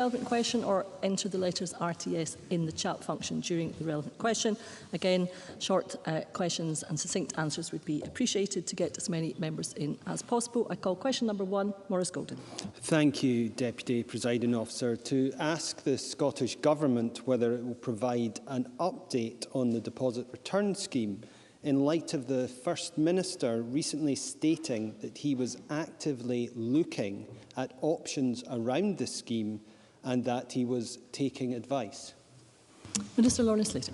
relevant question or enter the letters RTS in the chat function during the relevant question. Again, short questions and succinct answers would be appreciated to get as many members in as possible. I call question number 1, Maurice Golden. Thank you, Deputy Presiding Officer. To ask the Scottish Government whether it will provide an update on the deposit return scheme in light of the First Minister recently stating that he was actively looking at options around the scheme and that he was taking advice. Minister Lorna Slater.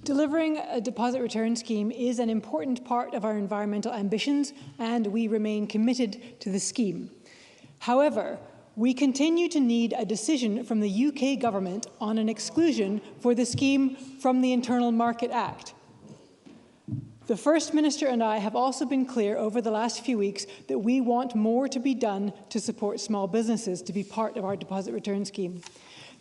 Delivering a deposit return scheme is an important part of our environmental ambitions, and we remain committed to the scheme. However, we continue to need a decision from the UK Government on an exclusion for the scheme from the Internal Market Act. The First Minister and I have also been clear over the last few weeks that we want more to be done to support small businesses to be part of our deposit return scheme.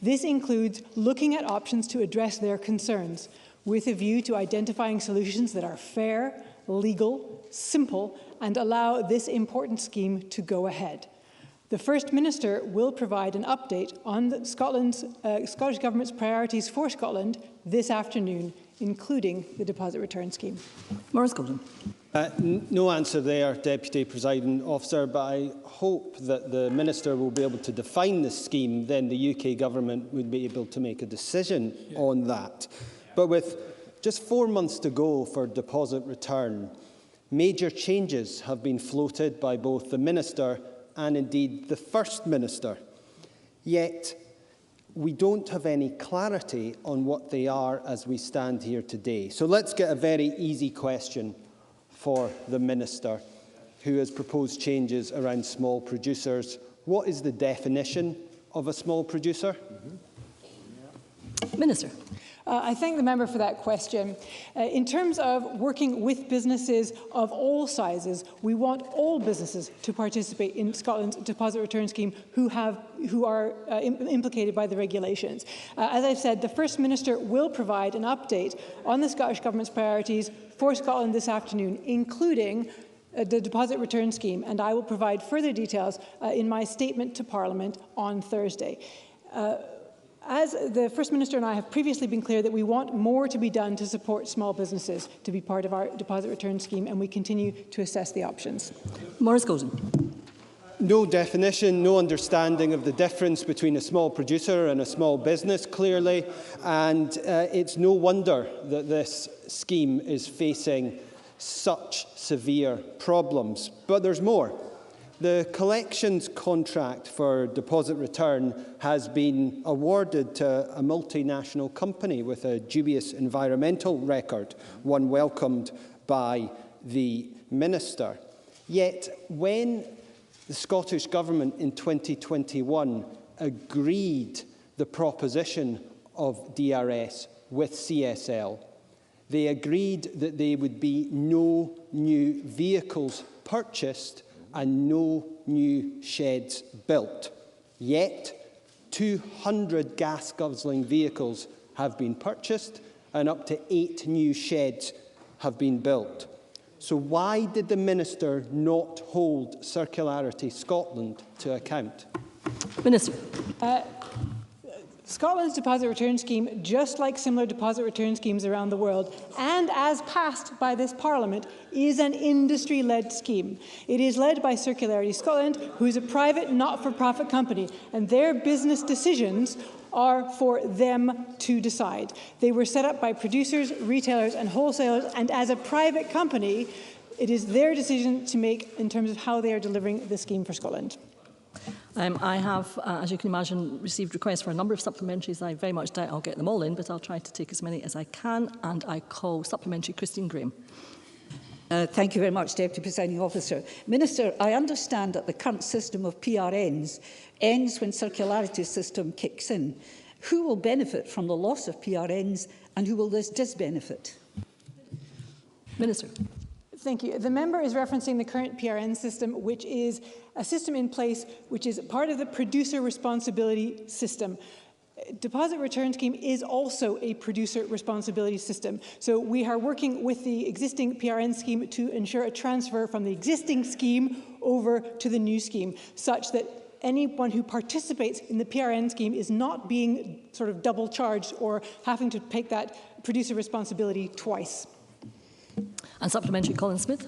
This includes looking at options to address their concerns, with a view to identifying solutions that are fair, legal, simple, and allow this important scheme to go ahead. The First Minister will provide an update on the Scottish Government's priorities for Scotland this afternoon, including the deposit return scheme. Maurice Golden. No answer there, Deputy Presiding Officer, but I hope that the Minister will be able to define the scheme, then the UK Government would be able to make a decision on that. But with just 4 months to go for deposit return, major changes have been floated by both the Minister and indeed the First Minister. Yet, we don't have any clarity on what they are as we stand here today. So let's get a very easy question for the Minister, who has proposed changes around small producers. What is the definition of a small producer? Minister. I thank the member for that question. In terms of working with businesses of all sizes, we want all businesses to participate in Scotland's deposit return scheme who are implicated by the regulations. As I've said, the First Minister will provide an update on the Scottish Government's priorities for Scotland this afternoon, including the deposit return scheme, and I will provide further details in my statement to Parliament on Thursday. As the First Minister and I have previously been clear that we want more to be done to support small businesses to be part of our deposit return scheme, and we continue to assess the options. Maurice Golden. No definition, no understanding of the difference between a small producer and a small business, clearly, and it's no wonder that this scheme is facing such severe problems. But there's more. The collections contract for deposit return has been awarded to a multinational company with a dubious environmental record, one welcomed by the Minister. Yet, when the Scottish Government in 2021 agreed the proposition of DRS with CSL, they agreed that there would be no new vehicles purchased and no new sheds built. Yet, 200 gas-guzzling vehicles have been purchased and up to 8 new sheds have been built. So why did the Minister not hold Circularity Scotland to account? Minister. Scotland's deposit return scheme, just like similar deposit return schemes around the world, and as passed by this Parliament, is an industry-led scheme. It is led by Circularity Scotland, who is a private, not-for-profit company, and their business decisions are for them to decide. They were set up by producers, retailers and wholesalers, and as a private company, it is their decision to make in terms of how they are delivering the scheme for Scotland. I have, as you can imagine, received requests for a number of supplementaries. I very much doubt I'll get them all in, but I'll try to take as many as I can. And I call supplementary Christine Graham. Thank you very much, Deputy Presiding Officer. Minister, I understand that the current system of PRNs ends when Circularity system kicks in. Who will benefit from the loss of PRNs and who will this disbenefit? Minister. Thank you. The member is referencing the current PRN system, which is a system in place which is part of the producer responsibility system. Deposit return scheme is also a producer responsibility system. So we are working with the existing PRN scheme to ensure a transfer from the existing scheme over to the new scheme, such that anyone who participates in the PRN scheme is not being sort of double charged or having to take that producer responsibility twice. And supplementary, Colin Smith.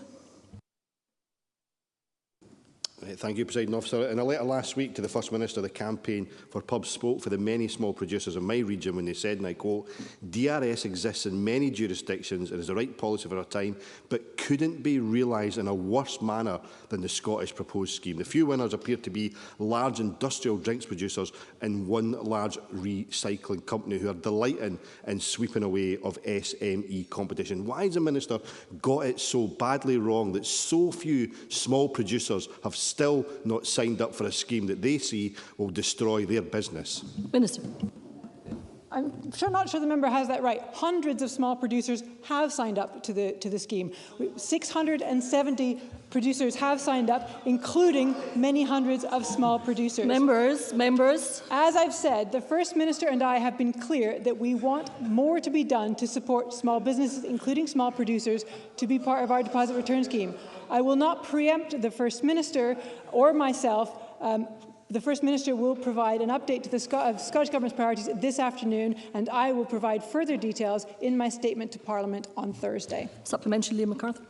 Thank you, Presiding Officer. In a letter last week to the First Minister, the campaign for pubs spoke for the many small producers in my region when they said, and I quote, "DRS exists in many jurisdictions and is the right policy for our time, but couldn't be realised in a worse manner than the Scottish proposed scheme. The few winners appear to be large industrial drinks producers and one large recycling company who are delighting in sweeping away of SME competition." Why has the Minister got it so badly wrong that so few small producers have still not signed up for a scheme that they see will destroy their business? Minister. I'm not sure the member has that right. Hundreds of small producers have signed up to the scheme. 670 producers have signed up, including many hundreds of small producers. Members. As I've said, the First Minister and I have been clear that we want more to be done to support small businesses, including small producers, to be part of our deposit return scheme. I will not preempt the First Minister or myself. The First Minister will provide an update to the Scottish Government's priorities this afternoon, and I will provide further details in my statement to Parliament on Thursday. Supplementary, Liam MacArthur.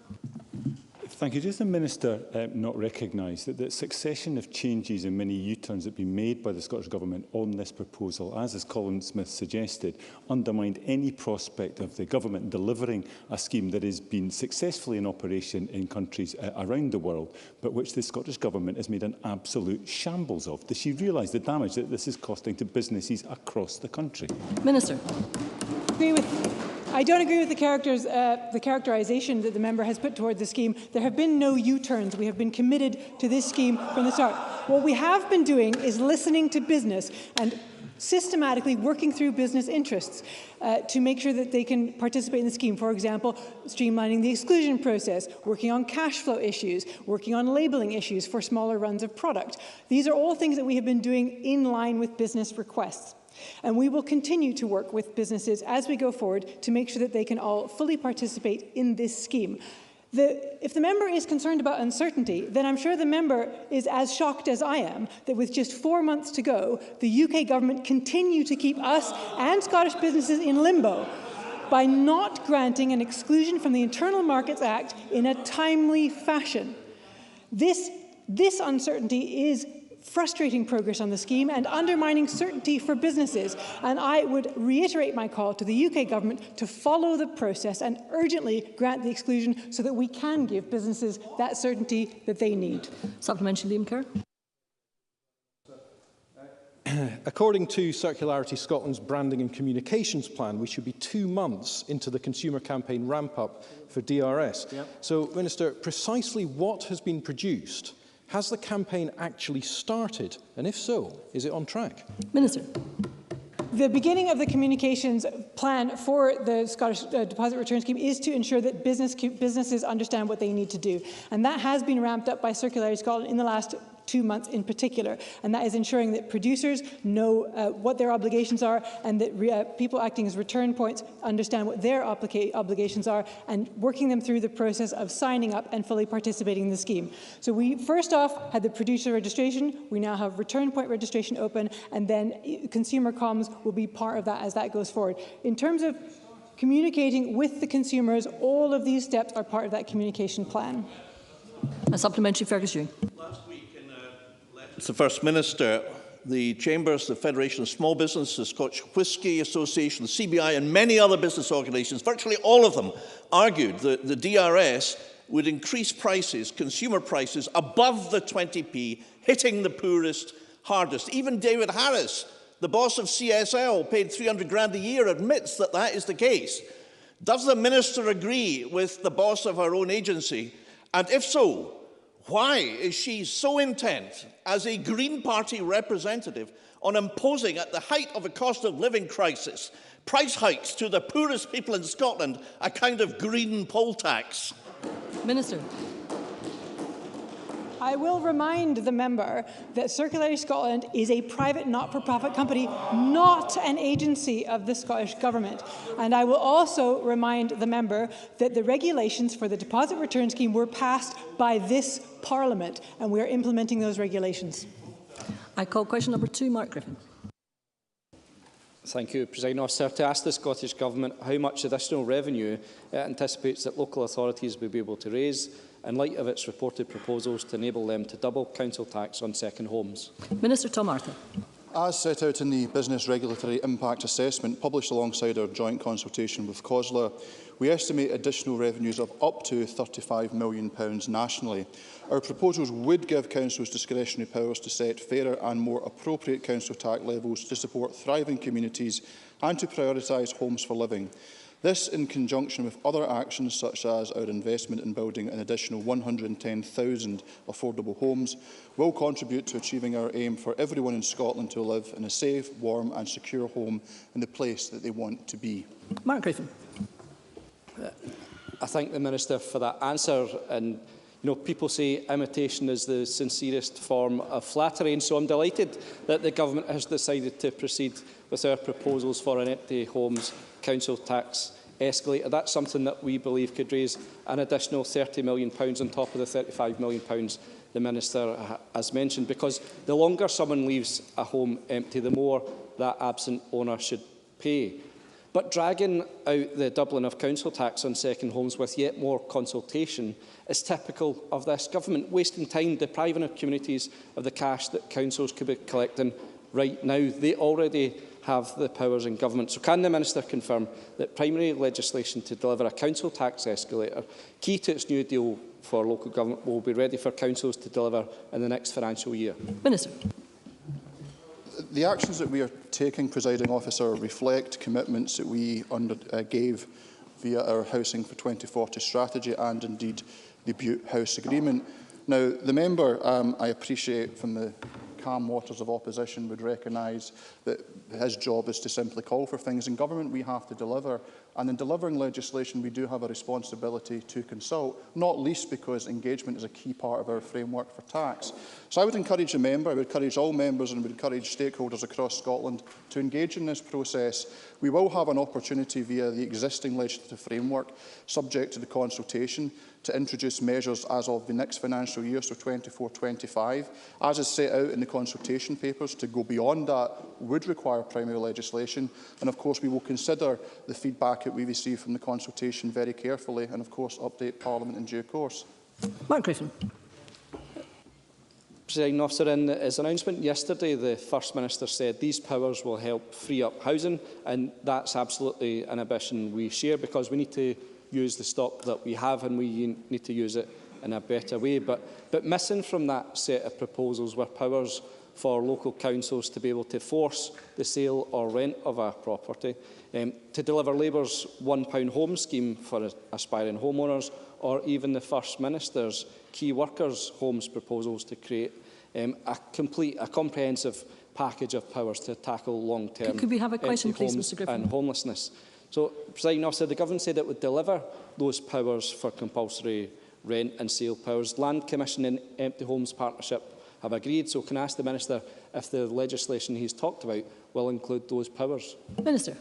Thank you. Does the Minister not recognise that the succession of changes and many U-turns that have been made by the Scottish Government on this proposal, as Colin Smith suggested, undermined any prospect of the Government delivering a scheme that has been successfully in operation in countries around the world, but which the Scottish Government has made an absolute shambles of? Does she realise the damage that this is costing to businesses across the country? Minister. I don't agree with the characterisation that the member has put towards the scheme. There have been no U-turns. We have been committed to this scheme from the start. What we have been doing is listening to business and systematically working through business interests to make sure that they can participate in the scheme. For example, streamlining the exclusion process, working on cash flow issues, working on labelling issues for smaller runs of product. These are all things that we have been doing in line with business requests. And we will continue to work with businesses as we go forward to make sure that they can all fully participate in this scheme. If the member is concerned about uncertainty, then I'm sure the member is as shocked as I am that with just 4 months to go, the UK Government continue to keep us and Scottish businesses in limbo by not granting an exclusion from the Internal Markets Act in a timely fashion. This uncertainty is frustrating progress on the scheme and undermining certainty for businesses. And I would reiterate my call to the UK Government to follow the process and urgently grant the exclusion so that we can give businesses that certainty that they need. Supplementary, Liam Kerr. According to Circularity Scotland's branding and communications plan, we should be 2 months into the consumer campaign ramp-up for DRS. Yep. So, Minister, precisely what has been produced? Has the campaign actually started? And if so, is it on track? Minister. The beginning of the communications plan for the Scottish Deposit Return Scheme is to ensure that businesses understand what they need to do. And that has been ramped up by Circularity Scotland in the last 2 months in particular. And that is ensuring that producers know what their obligations are and that people acting as return points understand what their obligations are and working them through the process of signing up and fully participating in the scheme. So we first off had the producer registration. We now have return point registration open, and then consumer comms will be part of that as that goes forward. In terms of communicating with the consumers, all of these steps are part of that communication plan. A supplementary, Fergus Ewing. Last week, in a letter to the First Minister, the Chambers, the Federation of Small Business, the Scotch Whisky Association, the CBI and many other business organisations, virtually all of them, argued that the DRS would increase prices, consumer prices, above the 20p, hitting the poorest hardest. Even David Harris, the boss of CSL, paid 300 grand a year, admits that that is the case. Does the Minister agree with the boss of her own agency? And if so, why is she so intent, as a Green Party representative, on imposing, at the height of a cost of living crisis, price hikes to the poorest people in Scotland, a kind of green poll tax? Minister. I will remind the member that Circularity Scotland is a private not-for-profit company, not an agency of the Scottish Government. And I will also remind the member that the regulations for the deposit return scheme were passed by this Parliament, and we are implementing those regulations. I call question number 2, Mark Griffin. Thank you, Presiding Officer. To ask the Scottish Government how much additional revenue it anticipates that local authorities will be able to raise in light of its reported proposals to enable them to double council tax on second homes. Minister Tom Arthur. As set out in the Business Regulatory Impact Assessment published alongside our joint consultation with COSLA, we estimate additional revenues of up to £35 million nationally. Our proposals would give councils discretionary powers to set fairer and more appropriate council tax levels to support thriving communities and to prioritise homes for living. This, in conjunction with other actions such as our investment in building an additional 110,000 affordable homes, will contribute to achieving our aim for everyone in Scotland to live in a safe, warm and secure home in the place that they want to be. Mark Griffin. I thank the Minister for that answer. And people say imitation is the sincerest form of flattery, and so I'm delighted that the Government has decided to proceed with our proposals for an empty homes council tax escalator. That's something that we believe could raise an additional £30 million on top of the £35 million the Minister has mentioned, because the longer someone leaves a home empty, the more that absent owner should pay. But dragging out the doubling of council tax on second homes with yet more consultation is typical of this Government, wasting time depriving our communities of the cash that councils could be collecting right now. They already have the powers in government. So can the Minister confirm that primary legislation to deliver a council tax escalator, key to its new deal for local government, will be ready for councils to deliver in the next financial year? Minister. The actions that we are taking, Presiding Officer, reflect commitments that we gave via our Housing for 2040 strategy and indeed the Butte House Agreement. Now, the member, I appreciate from the calm waters of opposition, would recognise that his job is to simply call for things. In government, we have to deliver. And in delivering legislation, we do have a responsibility to consult, not least because engagement is a key part of our framework for tax. So I would encourage the member, I would encourage all members and I would encourage stakeholders across Scotland to engage in this process. We will have an opportunity via the existing legislative framework, subject to the consultation, to introduce measures as of the next financial year, so 24-25. As is set out in the consultation papers, to go beyond that would require primary legislation. And of course, we will consider the feedback that we receive from the consultation very carefully and of course update Parliament in due course. Mark Griffin. Presiding Officer, in his announcement yesterday, the First Minister said these powers will help free up housing, and that's absolutely an ambition we share, because we need to use the stock that we have and we need to use it in a better way. But missing from that set of proposals were powers for local councils to be able to force the sale or rent of a property, to deliver Labour's £1 home scheme for aspiring homeowners, or even the First Minister's key workers' homes proposals to create a comprehensive package of powers to tackle long-term Could we have a question, please, Mr. Griffin? and homelessness. So, Presiding Officer, the Government said it would deliver those powers for compulsory rent and sale powers. Land Commission and Empty Homes Partnership have agreed. So can I ask the Minister if the legislation he's talked about will include those powers? Minister.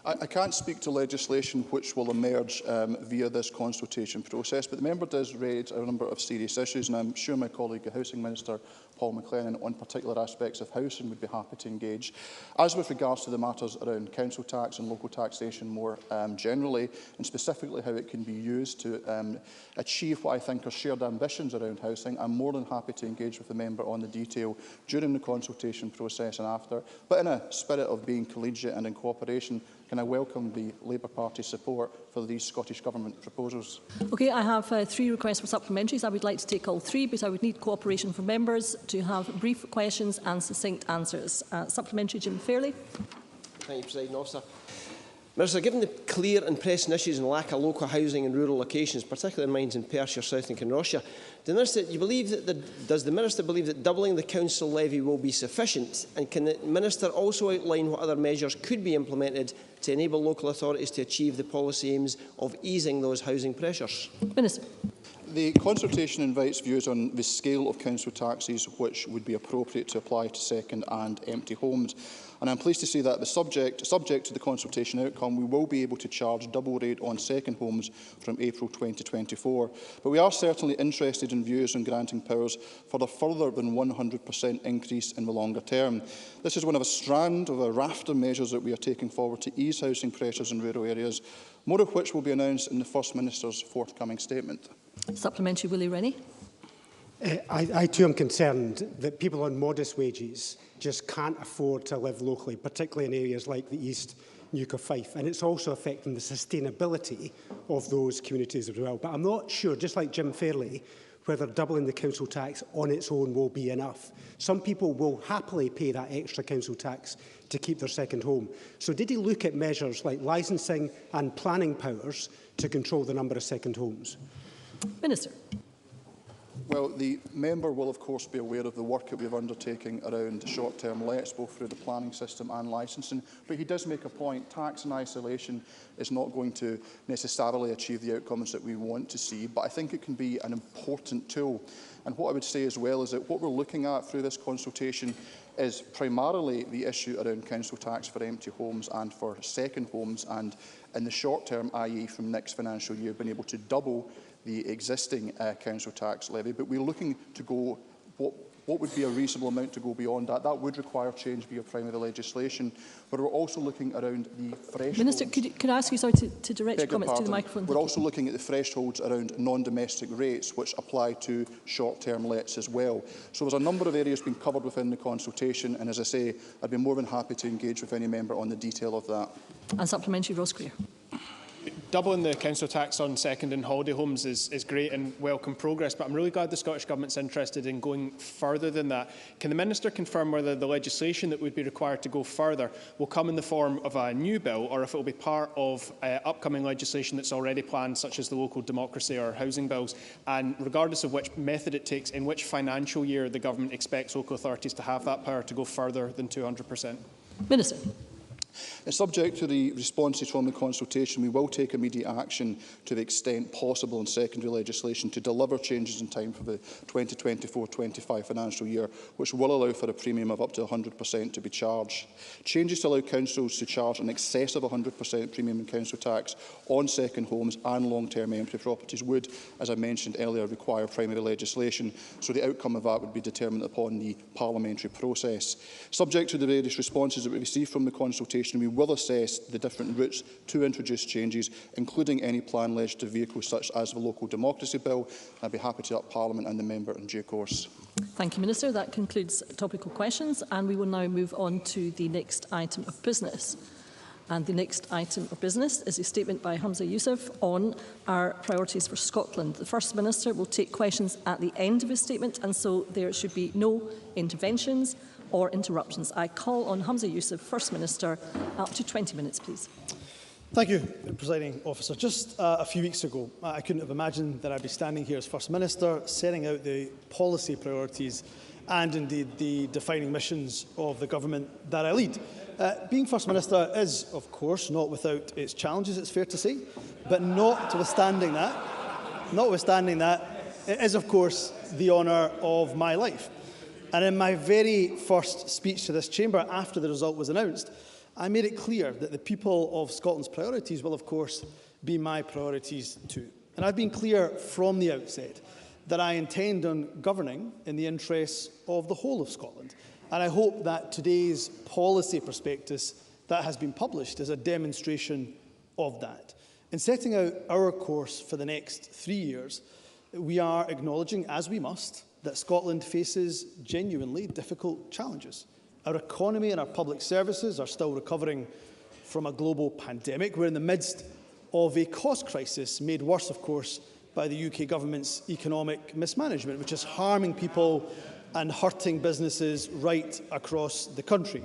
I can't speak to legislation which will emerge via this consultation process, but the member does raise a number of serious issues, and I'm sure my colleague, the Housing Minister, Paul McLennan, on particular aspects of housing would be happy to engage. As with regards to the matters around council tax and local taxation more generally, and specifically how it can be used to achieve what I think are shared ambitions around housing, I'm more than happy to engage with the member on the detail during the consultation process and after. But in a spirit of being collegiate and in cooperation, can I welcome the Labour Party support for these Scottish Government proposals? Okay, I have 3 requests for supplementaries. I would like to take all 3, but I would need cooperation from members to have brief questions and succinct answers. Supplementary, Jim Fairley. Thank you, Presiding Officer. Minister, given the clear and pressing issues and lack of local housing in rural locations, particularly in mines in Perthshire, South and Kinrossshire, does the Minister believe that doubling the council levy will be sufficient? And can the Minister also outline what other measures could be implemented to enable local authorities to achieve the policy aims of easing those housing pressures? Minister. The consultation invites views on the scale of council taxes which would be appropriate to apply to second and empty homes. And I'm pleased to say that subject to the consultation outcome, we will be able to charge double rate on second homes from April 2024. But we are certainly interested in views on granting powers for the further than 100% increase in the longer term. This is one of a strand of a raft of measures that we are taking forward to ease housing pressures in rural areas, more of which will be announced in the First Minister's forthcoming statement. Supplementary, Willie Rennie. I too am concerned that people on modest wages just can't afford to live locally, particularly in areas like the East, Newcastle, Fife. And it's also affecting the sustainability of those communities as well. But I'm not sure, just like Jim Fairley, whether doubling the council tax on its own will be enough. Some people will happily pay that extra council tax to keep their second home. So did he look at measures like licensing and planning powers to control the number of second homes? Minister. Well, the member will, of course, be aware of the work that we have undertaken around short-term lets, both through the planning system and licensing. But he does make a point. Tax in isolation is not going to necessarily achieve the outcomes that we want to see, but I think it can be an important tool. And what I would say as well is that what we're looking at through this consultation is primarily the issue around council tax for empty homes and for second homes, and in the short term, i.e. from next financial year, being able to double the existing council tax levy, but we're looking to go what would be a reasonable amount to go beyond that. That would require change via primary legislation, but we're also looking around the thresholds. Minister, could I ask you to direct your comments to the microphone? We're also looking at the thresholds around non-domestic rates, which apply to short-term lets as well. So there's a number of areas being covered within the consultation, and as I say, I'd be more than happy to engage with any member on the detail of that. And supplementary, Ross Greer. Doubling the council tax on second and holiday homes is great and welcome progress, but I'm really glad the Scottish Government's interested in going further than that. Can the Minister confirm whether the legislation that would be required to go further will come in the form of a new bill, or if it will be part of upcoming legislation that's already planned, such as the local democracy or housing bills? And regardless of which method it takes, in which financial year the Government expects local authorities to have that power to go further than 200%? Minister. Subject to the responses from the consultation, we will take immediate action to the extent possible in secondary legislation to deliver changes in time for the 2024-25 financial year, which will allow for a premium of up to 100% to be charged. Changes to allow councils to charge an excess of 100% premium in council tax on second homes and long-term empty properties would, as I mentioned earlier, require primary legislation, so the outcome of that would be determined upon the parliamentary process. Subject to the various responses that we receive from the consultation, we will assess the different routes to introduce changes, including any planned legislative vehicles such as the local democracy bill. I'd be happy to update Parliament and the member in due course. Thank you, Minister. That concludes topical questions, and we will now move on to the next item of business. And the next item of business is a statement by Humza Yousaf on our priorities for Scotland. The First Minister will take questions at the end of his statement, and so there should be no interventions or interruptions. I call on Humza Yousaf, First Minister, up to 20 minutes, please. Thank you, Presiding Officer. Just a few weeks ago, I couldn't have imagined that I'd be standing here as First Minister, setting out the policy priorities and indeed the defining missions of the government that I lead. Being First Minister is, of course, not without its challenges, it's fair to say, but notwithstanding that, it is, of course, the honour of my life. And in my very first speech to this chamber after the result was announced, I made it clear that the people of Scotland's priorities will, of course, be my priorities too. And I've been clear from the outset that I intend on governing in the interests of the whole of Scotland. And I hope that today's policy prospectus that has been published is a demonstration of that. In setting out our course for the next 3 years, we are acknowledging, as we must, that Scotland faces genuinely difficult challenges. Our economy and our public services are still recovering from a global pandemic. We're in the midst of a cost crisis, made worse, of course, by the UK government's economic mismanagement, which is harming people and hurting businesses right across the country.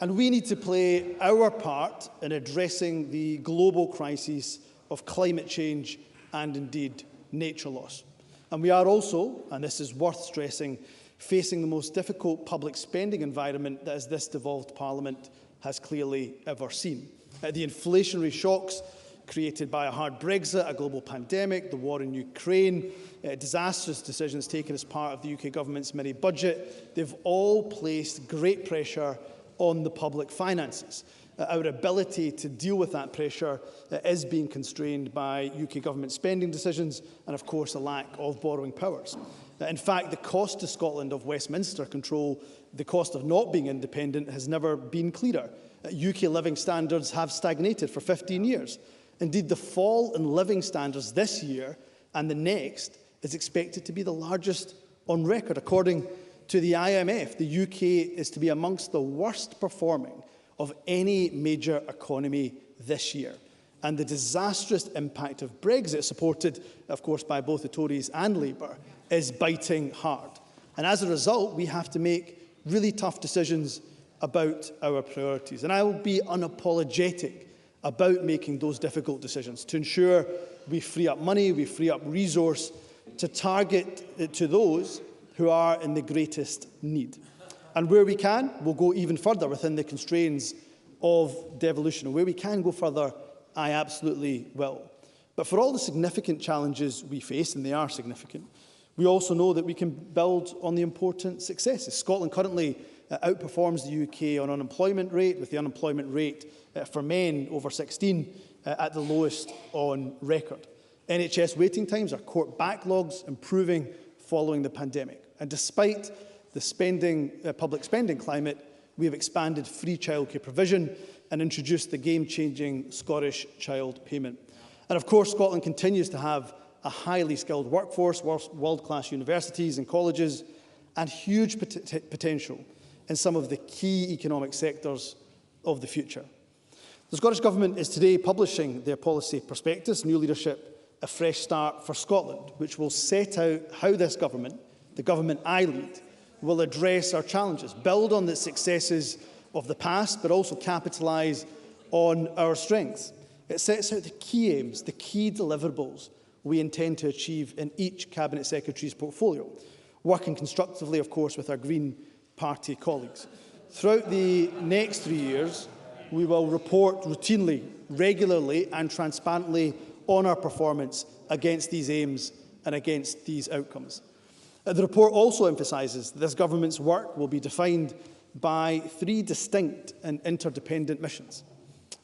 And we need to play our part in addressing the global crises of climate change and indeed nature loss. And we are also, and this is worth stressing, facing the most difficult public spending environment that this devolved Parliament has clearly ever seen. The inflationary shocks created by a hard Brexit, a global pandemic, the war in Ukraine, disastrous decisions taken as part of the UK government's mini budget, they've all placed great pressure on the public finances. Our ability to deal with that pressure is being constrained by UK government spending decisions and, of course, a lack of borrowing powers. In fact, the cost to Scotland of Westminster control, the cost of not being independent, has never been clearer. UK living standards have stagnated for 15 years. Indeed, the fall in living standards this year and the next is expected to be the largest on record. According to the IMF, the UK is to be amongst the worst performing of any major economy this year. And the disastrous impact of Brexit, supported, of course, by both the Tories and Labour, is biting hard. And as a result, we have to make really tough decisions about our priorities. And I will be unapologetic about making those difficult decisions to ensure we free up money, we free up resource to target it to those who are in the greatest need. And where we can, we'll go even further within the constraints of devolution. And where we can go further, I absolutely will. But for all the significant challenges we face, and they are significant, we also know that we can build on the important successes. Scotland currently outperforms the UK on unemployment rate, with the unemployment rate for men over 16 at the lowest on record. NHS waiting times, our court backlogs improving following the pandemic. And despite the public spending climate, we have expanded free childcare provision and introduced the game-changing Scottish Child Payment. And of course, Scotland continues to have a highly skilled workforce, world-class universities and colleges, and huge potential in some of the key economic sectors of the future. The Scottish Government is today publishing their policy prospectus, New Leadership, A Fresh Start for Scotland, which will set out how this government, the government I lead, will address our challenges, build on the successes of the past, but also capitalise on our strengths. It sets out the key aims, the key deliverables we intend to achieve in each Cabinet Secretary's portfolio, working constructively, of course, with our Green Party colleagues. Throughout the next 3 years, we will report routinely, regularly and transparently on our performance against these aims and against these outcomes. The report also emphasises that this government's work will be defined by 3 distinct and interdependent missions.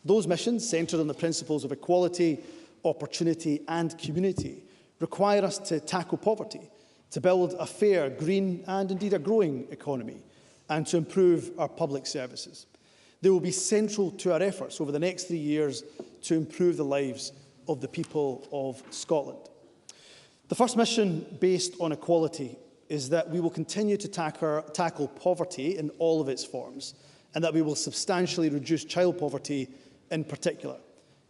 Those missions, centred on the principles of equality, opportunity and community, require us to tackle poverty, to build a fair, green and indeed a growing economy, and to improve our public services. They will be central to our efforts over the next 3 years to improve the lives of the people of Scotland. The first mission, based on equality, is that we will continue to tackle poverty in all of its forms, and that we will substantially reduce child poverty in particular.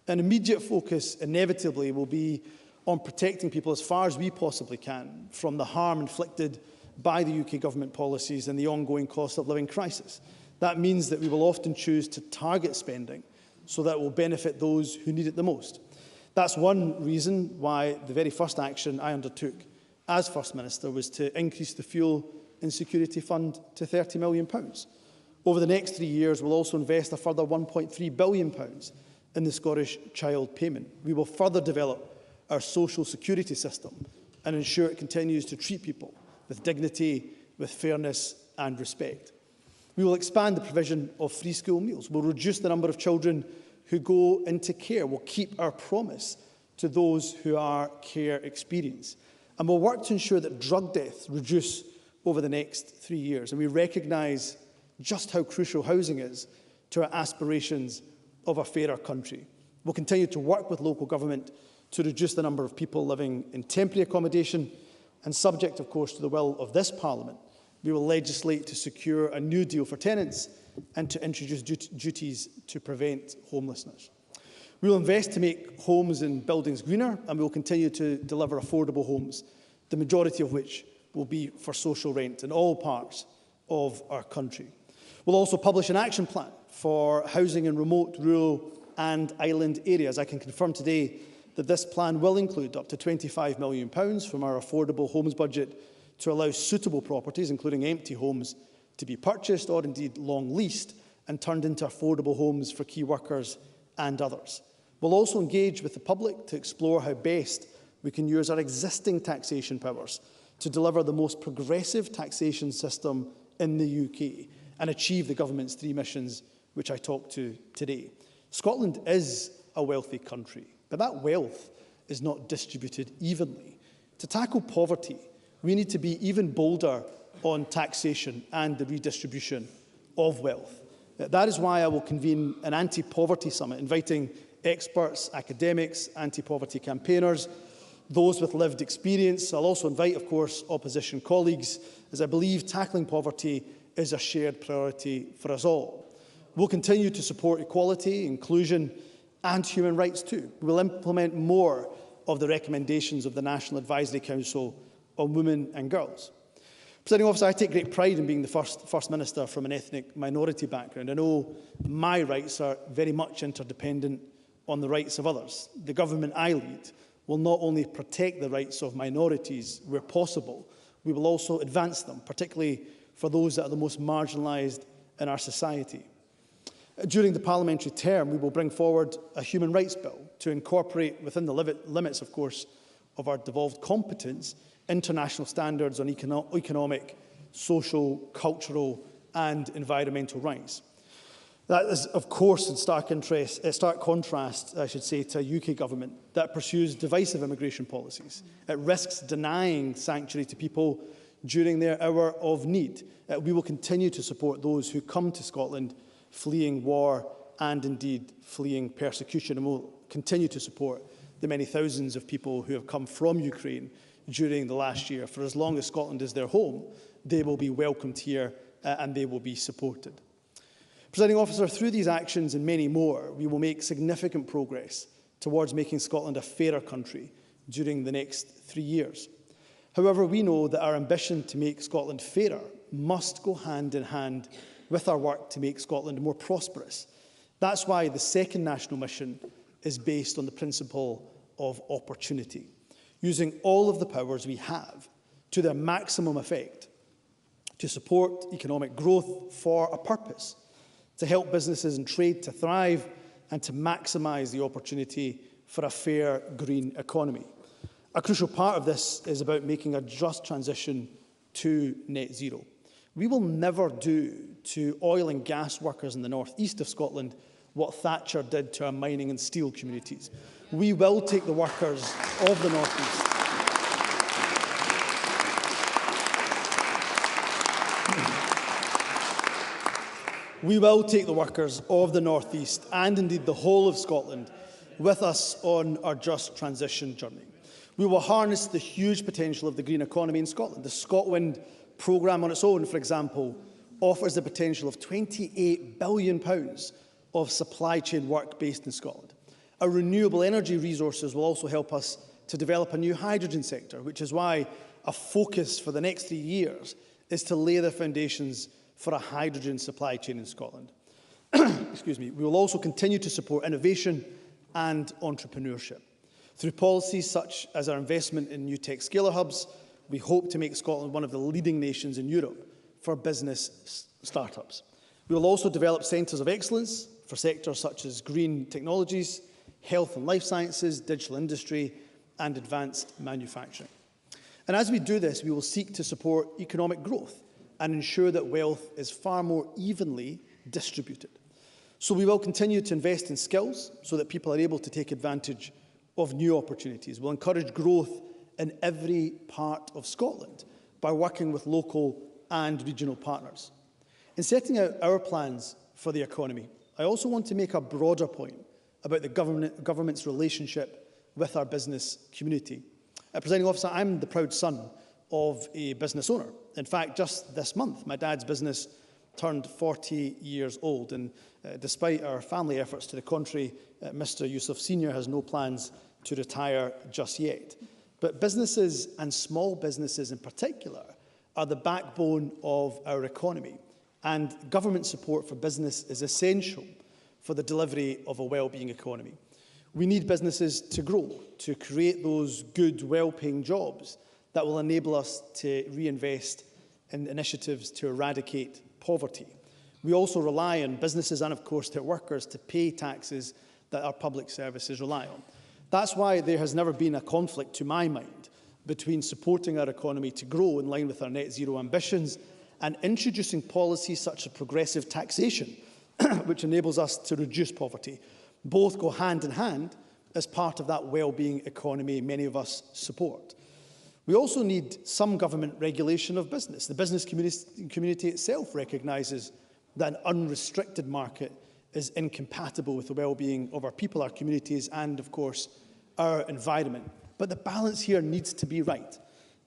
An immediate focus inevitably will be on protecting people as far as we possibly can from the harm inflicted by the UK government policies and the ongoing cost of living crisis. That means that we will often choose to target spending so that it will benefit those who need it the most. That's one reason why the very first action I undertook as First Minister was to increase the Fuel Insecurity Fund to £30 million. Over the next 3 years, we'll also invest a further £1.3 billion in the Scottish Child Payment. We will further develop our social security system and ensure it continues to treat people with dignity, with fairness and respect. We will expand the provision of free school meals. We'll reduce the number of children who go into care. We'll keep our promise to those who are care experienced. And we'll work to ensure that drug deaths reduce over the next 3 years. And we recognise just how crucial housing is to our aspirations of a fairer country. We'll continue to work with local government to reduce the number of people living in temporary accommodation, and subject, of course, to the will of this Parliament, we will legislate to secure a new deal for tenants and to introduce duties to prevent homelessness. We will invest to make homes and buildings greener, and we will continue to deliver affordable homes, the majority of which will be for social rent in all parts of our country. We'll also publish an action plan for housing in remote, rural and island areas. I can confirm today that this plan will include up to £25 million from our affordable homes budget to allow suitable properties, including empty homes, to be purchased or indeed long leased and turned into affordable homes for key workers and others. We'll also engage with the public to explore how best we can use our existing taxation powers to deliver the most progressive taxation system in the UK and achieve the government's 3 missions, which I talked to today. Scotland is a wealthy country, but that wealth is not distributed evenly. To tackle poverty, we need to be even bolder on taxation and the redistribution of wealth. That is why I will convene an anti-poverty summit, inviting experts, academics, anti-poverty campaigners, those with lived experience. I'll also invite, of course, opposition colleagues, as I believe tackling poverty is a shared priority for us all. We'll continue to support equality, inclusion and human rights too. We will implement more of the recommendations of the National Advisory Council on Women and Girls. Presiding Officer, I take great pride in being the First Minister from an ethnic minority background. I know my rights are very much interdependent on the rights of others. The government I lead will not only protect the rights of minorities where possible, we will also advance them, particularly for those that are the most marginalised in our society. During the parliamentary term, we will bring forward a human rights bill to incorporate within the limits, of course, of our devolved competence, international standards on economic, social, cultural and environmental rights. That is, of course, in stark contrast, I should say, to a UK government that pursues divisive immigration policies. It risks denying sanctuary to people during their hour of need. We will continue to support those who come to Scotland fleeing war and indeed fleeing persecution, and will continue to support the many thousands of people who have come from Ukraine during the last year. For as long as Scotland is their home, they will be welcomed here and they will be supported. Presiding Officer, through these actions and many more, we will make significant progress towards making Scotland a fairer country during the next 3 years. However, we know that our ambition to make Scotland fairer must go hand in hand with our work to make Scotland more prosperous. That's why the second national mission is based on the principle of opportunity, using all of the powers we have to their maximum effect to support economic growth for a purpose, to help businesses and trade to thrive and to maximise the opportunity for a fair green economy. A crucial part of this is about making a just transition to net zero. We will never do to oil and gas workers in the north-east of Scotland what Thatcher did to our mining and steel communities. We will take the workers of the north-east We will take the workers of the North East and indeed the whole of Scotland with us on our just transition journey. We will harness the huge potential of the green economy in Scotland. The ScotWind programme on its own, for example, offers the potential of £28 billion of supply chain work based in Scotland. Our renewable energy resources will also help us to develop a new hydrogen sector, which is why a focus for the next 3 years is to lay the foundations for a hydrogen supply chain in Scotland. Excuse me. We will also continue to support innovation and entrepreneurship. Through policies such as our investment in new tech scalar hubs, we hope to make Scotland one of the leading nations in Europe for business startups. We will also develop centres of excellence for sectors such as green technologies, health and life sciences, digital industry and advanced manufacturing. And as we do this, we will seek to support economic growth and ensure that wealth is far more evenly distributed. So we will continue to invest in skills so that people are able to take advantage of new opportunities. We'll encourage growth in every part of Scotland by working with local and regional partners. In setting out our plans for the economy, I also want to make a broader point about the government's relationship with our business community. Presiding Officer, I'm the proud son of a business owner. In fact, just this month, my dad's business turned 40 years old, and despite our family efforts to the contrary, Mr. Yousaf Sr. has no plans to retire just yet. But businesses, and small businesses in particular, are the backbone of our economy, and government support for business is essential for the delivery of a well-being economy. We need businesses to grow, to create those good, well-paying jobs that will enable us to reinvest in initiatives to eradicate poverty. We also rely on businesses and, of course, their workers to pay taxes that our public services rely on. That's why there has never been a conflict, to my mind, between supporting our economy to grow in line with our net zero ambitions and introducing policies such as progressive taxation, which enables us to reduce poverty. Both go hand in hand as part of that well-being economy many of us support. We also need some government regulation of business. The business community itself recognises that an unrestricted market is incompatible with the well-being of our people, our communities, and, of course, our environment. But the balance here needs to be right.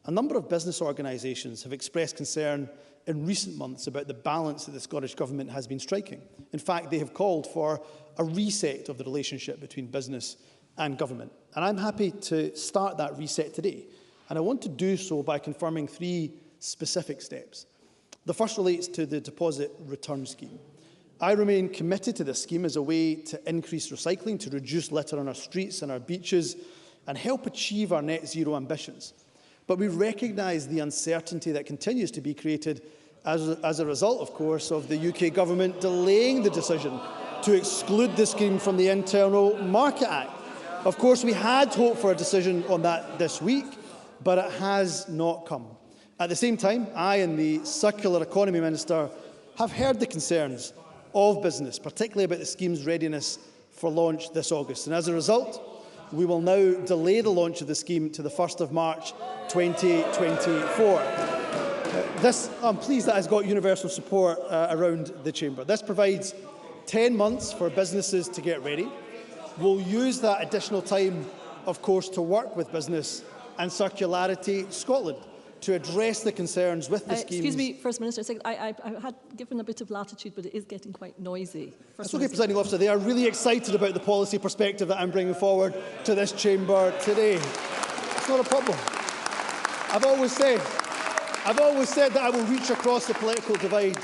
A number of business organisations have expressed concern in recent months about the balance that the Scottish Government has been striking. In fact, they have called for a reset of the relationship between business and government. And I'm happy to start that reset today. And I want to do so by confirming 3 specific steps. The first relates to the deposit return scheme. I remain committed to this scheme as a way to increase recycling, to reduce litter on our streets and our beaches, and help achieve our net zero ambitions. But we recognise the uncertainty that continues to be created as a result, of course, of the UK Government delaying the decision to exclude the scheme from the Internal Market Act. Of course, we had hoped for a decision on that this week, but it has not come. At the same time, I and the Circular Economy Minister have heard the concerns of business, particularly about the scheme's readiness for launch this August. And as a result, we will now delay the launch of the scheme to the 1st of March 2024. I'm pleased that has got universal support around the Chamber. This provides 10 months for businesses to get ready. We'll use that additional time, of course, to work with business and Circularity Scotland to address the concerns with the schemes. Excuse me, First Minister, I had given a bit of latitude, but it is getting quite noisy. It's okay, Presiding Officer. They are really excited about the policy perspective that I'm bringing forward to this Chamber today. It's not a problem. I've always said that I will reach across the political divide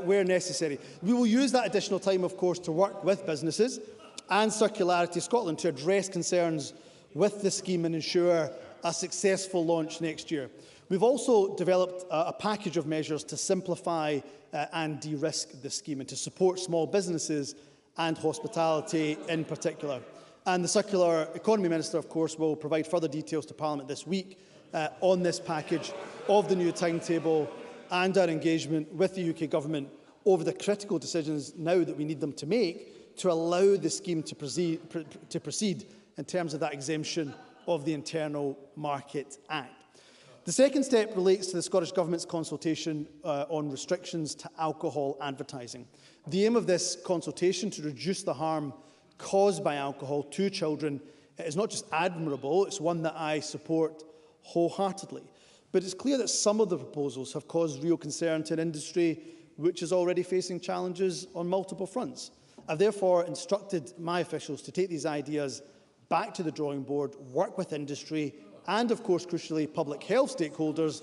where necessary. We will use that additional time, of course, to work with businesses and Circularity Scotland to address concerns with the scheme and ensure a successful launch next year. We've also developed a package of measures to simplify and de-risk the scheme and to support small businesses and hospitality in particular. And the Circular Economy Minister, of course, will provide further details to Parliament this week on this package of the new timetable and our engagement with the UK Government over the critical decisions now that we need them to make to allow the scheme to proceed in terms of that exemption of the Internal Market Act. The second step relates to the Scottish Government's consultation on restrictions to alcohol advertising. The aim of this consultation to reduce the harm caused by alcohol to children is not just admirable, it's one that I support wholeheartedly. But it's clear that some of the proposals have caused real concern to an industry which is already facing challenges on multiple fronts. I've therefore instructed my officials to take these ideas back to the drawing board, work with industry and, of course, crucially, public health stakeholders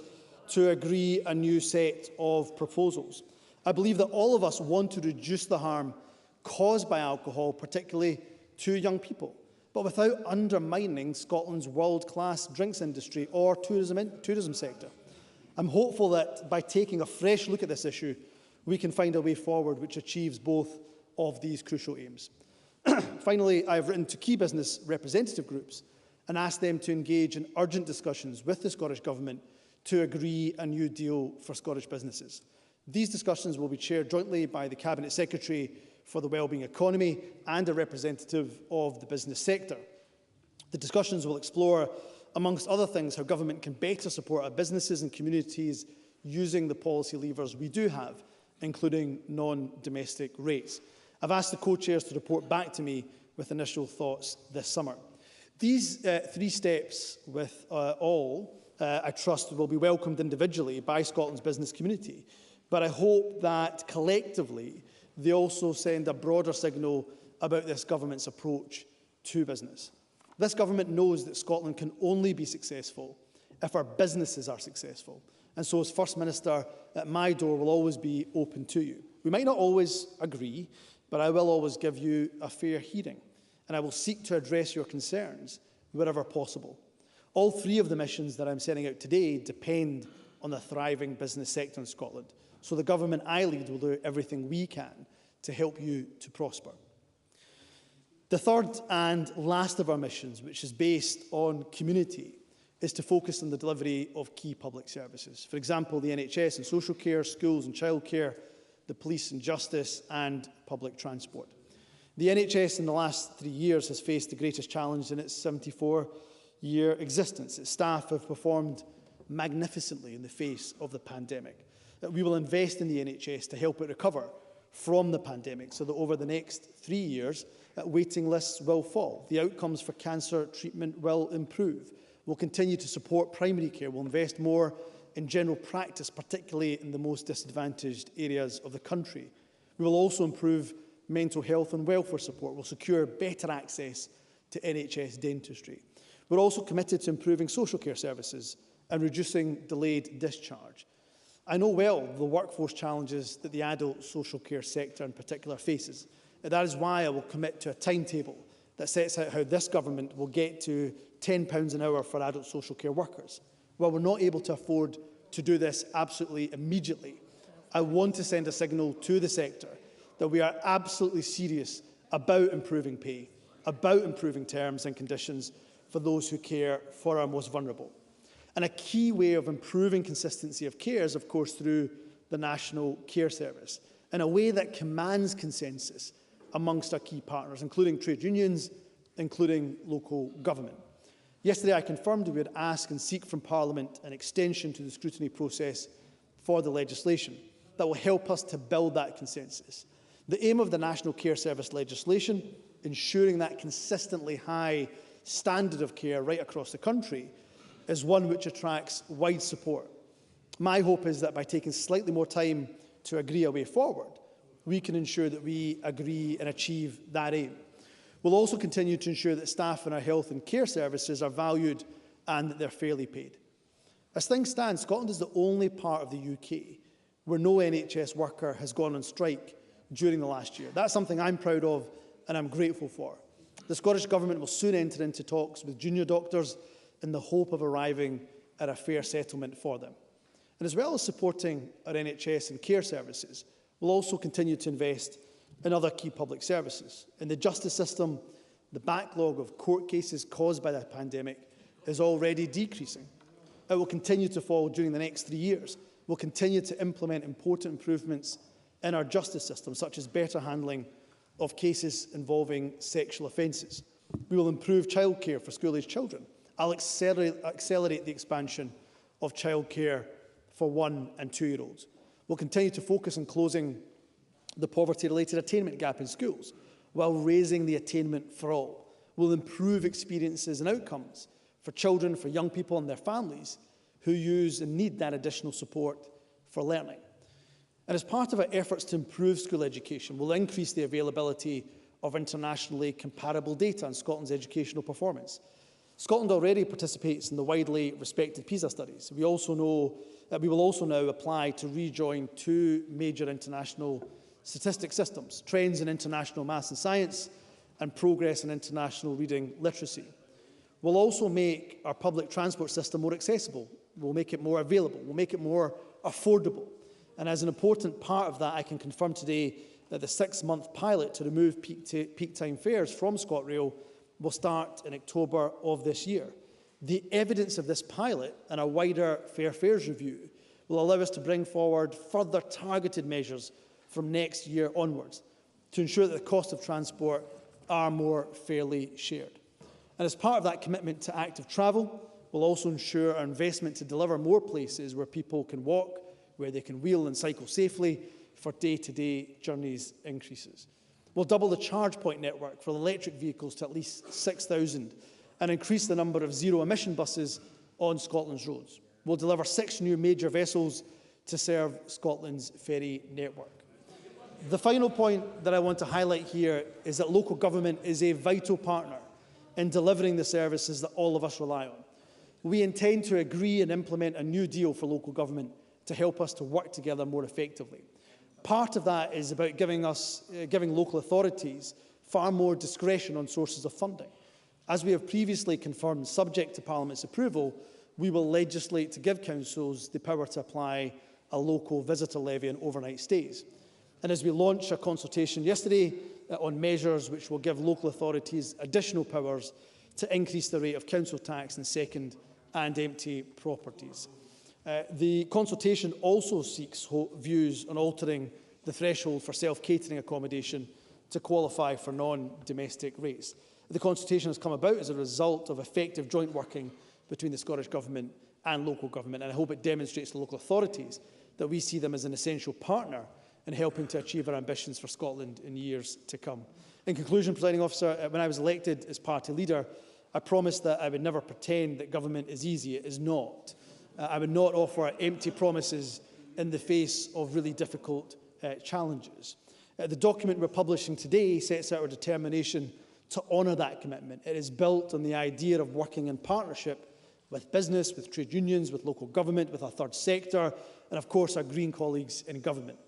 to agree a new set of proposals. I believe that all of us want to reduce the harm caused by alcohol, particularly to young people, but without undermining Scotland's world-class drinks industry or tourism sector. I'm hopeful that by taking a fresh look at this issue, we can find a way forward which achieves both of these crucial aims. Finally, I have written to key business representative groups and asked them to engage in urgent discussions with the Scottish Government to agree a new deal for Scottish businesses. These discussions will be chaired jointly by the Cabinet Secretary for the Wellbeing Economy and a representative of the business sector. The discussions will explore, amongst other things, how government can better support our businesses and communities using the policy levers we do have, including non-domestic rates. I've asked the co-chairs to report back to me with initial thoughts this summer. These 3 steps with I trust, will be welcomed individually by Scotland's business community, but I hope that collectively they also send a broader signal about this government's approach to business. This government knows that Scotland can only be successful if our businesses are successful, and so as First Minister, my door will always be open to you. We might not always agree, but I will always give you a fair hearing, and I will seek to address your concerns wherever possible. All 3 of the missions that I'm setting out today depend on the thriving business sector in Scotland, so the government I lead will do everything we can to help you to prosper. The third and last of our missions, which is based on community, is to focus on the delivery of key public services. For example, the NHS and social care, schools and childcare, the police and justice, and public transport. The NHS in the last 3 years has faced the greatest challenge in its 74-year existence. Its staff have performed magnificently in the face of the pandemic. We will invest in the NHS to help it recover from the pandemic so that over the next 3 years, waiting lists will fall. The outcomes for cancer treatment will improve. We'll continue to support primary care. We'll invest more in general practice, particularly in the most disadvantaged areas of the country. We will also improve mental health and welfare support. We'll secure better access to NHS dentistry. We're also committed to improving social care services and reducing delayed discharge. I know well the workforce challenges that the adult social care sector in particular faces. And that is why I will commit to a timetable that sets out how this government will get to £10 an hour for adult social care workers. While we're not able to afford to do this absolutely immediately, I want to send a signal to the sector that we are absolutely serious about improving pay, about improving terms and conditions for those who care for our most vulnerable. And a key way of improving consistency of care is, of course, through the National Care Service, in a way that commands consensus amongst our key partners, including trade unions, including local government. Yesterday, I confirmed we would ask and seek from Parliament an extension to the scrutiny process for the legislation that will help us to build that consensus. The aim of the National Care Service legislation, ensuring that consistently high standard of care right across the country, is one which attracts wide support. My hope is that by taking slightly more time to agree a way forward, we can ensure that we agree and achieve that aim. We'll also continue to ensure that staff in our health and care services are valued and that they're fairly paid. As things stand, Scotland is the only part of the UK where no NHS worker has gone on strike during the last year. That's something I'm proud of and I'm grateful for. The Scottish Government will soon enter into talks with junior doctors in the hope of arriving at a fair settlement for them. And as well as supporting our NHS and care services, we'll also continue to invest in other key public services. In the justice system, the backlog of court cases caused by the pandemic is already decreasing. It will continue to fall during the next 3 years. We'll continue to implement important improvements in our justice system, such as better handling of cases involving sexual offences. We will improve childcare for school-aged children. I'll accelerate the expansion of childcare for 1- and 2-year-olds. We'll continue to focus on closing the poverty-related attainment gap in schools while raising the attainment for all. We'll improve experiences and outcomes for children, for young people and their families who use and need that additional support for learning. And as part of our efforts to improve school education, we'll increase the availability of internationally comparable data on Scotland's educational performance. Scotland already participates in the widely respected PISA studies. We also know that we will also now apply to rejoin 2 major international statistics systems, Trends in International Maths and Science and Progress in International Reading Literacy. We'll also make our public transport system more accessible. We'll make it more available. We'll make it more affordable. And as an important part of that, I can confirm today that the 6-month pilot to remove peak time fares from ScotRail will start in October of this year. The evidence of this pilot and a wider fair fares review will allow us to bring forward further targeted measures from next year onwards to ensure that the cost of transport are more fairly shared. And as part of that commitment to active travel, we'll also ensure our investment to deliver more places where people can walk, where they can wheel and cycle safely for day-to-day journeys increases. We'll double the charge point network for electric vehicles to at least 6,000 and increase the number of zero-emission buses on Scotland's roads. We'll deliver 6 new major vessels to serve Scotland's ferry network. The final point that I want to highlight here is that local government is a vital partner in delivering the services that all of us rely on. We intend to agree and implement a new deal for local government to help us to work together more effectively. Part of that is about giving local authorities far more discretion on sources of funding. As we have previously confirmed, subject to Parliament's approval, we will legislate to give councils the power to apply a local visitor levy on overnight stays. And as we launch a consultation yesterday on measures which will give local authorities additional powers to increase the rate of council tax in second and empty properties. The consultation also seeks views on altering the threshold for self-catering accommodation to qualify for non-domestic rates. The consultation has come about as a result of effective joint working between the Scottish Government and local government, and I hope it demonstrates to local authorities that we see them as an essential partner in helping to achieve our ambitions for Scotland in years to come. In conclusion, Presiding Officer, when I was elected as party leader, I promised that I would never pretend that government is easy. It is not. I would not offer empty promises in the face of really difficult challenges. The document we're publishing today sets out our determination to honour that commitment. It is built on the idea of working in partnership with business, with trade unions, with local government, with our third sector, and of course our Green colleagues in government.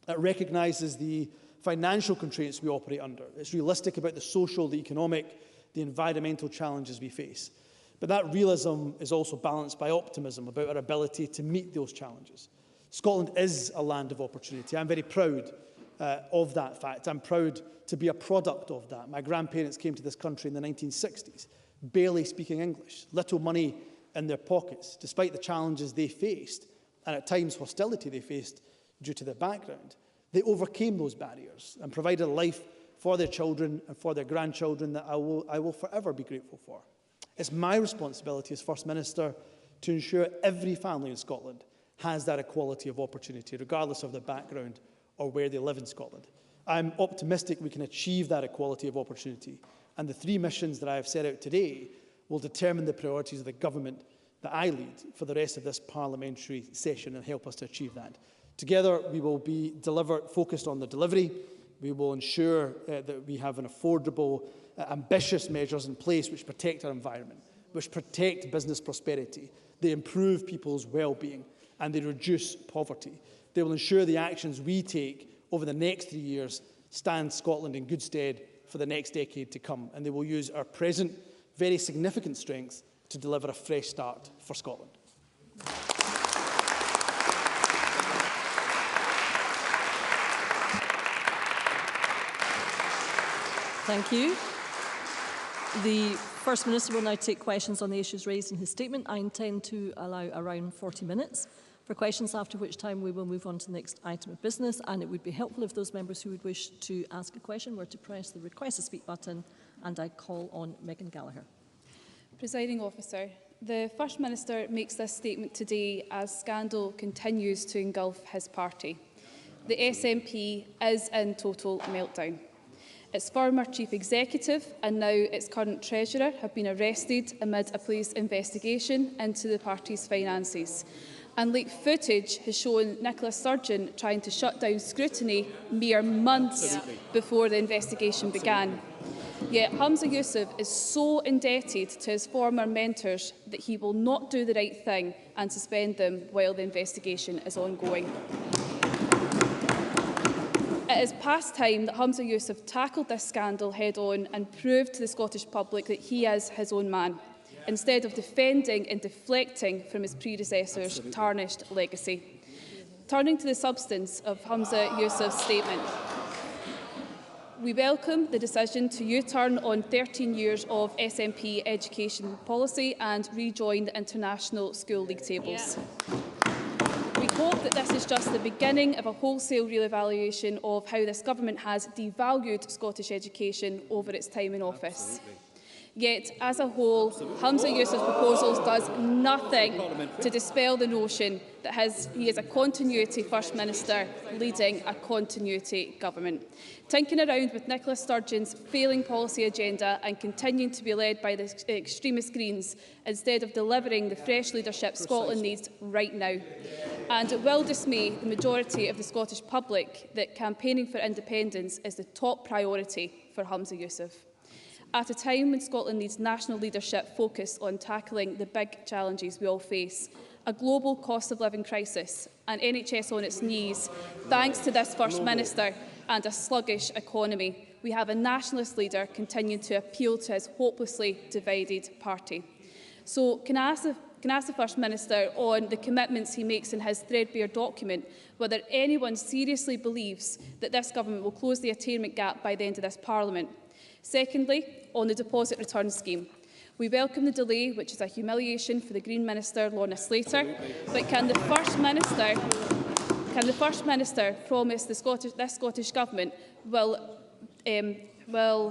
It recognises the financial constraints we operate under. It's realistic about the social, the economic, the environmental challenges we face. But that realism is also balanced by optimism about our ability to meet those challenges. Scotland is a land of opportunity. I'm very proud of that fact. I'm proud to be a product of that. My grandparents came to this country in the 1960s, barely speaking English, little money in their pockets, despite the challenges they faced, and at times hostility they faced due to their background. They overcame those barriers and provided a life for their children and for their grandchildren that I will forever be grateful for. It's my responsibility as First Minister to ensure every family in Scotland has that equality of opportunity, regardless of their background or where they live in Scotland. I'm optimistic we can achieve that equality of opportunity, and the 3 missions that I have set out today will determine the priorities of the government that I lead for the rest of this parliamentary session and help us to achieve that. Together, we will be focused on the delivery. We will ensure that we have an affordable, ambitious measures in place which protect our environment, which protect business prosperity. They improve people's well-being and they reduce poverty. They will ensure the actions we take over the next 3 years stand Scotland in good stead for the next decade to come, and they will use our present, very significant strengths to deliver a fresh start for Scotland. Thank you. The First Minister will now take questions on the issues raised in his statement. I intend to allow around 40 minutes for questions, after which time we will move on to the next item of business, and it would be helpful if those members who would wish to ask a question were to press the Request to Speak button, and I call on Megan Gallagher. Presiding Officer, the First Minister makes this statement today as scandal continues to engulf his party. The SNP is in total meltdown. Its former Chief Executive and now its current Treasurer have been arrested amid a police investigation into the party's finances. And leaked footage has shown Nicola Sturgeon trying to shut down scrutiny mere months before the investigation began. Yet Humza Yousaf is so indebted to his former mentors that he will not do the right thing and suspend them while the investigation is ongoing. It is past time that Humza Yousaf tackled this scandal head-on and proved to the Scottish public that he is his own man, instead of defending and deflecting from his predecessor's tarnished legacy. Turning to the substance of Humza Yousaf's statement, we welcome the decision to U-turn on 13 years of SNP education policy and rejoin the international school league tables. We hope that this is just the beginning of a wholesale re-evaluation of how this government has devalued Scottish education over its time in office. Yet, as a whole, Humza Yousaf's proposals does nothing to dispel the notion that he is a continuity First Minister leading a continuity government. Tinking around with Nicola Sturgeon's failing policy agenda and continuing to be led by the extremist Greens instead of delivering the fresh leadership Scotland needs right now. And it will dismay the majority of the Scottish public that campaigning for independence is the top priority for Humza Yousaf. At a time when Scotland needs national leadership focused on tackling the big challenges we all face, a global cost of living crisis, an NHS on its knees, thanks to this First Minister, and a sluggish economy, we have a nationalist leader continuing to appeal to his hopelessly divided party. So can I ask the Can I ask the First Minister, on the commitments he makes in his threadbare document, whether anyone seriously believes that this government will close the attainment gap by the end of this Parliament? Secondly, on the deposit return scheme. We welcome the delay, which is a humiliation for the Green Minister, Lorna Slater, but can the First Minister promise this Scottish Government will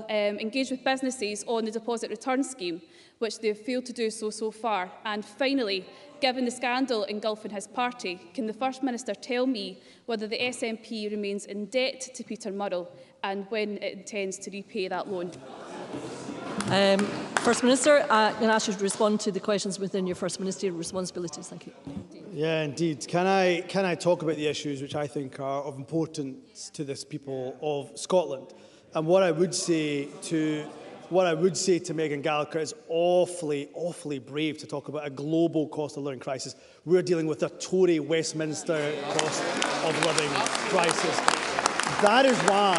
engage with businesses on the deposit return scheme, which they have failed to do so far? And finally, given the scandal engulfing his party, can the First Minister tell me whether the SNP remains in debt to Peter Murrell and when it intends to repay that loan? First Minister, I'm going to ask you to respond to the questions within your First Ministerial responsibilities. Thank you. Yeah, indeed. Can I talk about the issues which I think are of importance to this people of Scotland? And what I would say to Megan Gallagher is awfully brave to talk about a global cost of living crisis. We're dealing with a Tory Westminster cost of living crisis. That is why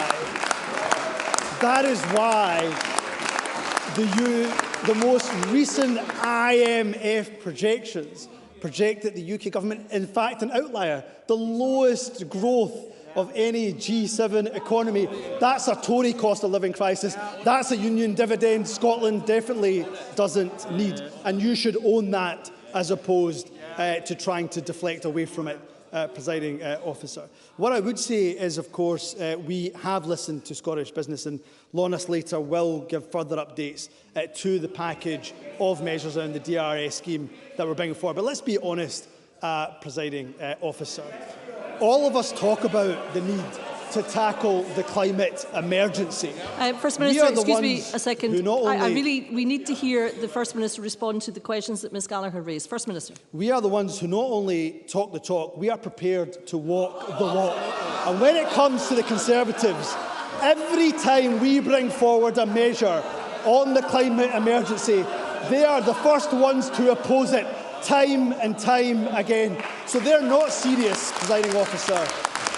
the most recent IMF projections project that the UK government, in fact, an outlier, the lowest growth of any G7 economy. That's a Tory cost of living crisis. That's a union dividend Scotland definitely doesn't need. And you should own that as opposed to trying to deflect away from it, Presiding Officer. What I would say is, of course, we have listened to Scottish business, and Lorna Slater will give further updates to the package of measures around the DRS scheme that we're bringing forward. But let's be honest, Presiding Officer. All of us talk about the need to tackle the climate emergency. First Minister, excuse me a second. We need to hear the First Minister respond to the questions that Ms Gallagher raised. First Minister. We are the ones who not only talk the talk, we are prepared to walk the walk. And when it comes to the Conservatives, every time we bring forward a measure on the climate emergency, they are the first ones to oppose it, time and time again. So they're not serious, Presiding Officer.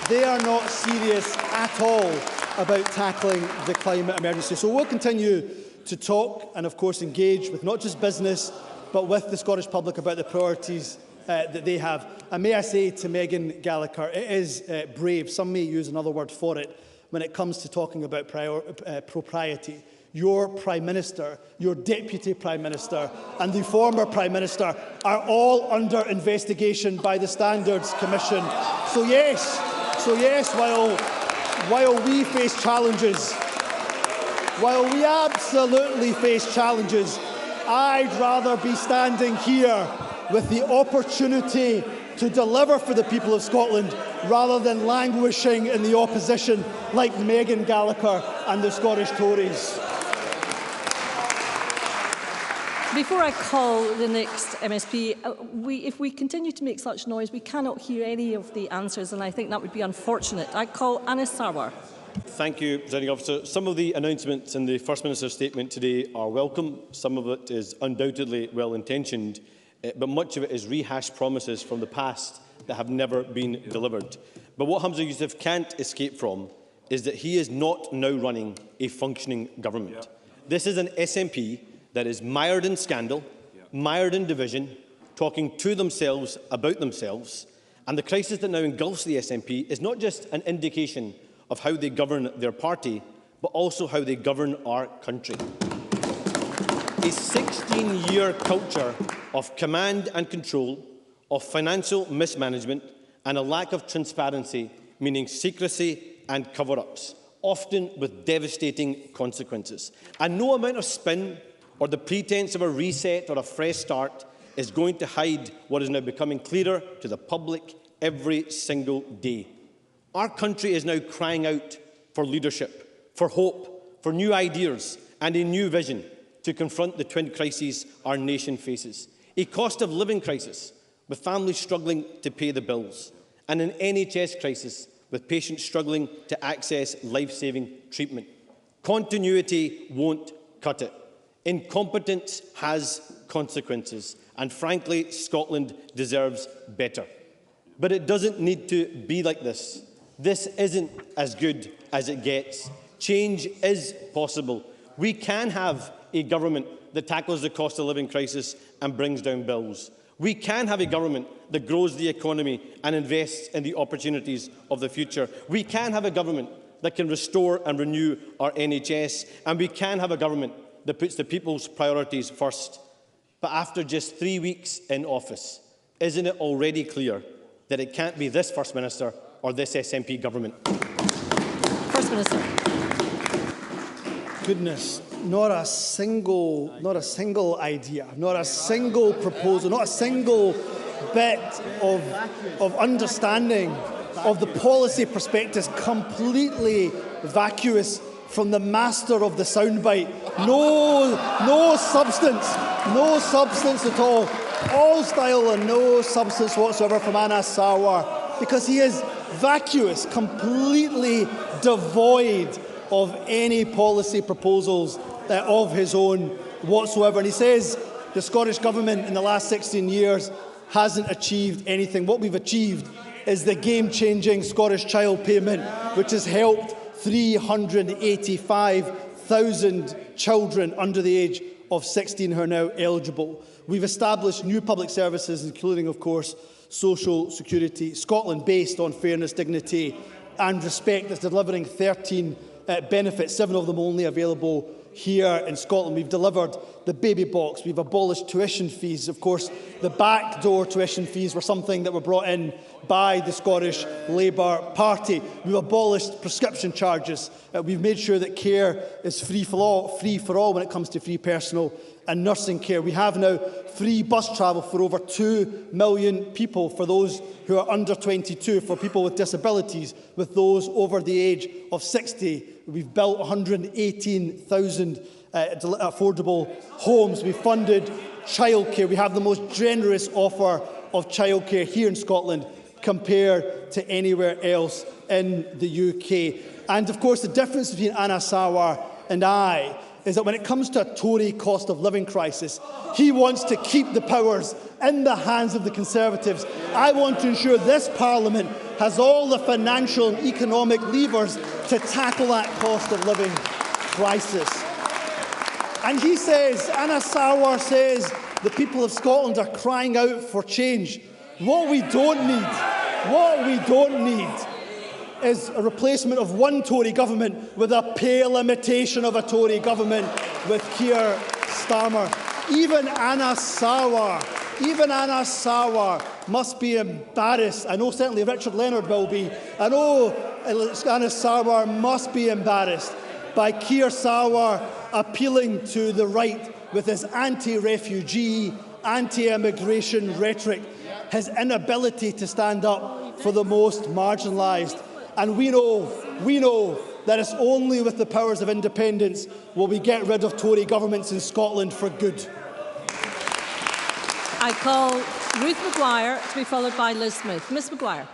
They are not serious at all about tackling the climate emergency. So we'll continue to talk and, of course, engage with not just business, but with the Scottish public about the priorities that they have. And may I say to Megan Gallagher, it is brave, some may use another word for it, when it comes to talking about propriety. Your Prime Minister, your Deputy Prime Minister and the former Prime Minister are all under investigation by the Standards Commission. So yes, while we face challenges, while we absolutely face challenges, I'd rather be standing here with the opportunity to deliver for the people of Scotland rather than languishing in the opposition like Megan Gallagher and the Scottish Tories. Before I call the next MSP, if we continue to make such noise, we cannot hear any of the answers, and I think that would be unfortunate. I call Anis Sarwar. Thank you, Presiding Officer. Some of the announcements in the First Minister's statement today are welcome. Some of it is undoubtedly well-intentioned, but much of it is rehashed promises from the past that have never been delivered. But what Humza Yousaf can't escape from is that he is not now running a functioning government. This is an SNP that is mired in scandal, mired in division, talking to themselves about themselves. And the crisis that now engulfs the SNP is not just an indication of how they govern their party, but also how they govern our country. A 16-year culture of command and control, of financial mismanagement, and a lack of transparency, meaning secrecy and cover-ups, often with devastating consequences. And no amount of spin or the pretence of a reset or a fresh start is going to hide what is now becoming clearer to the public every single day. Our country is now crying out for leadership, for hope, for new ideas and a new vision to confront the twin crises our nation faces. A cost of living crisis, with families struggling to pay the bills, and an NHS crisis, with patients struggling to access life-saving treatment. Continuity won't cut it. Incompetence has consequences, and frankly, Scotland deserves better. But it doesn't need to be like this. This isn't as good as it gets. Change is possible. We can have a government that tackles the cost of living crisis and brings down bills. We can have a government that grows the economy and invests in the opportunities of the future. We can have a government that can restore and renew our NHS, and we can have a government that puts the people's priorities first. But after just 3 weeks in office, isn't it already clear that it can't be this First Minister or this SNP government? First Minister. Goodness, not a single idea, not a single proposal, not a single bit of understanding of the policy prospectus, completely vacuous from the master of the soundbite. No substance at all style and no substance whatsoever from Anas Sarwar, because he is vacuous, completely devoid of any policy proposals of his own whatsoever. And he says the Scottish Government in the last 16 years hasn't achieved anything. What we've achieved is the game-changing Scottish child payment, which has helped 385,000 children under the age of 16 who are now eligible. We've established new public services, including, of course, Social Security Scotland, based on fairness, dignity and respect, that's delivering 13 benefits, 7 of them only available here in Scotland. We've delivered the baby box. We've abolished tuition fees. Of course, the backdoor tuition fees were something that were brought in by the Scottish Labour Party. We've abolished prescription charges. We've made sure that care is free for all when it comes to free personal and nursing care. We have now free bus travel for over 2 million people, for those who are under 22, for people with disabilities, with those over the age of 60. We've built 118,000 affordable homes. We've funded childcare. We have the most generous offer of childcare here in Scotland compared to anywhere else in the UK. And of course, the difference between Anas Sarwar and I is that when it comes to a Tory cost of living crisis, he wants to keep the powers in the hands of the Conservatives. I want to ensure this Parliament has all the financial and economic levers to tackle that cost of living crisis. And he says, Anas Sarwar says, the people of Scotland are crying out for change. What we don't need is a replacement of one Tory government with a pale imitation of a Tory government with Keir Starmer. Even Anas Sarwar must be embarrassed. I know certainly Richard Leonard will be. I know Anas Sarwar must be embarrassed by Keir Starmer appealing to the right with his anti-refugee, anti-immigration rhetoric, his inability to stand up for the most marginalised. And we know that it's only with the powers of independence will we get rid of Tory governments in Scotland for good. I call Ruth Maguire to be followed by Liz Smith. Ms Maguire.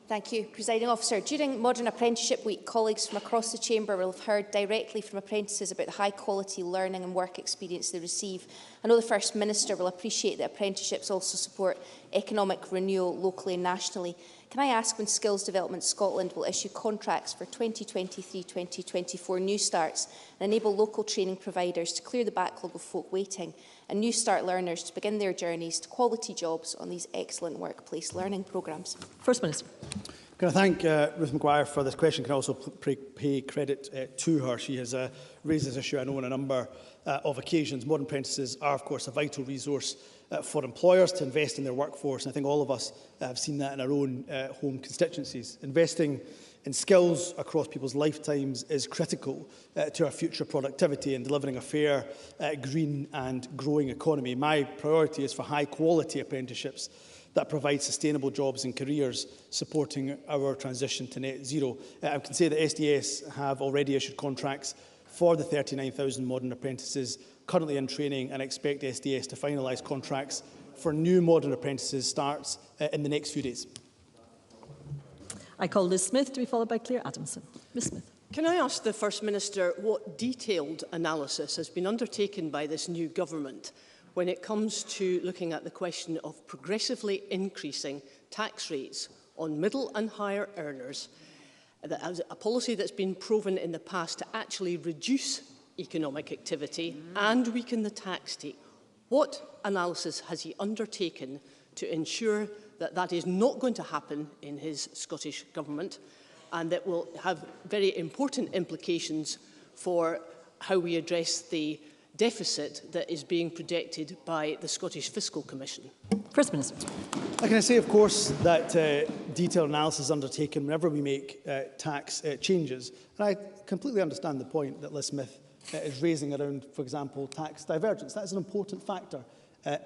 Thank you, Presiding Officer. During Modern Apprenticeship Week, colleagues from across the Chamber will have heard directly from apprentices about the high-quality learning and work experience they receive. I know the First Minister will appreciate that apprenticeships also support economic renewal locally and nationally. Can I ask when Skills Development Scotland will issue contracts for 2023-2024 new starts and enable local training providers to clear the backlog of folk waiting and new start learners to begin their journeys to quality jobs on these excellent workplace learning programmes? First Minister. Can I thank Ruth Maguire for this question? Can I also pay credit to her? She has raised this issue, I know, on a number of occasions. Modern apprentices are, of course, a vital resource for employers to invest in their workforce. And I think all of us have seen that in our own home constituencies. Investing in skills across people's lifetimes is critical to our future productivity and delivering a fair, green and growing economy. My priority is for high-quality apprenticeships that provide sustainable jobs and careers, supporting our transition to net zero. I can say that SDS have already issued contracts for the 39,000 modern apprentices currently in training, and expect SDS to finalise contracts for new modern apprentices starts in the next few days. I call Liz Smith to be followed by Claire Adamson. Ms Smith. Can I ask the First Minister what detailed analysis has been undertaken by this new government when it comes to looking at the question of progressively increasing tax rates on middle and higher earners, a policy that's been proven in the past to actually reduce economic activity and weaken the tax take? What analysis has he undertaken to ensure that that is not going to happen in his Scottish Government, and that will have very important implications for how we address the deficit that is being projected by the Scottish Fiscal Commission? First Minister. Can I say, of course, that detailed analysis is undertaken whenever we make tax changes. And I completely understand the point that Liz Smith is raising around, for example, tax divergence. That is an important factor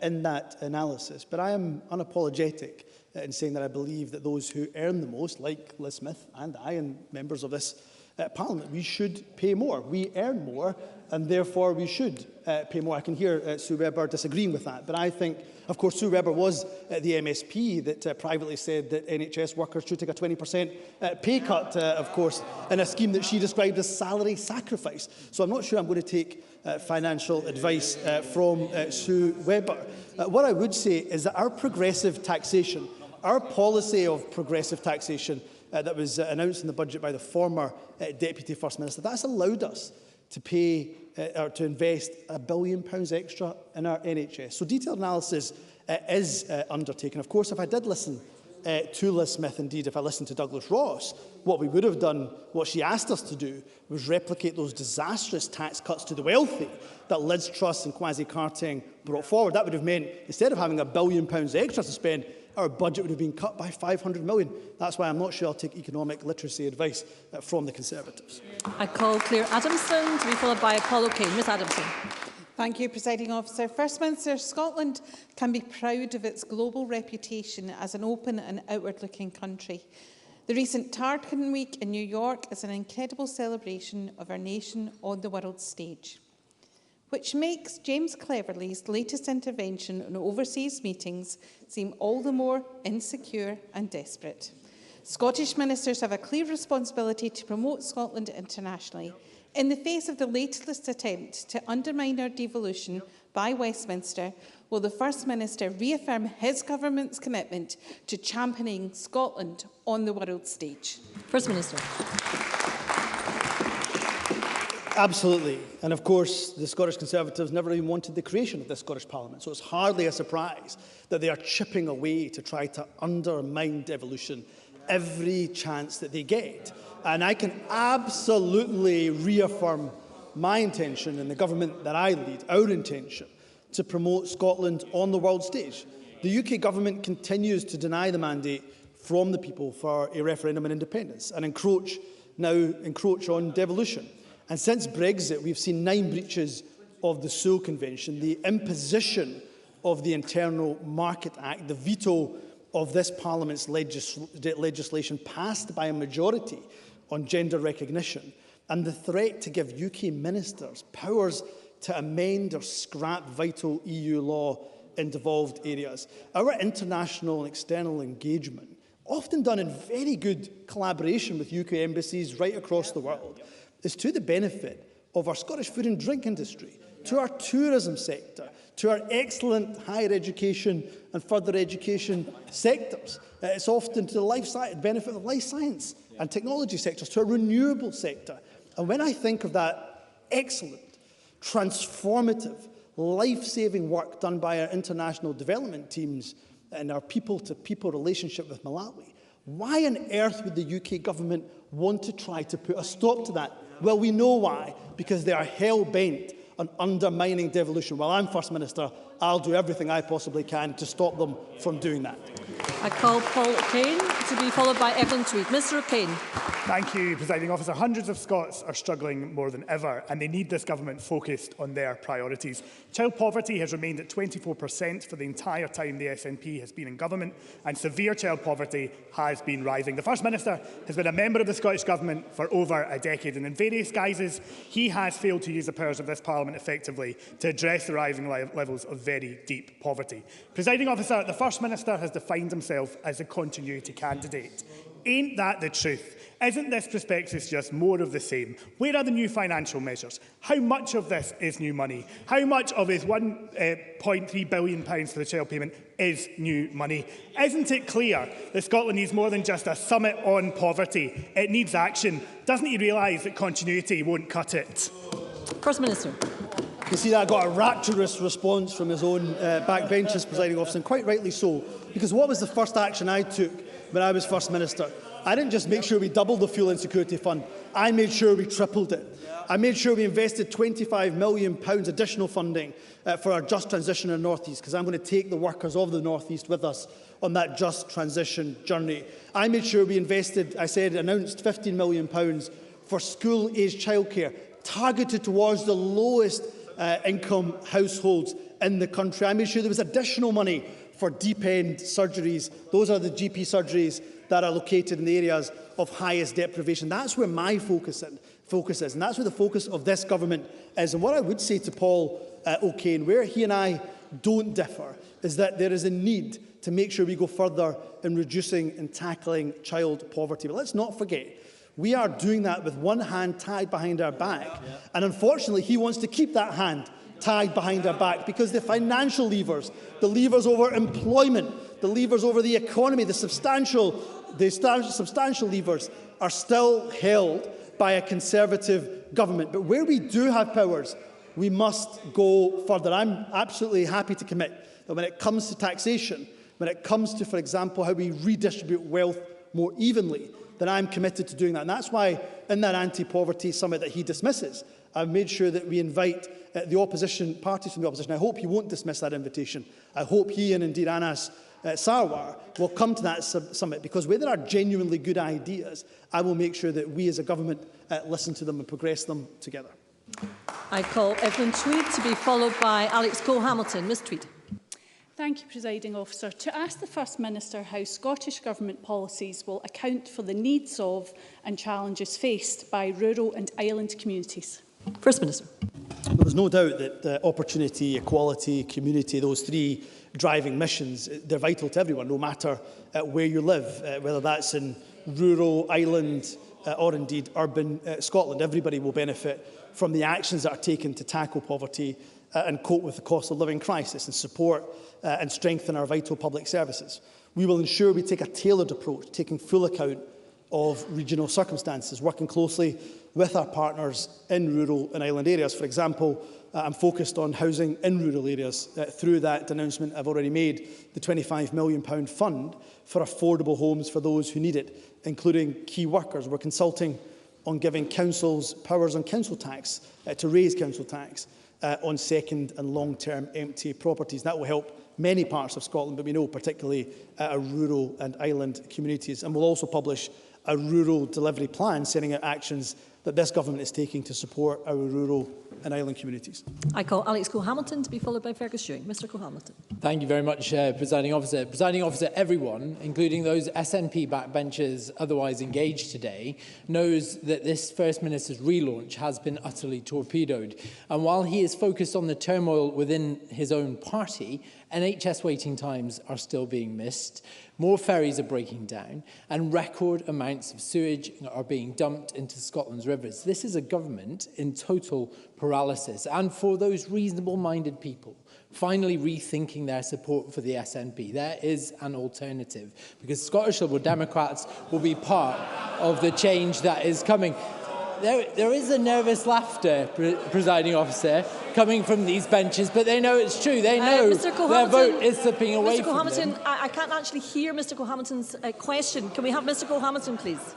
in that analysis. But I am unapologetic in saying that I believe that those who earn the most, like Liz Smith and I and members of this Parliament, we should pay more. We earn more, and therefore we should pay more. I can hear Sue Webber disagreeing with that, but I think, of course, Sue Webber was the MSP that privately said that NHS workers should take a 20% pay cut, of course, in a scheme that she described as salary sacrifice. So I'm not sure I'm going to take financial advice from Sue Webber. What I would say is that our progressive taxation, our policy of progressive taxation that was announced in the budget by the former Deputy First Minister, that's allowed us to pay or to invest £1 billion extra in our NHS. So detailed analysis is undertaken. Of course, if I did listen to Liz Smith, indeed, if I listened to Douglas Ross, what we would have done, what she asked us to do, was replicate those disastrous tax cuts to the wealthy that Liz Truss and Kwasi Kwarteng brought forward. That would have meant, instead of having £1 billion extra to spend, our budget would have been cut by £500 million. That's why I'm not sure I'll take economic literacy advice from the Conservatives. I call Claire Adamson to be followed by Apollo Kane. Ms Adamson. Thank you, Presiding Officer. First Minister, Scotland can be proud of its global reputation as an open and outward-looking country. The recent Tartan Week in New York is an incredible celebration of our nation on the world stage, which makes James Cleverly's latest intervention on overseas meetings seem all the more insecure and desperate. Scottish ministers have a clear responsibility to promote Scotland internationally. In the face of the latest attempt to undermine our devolution by Westminster, will the First Minister reaffirm his government's commitment to championing Scotland on the world stage? First Minister. Absolutely. And of course, the Scottish Conservatives never even wanted the creation of this Scottish Parliament. So it's hardly a surprise that they are chipping away to try to undermine devolution every chance that they get. And I can absolutely reaffirm my intention and the government that I lead, our intention, to promote Scotland on the world stage. The UK government continues to deny the mandate from the people for a referendum on independence and encroach on devolution. And since Brexit, we've seen 9 breaches of the Sewell Convention, the imposition of the Internal Market Act, the veto of this Parliament's legislation passed by a majority on gender recognition, and the threat to give UK ministers powers to amend or scrap vital EU law in devolved areas. Our international and external engagement, often done in very good collaboration with UK embassies right across the world, is to the benefit of our Scottish food and drink industry, to our tourism sector, to our excellent higher education and further education sectors. It's often to the benefit of life science and technology sectors, to a renewable sector. And when I think of that excellent, transformative, life-saving work done by our international development teams and our people-to-people relationship with Malawi, why on earth would the UK government want to try to put a stop to that? Well, we know why, because they are hell-bent on undermining devolution. While I'm First Minister, I'll do everything I possibly can to stop them from doing that. I call Paul O'Kane to be followed by Evelyn Tweed. Mr O'Kane. Thank you, Presiding Officer. Hundreds of Scots are struggling more than ever, and they need this government focused on their priorities. Child poverty has remained at 24% for the entire time the SNP has been in government, and severe child poverty has been rising. The First Minister has been a member of the Scottish Government for over a decade, and in various guises, he has failed to use the powers of this Parliament effectively to address the rising levels of very deep poverty. Presiding Officer, the First Minister has defined himself as a continuity candidate. Ain't that the truth? Isn't this prospectus just more of the same? Where are the new financial measures? How much of this is new money? How much of his £1.3 billion for the child payment is new money? Isn't it clear that Scotland needs more than just a summit on poverty? It needs action. Doesn't he realise that continuity won't cut it? First Minister. can see that I got a rapturous response from his own backbenchers, presiding officer, and quite rightly so, because what was the first action I took when I was First Minister? I didn't just make sure we doubled the Fuel Insecurity Fund, I made sure we tripled it. I made sure we invested £25 million additional funding for our just transition in the North East, because I'm going to take the workers of the North East with us on that just transition journey. I made sure we invested, announced £15 million for school-aged childcare, targeted towards the lowest income households in the country. I made sure there was additional money for deep-end surgeries. Those are the GP surgeries that are located in the areas of highest deprivation. That's where my focus is, and that's where the focus of this government is. And what I would say to Paul O'Kane, where he and I don't differ, is that there is a need to make sure we go further in reducing and tackling child poverty. But let's not forget, we are doing that with one hand tied behind our back. And unfortunately, he wants to keep that hand tied behind our back because the financial levers, the levers over employment, the levers over the economy, the substantial levers are still held by a Conservative government. But where we do have powers, we must go further. I'm absolutely happy to commit that when it comes to taxation, when it comes to, for example, how we redistribute wealth more evenly, then I'm committed to doing that. And that's why in that anti-poverty summit that he dismisses, I've made sure that we invite the opposition, parties from the opposition. I hope he won't dismiss that invitation. I hope he and indeed Anas Sarwar will come to that summit, because where there are genuinely good ideas, I will make sure that we as a government listen to them and progress them together. I call Evelyn Tweed to be followed by Alex Cole-Hamilton. Ms Tweed. Thank you, Presiding Officer. To ask the First Minister how Scottish Government policies will account for the needs of and challenges faced by rural and island communities. First Minister. Well, there's no doubt that opportunity, equality, community, those three driving missions, they're vital to everyone, no matter where you live, whether that's in rural, island or indeed urban Scotland. Everybody will benefit from the actions that are taken to tackle poverty and cope with the cost of living crisis and support and strengthen our vital public services. We will ensure we take a tailored approach, taking full account of regional circumstances, working closely with our partners in rural and island areas. For example, I'm focused on housing in rural areas through that announcement I've already made, the £25 million fund for affordable homes for those who need it, including key workers. We're consulting on giving councils powers on council tax, to raise council tax on second and long-term empty properties. That will help many parts of Scotland, but we know particularly our rural and island communities. And we'll also publish a rural delivery plan, setting out actions that this government is taking to support our rural and island communities. I call Alex Cole-Hamilton to be followed by Fergus Ewing. Mr Cole-Hamilton. Thank you very much, Presiding Officer. Presiding Officer, everyone, including those SNP backbenchers otherwise engaged today, knows that this First Minister's relaunch has been utterly torpedoed. And while he is focused on the turmoil within his own party, NHS waiting times are still being missed, more ferries are breaking down, and record amounts of sewage are being dumped into Scotland's rivers. This is a government in total paralysis. And for those reasonable-minded people finally rethinking their support for the SNP, there is an alternative, because Scottish Liberal Democrats will be part of the change that is coming. There is a nervous laughter, Presiding Officer, coming from these benches, but they know it's true. They know their vote is slipping away from them. Mr Cole-Hamilton, I can't actually hear Mr Cole-Hamilton's question. Can we have Mr Cole-Hamilton, please?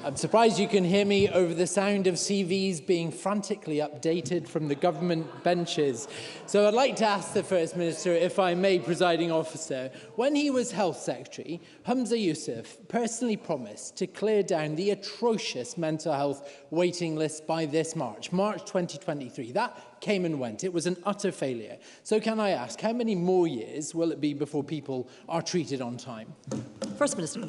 I'm surprised you can hear me over the sound of CVs being frantically updated from the government benches. So I'd like to ask the First Minister, if I may, Presiding Officer, when he was Health Secretary, Humza Yousaf personally promised to clear down the atrocious mental health waiting list by this March 2023. That came and went. It was an utter failure. So can I ask, how many more years will it be before people are treated on time? First Minister.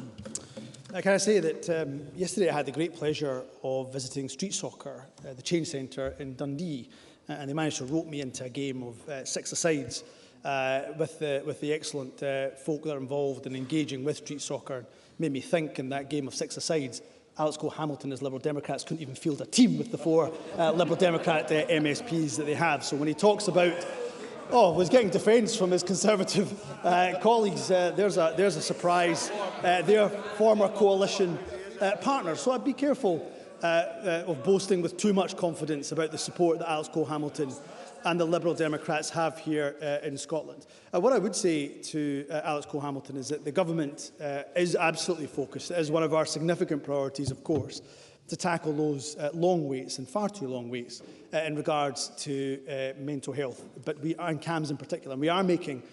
Can I say that yesterday I had the great pleasure of visiting street soccer, the Change Centre in Dundee, and they managed to rope me into a game of six-a-sides with the excellent folk that are involved in engaging with street soccer. It made me think in that game of six-a-sides, Alex Cole-Hamilton as Liberal Democrats couldn't even field a team with the four Liberal Democrat MSPs that they have. So when he talks about was getting defence from his Conservative colleagues. There's a surprise. They're former coalition partners. So I'd be careful of boasting with too much confidence about the support that Alex Cole-Hamilton and the Liberal Democrats have here in Scotland. What I would say to Alex Cole-Hamilton is that the government is absolutely focused. It is one of our significant priorities, of course, to tackle those long waits, and far too long waits, in regards to mental health, and CAMHS in particular. And we are making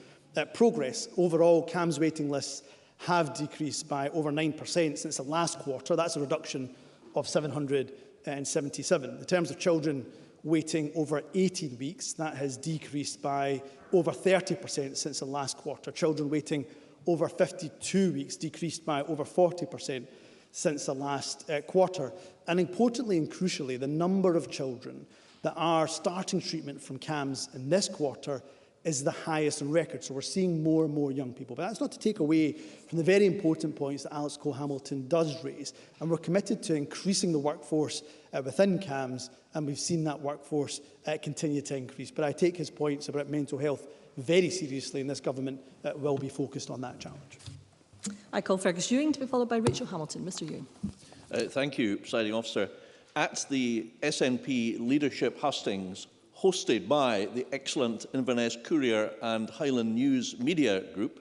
progress. Overall, CAMHS waiting lists have decreased by over 9% since the last quarter. That's a reduction of 777. In terms of children waiting over 18 weeks, that has decreased by over 30% since the last quarter. Children waiting over 52 weeks decreased by over 40% since the last quarter. And importantly and crucially, the number of children that are starting treatment from CAMHS in this quarter is the highest on record. So we're seeing more and more young people. But that's not to take away from the very important points that Alex Cole-Hamilton does raise. And we're committed to increasing the workforce within CAMHS, and we've seen that workforce continue to increase. But I take his points about mental health very seriously, and this government will be focused on that challenge. I call Fergus Ewing to be followed by Rachel Hamilton. Mr Ewing. Thank you, Presiding Officer. At the SNP leadership hustings hosted by the excellent Inverness Courier and Highland News Media Group,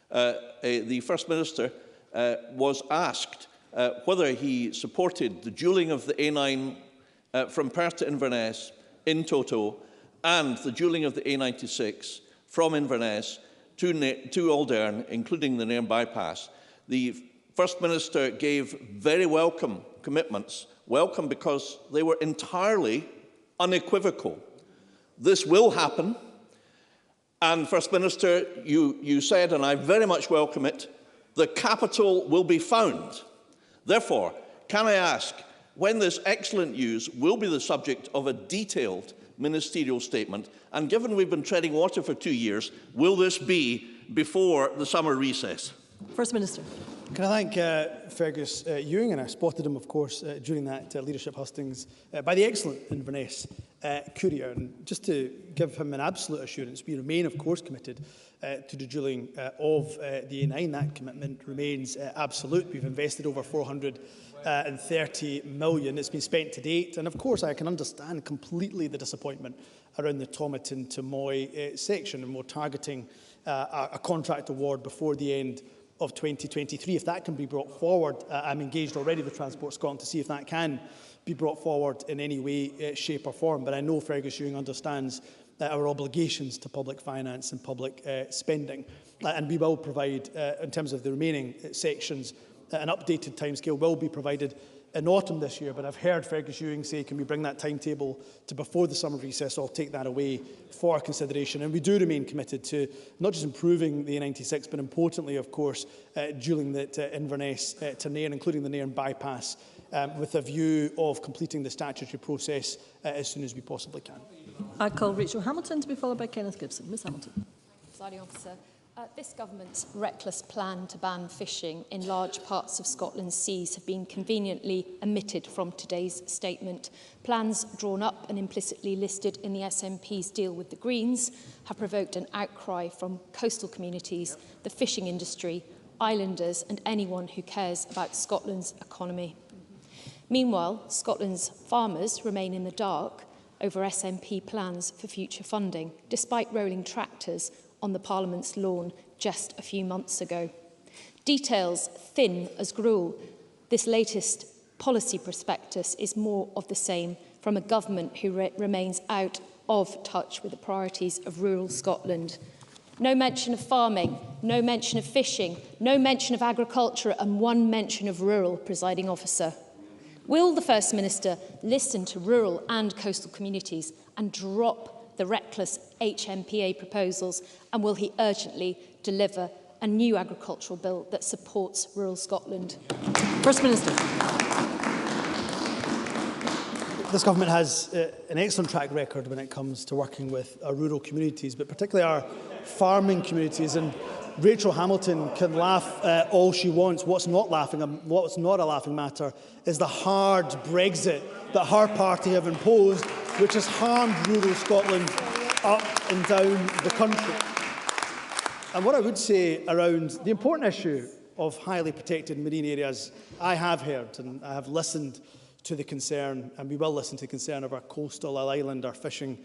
the First Minister was asked whether he supported the dualling of the A9 from Perth to Inverness in toto and the dualling of the A96 from Inverness to Aldern, including the Nairn bypass. The First Minister gave very welcome commitments, welcome because they were entirely unequivocal. This will happen, and First Minister, you said, and I very much welcome it, the capital will be found. Therefore, can I ask when this excellent news will be the subject of a detailed ministerial statement, and given we've been treading water for 2 years, will this be before the summer recess? First Minister. Can I thank Fergus Ewing, and I spotted him, of course, during that leadership hustings by the excellent Inverness Courier. And just to give him an absolute assurance, we remain, of course, committed to the dualling of the A9. That commitment remains absolute. We've invested over 430 million. It's been spent to date. And, of course, I can understand completely the disappointment around the Tomatin to Moy section, and we're targeting a contract award before the end of 2023. If that can be brought forward, I'm engaged already with Transport Scotland to see if that can be brought forward in any way, shape or form. But I know Fergus Ewing understands our obligations to public finance and public spending. And we will provide, in terms of the remaining sections, an updated timescale will be provided in autumn this year. But I've heard Fergus Ewing say, can we bring that timetable to before the summer recess? So I'll take that away for consideration. And we do remain committed to not just improving the A96, but importantly, of course, dualling that Inverness to Nairn, including the Nairn bypass, with a view of completing the statutory process as soon as we possibly can. I call Rachel Hamilton to be followed by Kenneth Gibson. Ms Hamilton. Presiding Officer, this government's reckless plan to ban fishing in large parts of Scotland's seas have been conveniently omitted from today's statement. Plans drawn up and implicitly listed in the SNP's deal with the Greens have provoked an outcry from coastal communities, the fishing industry, islanders and anyone who cares about Scotland's economy. Meanwhile, Scotland's farmers remain in the dark over SNP plans for future funding, despite rolling tractors on the Parliament's lawn just a few months ago. Details thin as gruel, this latest policy prospectus is more of the same from a government who remains out of touch with the priorities of rural Scotland. No mention of farming, no mention of fishing, no mention of agriculture, and one mention of rural, Presiding Officer. Will the First Minister listen to rural and coastal communities and drop the reckless HMPA proposals, and will he urgently deliver a new agricultural bill that supports rural Scotland? First Minister. This government has an excellent track record when it comes to working with our rural communities, but particularly our farming communities. And Rachel Hamilton can laugh all she wants. What's not a laughing matter is the hard Brexit that her party have imposed, which has harmed rural Scotland up and down the country. And what I would say around the important issue of highly protected marine areas, I have heard and I have listened to the concern, and we will listen to the concern of our coastal, our island, our fishing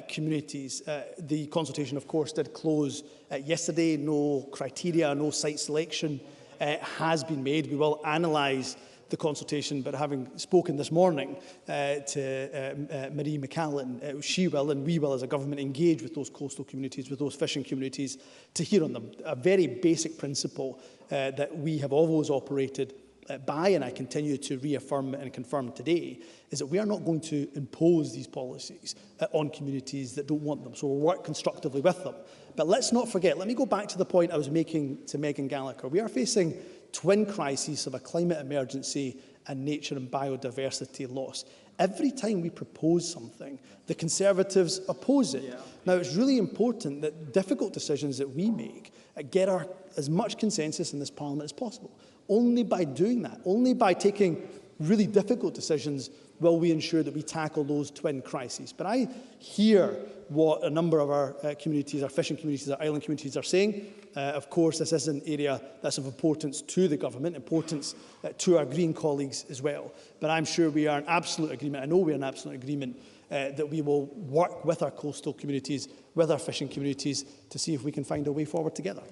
communities. The consultation, of course, did close yesterday. No criteria, no site selection has been made. We will analyse the consultation, but having spoken this morning to Marie McCallan, she will and we will as a government engage with those coastal communities, with those fishing communities, to hear on them. A very basic principle that we have always operated by, and I continue to reaffirm and confirm today, is that we are not going to impose these policies on communities that don't want them. So we'll work constructively with them. But let's not forget, let me go back to the point I was making to Megan Gallagher. We are facing twin crises of a climate emergency and nature and biodiversity loss. Every time we propose something, the Conservatives oppose it. Yeah. Now, it's really important that difficult decisions that we make get as much consensus in this Parliament as possible. Only by doing that, only by taking really difficult decisions, will we ensure that we tackle those twin crises. But I hear what a number of our communities, our fishing communities, our island communities are saying. Of course, this is an area that's of importance to the government, importance to our Green colleagues as well. But I'm sure we are in absolute agreement, I know we are in absolute agreement, that we will work with our coastal communities, with our fishing communities, to see if we can find a way forward together.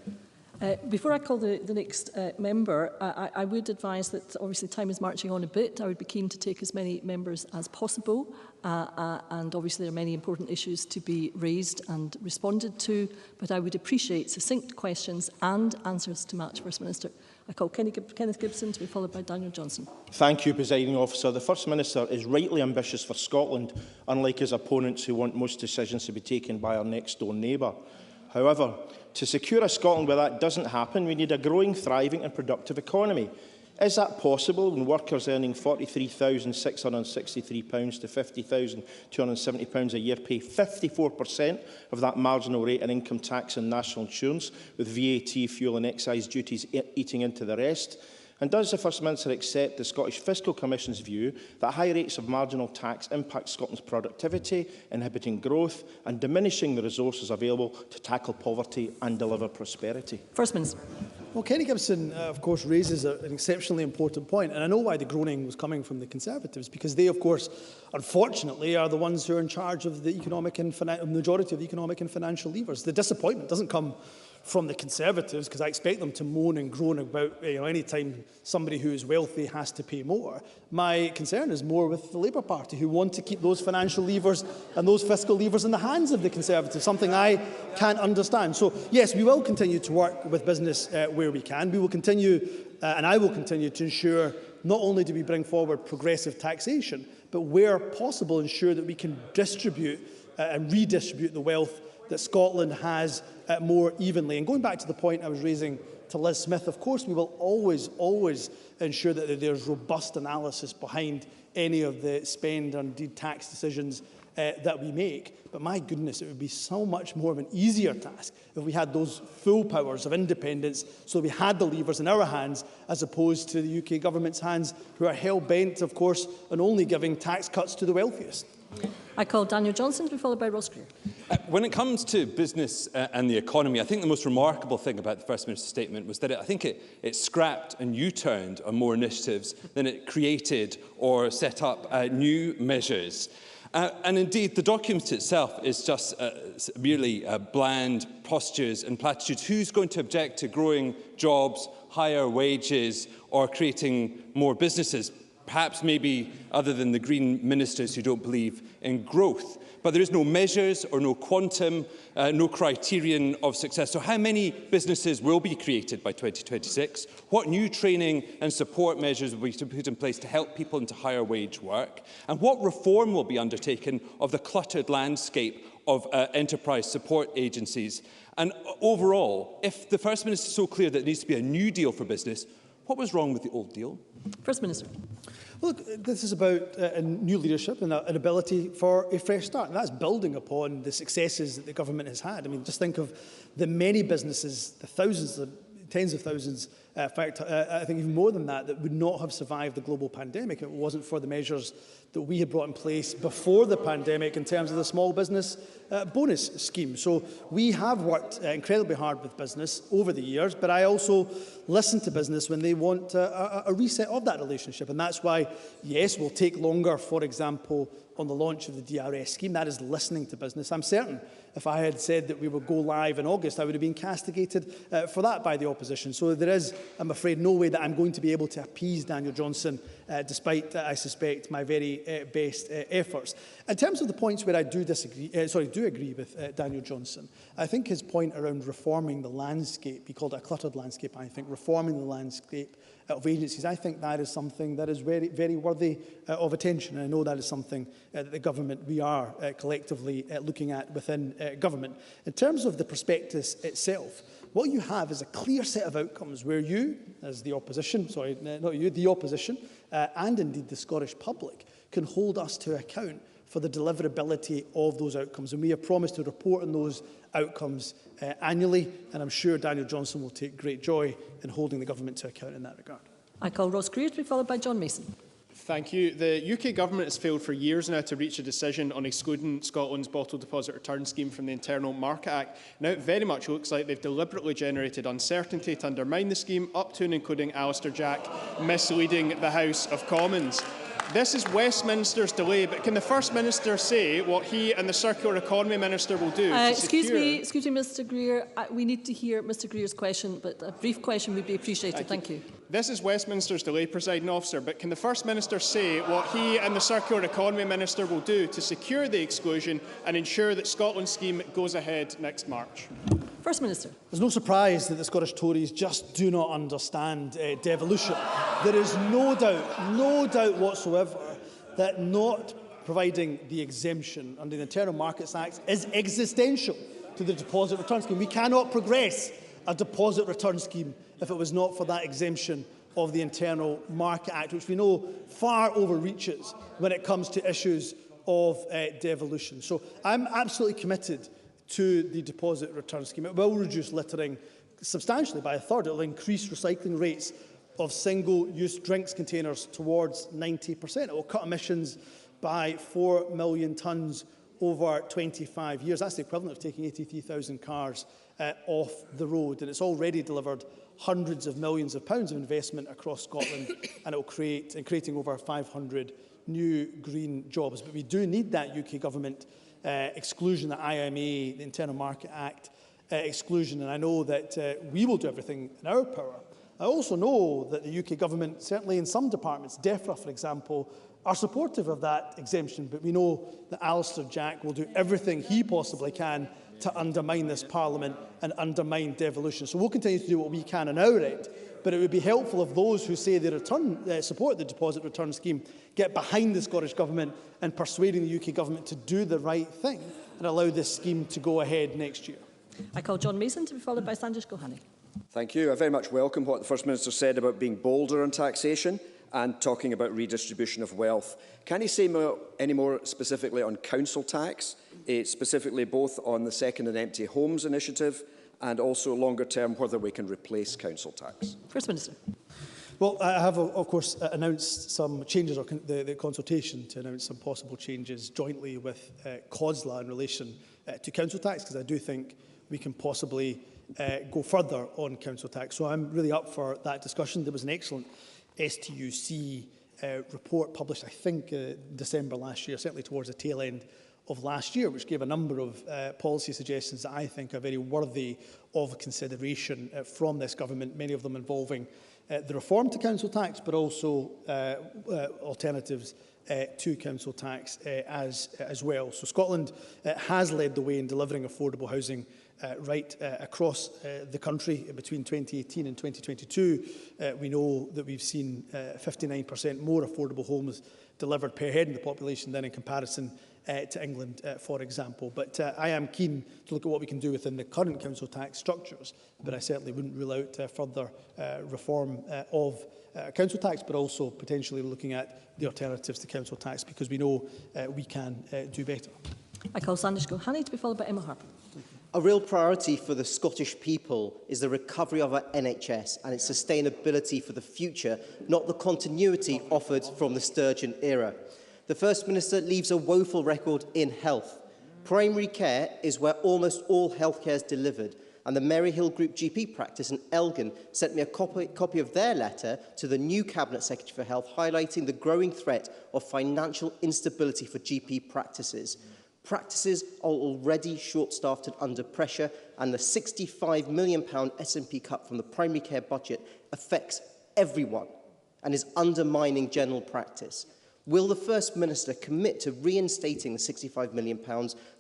Before I call the next member, I would advise that obviously time is marching on a bit. I would be keen to take as many members as possible, and obviously there are many important issues to be raised and responded to, but I would appreciate succinct questions and answers to match. First Minister. I call Kenneth Gibson to be followed by Daniel Johnson. Thank you, Presiding Officer. The First Minister is rightly ambitious for Scotland, unlike his opponents who want most decisions to be taken by our next-door neighbour. However, to secure a Scotland where that doesn't happen, we need a growing, thriving and productive economy. Is that possible when workers earning £43,663 to £50,270 a year pay 54% of that marginal rate in income tax and national insurance, with VAT, fuel and excise duties eating into the rest? And does the First Minister accept the Scottish Fiscal Commission's view that high rates of marginal tax impact Scotland's productivity, inhibiting growth and diminishing the resources available to tackle poverty and deliver prosperity? First Minister. Well, Kenny Gibson, of course, raises an exceptionally important point, and I know why the groaning was coming from the Conservatives, because they, of course, unfortunately, are the ones who are in charge of the economic and majority of the economic and financial levers. The disappointment doesn't come from the Conservatives, because I expect them to moan and groan about any time somebody who is wealthy has to pay more. My concern is more with the Labour Party, who want to keep those financial levers and those fiscal levers in the hands of the Conservatives, something I can't understand. So, yes, we will continue to work with business where we can. We will continue, and I will continue to ensure not only do we bring forward progressive taxation, but where possible ensure that we can distribute and redistribute the wealth that Scotland has more evenly. And going back to the point I was raising to Liz Smith, of course we will always ensure that there's robust analysis behind any of the spend and indeed tax decisions that we make. But my goodness, it would be so much more of an easier task if we had those full powers of independence, so we had the levers in our hands as opposed to the UK government's hands, who are hell-bent, of course, on only giving tax cuts to the wealthiest. I call Daniel Johnson to be followed by Ross Greer. When it comes to business and the economy, I think the most remarkable thing about the First Minister's statement was that it scrapped and U-turned on more initiatives than it created or set up new measures. And indeed, the document itself is just merely bland postures and platitudes. Who's going to object to growing jobs, higher wages, or creating more businesses? Perhaps maybe other than the Green ministers who don't believe in growth. But there is no measures or no quantum, no criterion of success. So how many businesses will be created by 2026? What new training and support measures will be put in place to help people into higher wage work? And what reform will be undertaken of the cluttered landscape of enterprise support agencies? And overall, if the First Minister is so clear that there needs to be a new deal for business, what was wrong with the old deal? First Minister. Look, this is about new leadership and an ability for a fresh start. And that's building upon the successes that the government has had. I mean, just think of the many businesses, the thousands, tens of thousands In fact, I think even more than that, that would not have survived the global pandemic if it wasn't for the measures that we had brought in place before the pandemic in terms of the small business bonus scheme. So we have worked incredibly hard with business over the years, but I also listen to business when they want a reset of that relationship. And that's why, yes, we'll take longer, for example, on the launch of the DRS scheme. That is listening to business. I'm certain if I had said that we would go live in August, I would have been castigated for that by the opposition. So there is, I'm afraid, no way that I'm going to be able to appease Daniel Johnson, despite, I suspect, my very best efforts. In terms of the points where I do agree with Daniel Johnson, I think his point around reforming the landscape, he called it a cluttered landscape, I think, reforming the landscape of agencies, I think that is something that is very, very worthy of attention. And I know that is something that the government, we are collectively looking at within government. In terms of the prospectus itself, what you have is a clear set of outcomes where you, as the opposition, sorry, not you, the opposition, and indeed the Scottish public, can hold us to account for the deliverability of those outcomes. And we have promised to report on those outcomes annually, and I'm sure Daniel Johnson will take great joy in holding the government to account in that regard. I call Ross Greer to be followed by John Mason. Thank you. The UK Government has failed for years now to reach a decision on excluding Scotland's bottle deposit return scheme from the Internal Market Act. Now it very much looks like they've deliberately generated uncertainty to undermine the scheme, up to and including Alistair Jack misleading the House of Commons. This is Westminster's delay, but can the First Minister say what he and the Circular Economy Minister will do to excuse me, Mr Greer. We need to hear Mr Greer's question, but a brief question would be appreciated. Thank you. This is Westminster's delay, Presiding Officer, but can the First Minister say what he and the Circular Economy Minister will do to secure the exclusion and ensure that Scotland's scheme goes ahead next March? First Minister. There's no surprise that the Scottish Tories just do not understand devolution. There is no doubt whatsoever that not providing the exemption under the Internal Markets Act is existential to the deposit return scheme. We cannot progress a deposit return scheme if it was not for that exemption of the Internal Market Act, which we know far overreaches when it comes to issues of devolution. So I'm absolutely committed to the deposit return scheme. It will reduce littering substantially by a third. It will increase recycling rates of single-use drinks containers towards 90%. It will cut emissions by 4 million tonnes over 25 years. That's the equivalent of taking 83,000 cars off the road. And it's already delivered hundreds of millions of pounds of investment across Scotland, and it will creating over 500 new green jobs. But we do need that UK government exclusion, the IMA, the Internal Market Act exclusion, and I know that we will do everything in our power. I also know that the UK government, certainly in some departments, DEFRA for example, are supportive of that exemption, but we know that Alistair Jack will do everything he possibly can to undermine this Parliament and undermine devolution. So we'll continue to do what we can on our end, but it would be helpful if those who say they support the deposit return scheme get behind the Scottish Government and persuading the UK Government to do the right thing and allow this scheme to go ahead next year. I call John Mason to be followed by Sandesh Gohani. Thank you. I very much welcome what the First Minister said about being bolder on taxation and talking about redistribution of wealth. Can he say any more specifically on council tax, specifically both on the second and empty homes initiative and also longer term whether we can replace council tax? First Minister. Well, I have, of course, announced some changes, or the consultation to announce some possible changes jointly with COSLA in relation to council tax, because I do think we can possibly go further on council tax. So I'm really up for that discussion. There was an excellent STUC report published, I think, December last year, certainly towards the tail end of last year, which gave a number of policy suggestions that I think are very worthy of consideration from this government, many of them involving the reform to council tax, but also alternatives to council tax as well. So Scotland has led the way in delivering affordable housing right across the country. Between 2018 and 2022, we know that we've seen 59% more affordable homes delivered per head in the population than in comparison to England, for example. But I am keen to look at what we can do within the current council tax structures, but I certainly wouldn't rule out further reform of council tax, but also potentially looking at the alternatives to council tax, because we know we can do better. I call Sandesh Gohani to be followed by Emma Harper. A real priority for the Scottish people is the recovery of our NHS and its sustainability for the future, not the continuity offered from the Sturgeon era. The First Minister leaves a woeful record in health. Primary care is where almost all healthcare is delivered, and the Maryhill Group GP practice in Elgin sent me a copy of their letter to the new Cabinet Secretary for Health, highlighting the growing threat of financial instability for GP practices. Practices are already short-staffed and under pressure, and the £65 million SNP cut from the primary care budget affects everyone and is undermining general practice. Will the First Minister commit to reinstating the £65 million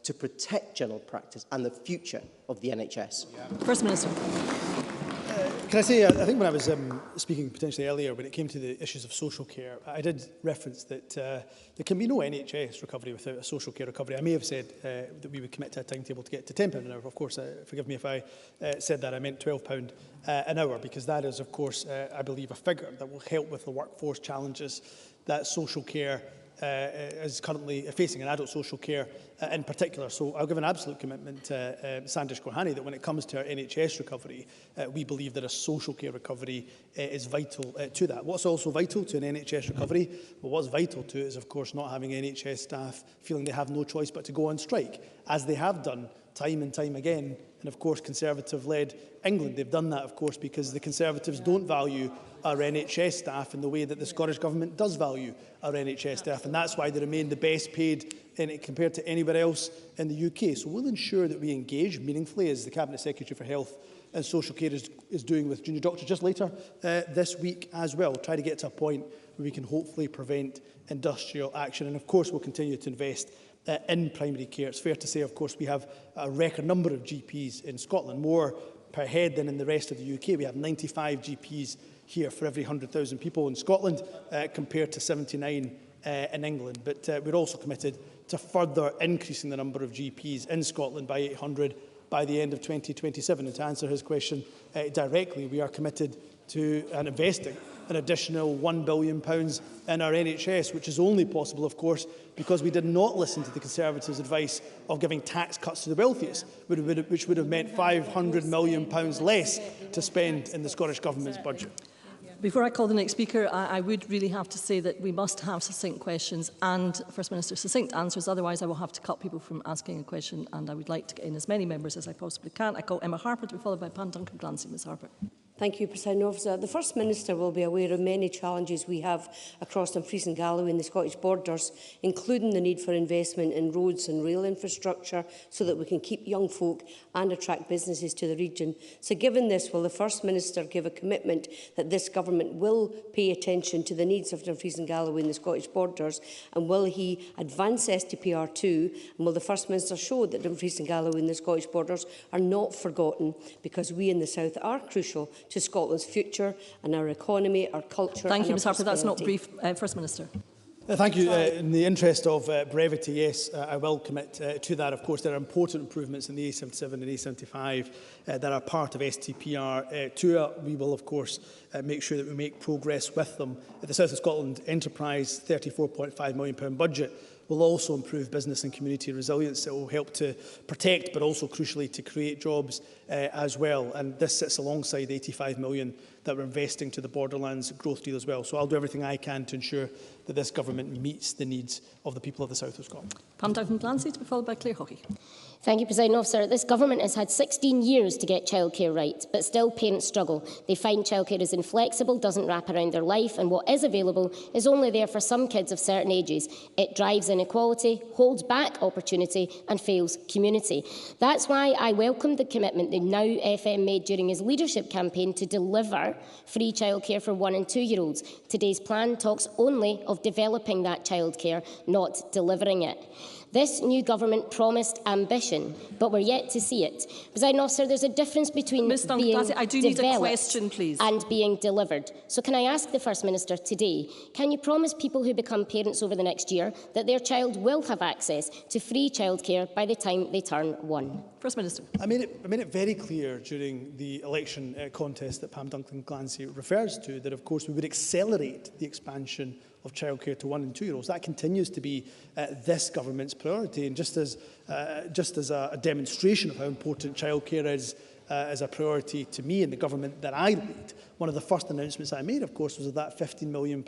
to protect general practice and the future of the NHS? First Minister. Can I say, I think when I was speaking potentially earlier, when it came to the issues of social care, I did reference that there can be no NHS recovery without a social care recovery. I may have said that we would commit to a timetable to get to £10 an hour. Of course, forgive me if I said that. I meant £12 an hour, because that is, of course, I believe, a figure that will help with the workforce challenges that social care is currently facing, in adult social care in particular. So I'll give an absolute commitment to Sandish Gorhani that when it comes to our NHS recovery, we believe that a social care recovery is vital to that. What's also vital to an NHS recovery? Well, what's vital to it is, of course, not having NHS staff feeling they have no choice but to go on strike, as they have done time and time again. And of course, Conservative-led England, they've done that, of course, because the Conservatives don't value our NHS staff in the way that the Scottish Government does value our NHS staff, and that's why they remain the best paid compared to anywhere else in the UK. So we'll ensure that we engage meaningfully, as the Cabinet Secretary for Health and Social Care is doing with junior doctors just later this week as well. Try to get to a point where we can hopefully prevent industrial action, and of course we'll continue to invest in primary care. It's fair to say, of course, we have a record number of GPs in Scotland, more per head than in the rest of the UK. We have 95 GPs here for every 100,000 people in Scotland, compared to 79 in England. But we're also committed to further increasing the number of GPs in Scotland by 800 by the end of 2027. And to answer his question directly, we are committed to investing an additional £1 billion in our NHS, which is only possible, of course, because we did not listen to the Conservatives' advice of giving tax cuts to the wealthiest, which would have meant £500 million less to spend in the Scottish Government's budget. Before I call the next speaker, I would really have to say that we must have succinct questions and, First Minister, succinct answers. Otherwise, I will have to cut people from asking a question, and I would like to get in as many members as I possibly can. I call Emma Harper to be followed by Pan Duncan Glancy. Ms Harper. Thank you, President Officer. The First Minister will be aware of many challenges we have across Dumfries and Galloway and the Scottish borders, including the need for investment in roads and rail infrastructure so that we can keep young folk and attract businesses to the region. So given this, will the First Minister give a commitment that this government will pay attention to the needs of Dumfries and Galloway and the Scottish borders, and will he advance STPR2, and will the First Minister show that Dumfries and Galloway and the Scottish borders are not forgotten, because we in the South are crucial to Scotland's future and our economy, our culture. Thank you, Ms Harper. That's not brief. First Minister. Thank you. In the interest of brevity, yes, I will commit to that. Of course, there are important improvements in the A77 and A75 that are part of STPR2. We will, of course, make sure that we make progress with them. The South of Scotland Enterprise £34.5 million budget will also improve business and community resilience. It will help to protect, but also crucially to create jobs as well. And this sits alongside the £85 million that we're investing to the Borderlands growth deal as well. So I'll do everything I can to ensure that this government meets the needs of the people of the South of Scotland. Pam Duncan Glancy to be followed by Claire Hockey. Thank you, President Officer. This government has had 16 years to get childcare right, but still parents struggle. They find childcare is inflexible, doesn't wrap around their life, and what is available is only there for some kids of certain ages. It drives inequality, holds back opportunity, and fails community. That's why I welcomed the commitment the Now FM made during his leadership campaign to deliver free childcare for 1- and 2-year-olds. Today's plan talks only of developing that childcare, not delivering it. This new government promised ambition, but we're yet to see it. Presiding Officer, there's a difference between being I do need a question, please, and being delivered. So can I ask the First Minister today, can you promise people who become parents over the next year that their child will have access to free childcare by the time they turn 1? First Minister. I made it very clear during the election contest that Pam Duncan Clancy refers to, that of course we would accelerate the expansion of childcare to 1 and 2 year olds. That continues to be this government's priority, and just as a demonstration of how important childcare is as a priority to me and the government that I lead, one of the first announcements I made, of course, was of that £15 million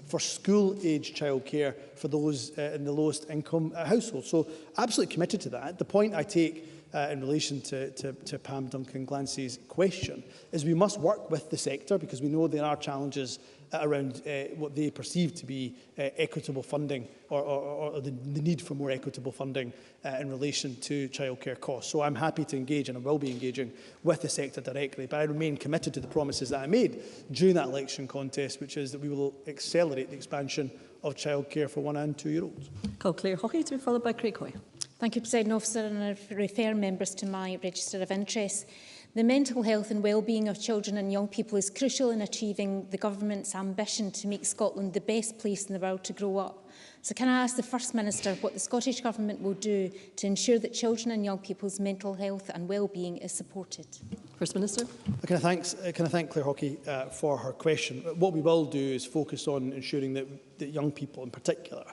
for school-age childcare for those in the lowest income households. So absolutely committed to that. The point I take in relation to Pam Duncan-Glancy's question is we must work with the sector, because we know there are challenges around what they perceive to be equitable funding or the need for more equitable funding in relation to childcare costs. So I'm happy to engage, and I will be engaging with the sector directly, but I remain committed to the promises that I made during that election contest, which is that we will accelerate the expansion of childcare for 1 and 2 year olds. Call Claire Hockey to be followed by Craig Hoy. Thank you, Presiding Officer, and I refer members to my register of interests. The mental health and well-being of children and young people is crucial in achieving the government's ambition to make Scotland the best place in the world to grow up. So can I ask the First Minister what the Scottish Government will do to ensure that children and young people's mental health and well-being is supported? First Minister. Can I thank Claire Hockey for her question. What we will do is focus on ensuring that young people in particular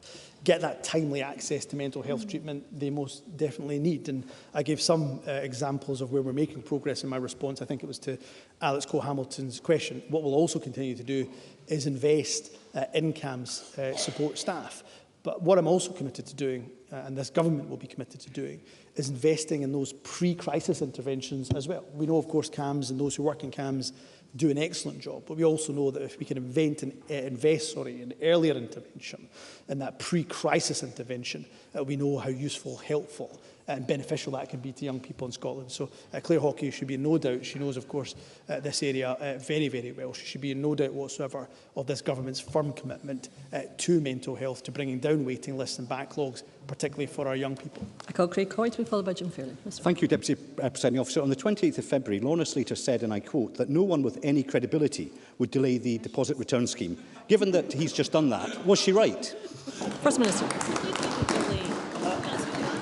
get that timely access to mental health treatment they most definitely need. And I gave some examples of where we're making progress in my response. I think it was to Alex Cole-Hamilton's question. What we'll also continue to do is invest in CAMHS support staff. But what I'm also committed to doing, and this government will be committed to doing, is investing in those pre-crisis interventions as well. We know, of course, CAMHS and those who work in CAMHS do an excellent job, but we also know that if we can invest in earlier intervention, and that pre-crisis intervention, we know how useful, helpful and beneficial that can be to young people in Scotland. So Claire Hockey should be in no doubt, she knows of course this area very, very well, she should be in no doubt whatsoever of this government's firm commitment to mental health, to bringing down waiting lists and backlogs, particularly for our young people. I call Craig Hoy to be followed by Jim Fairley. Thank you, Deputy Presiding Officer. On the 28th of February, Lorna Slater said, and I quote, that no one with any credibility would delay the deposit return scheme. Given that he's just done that, was she right? First Minister.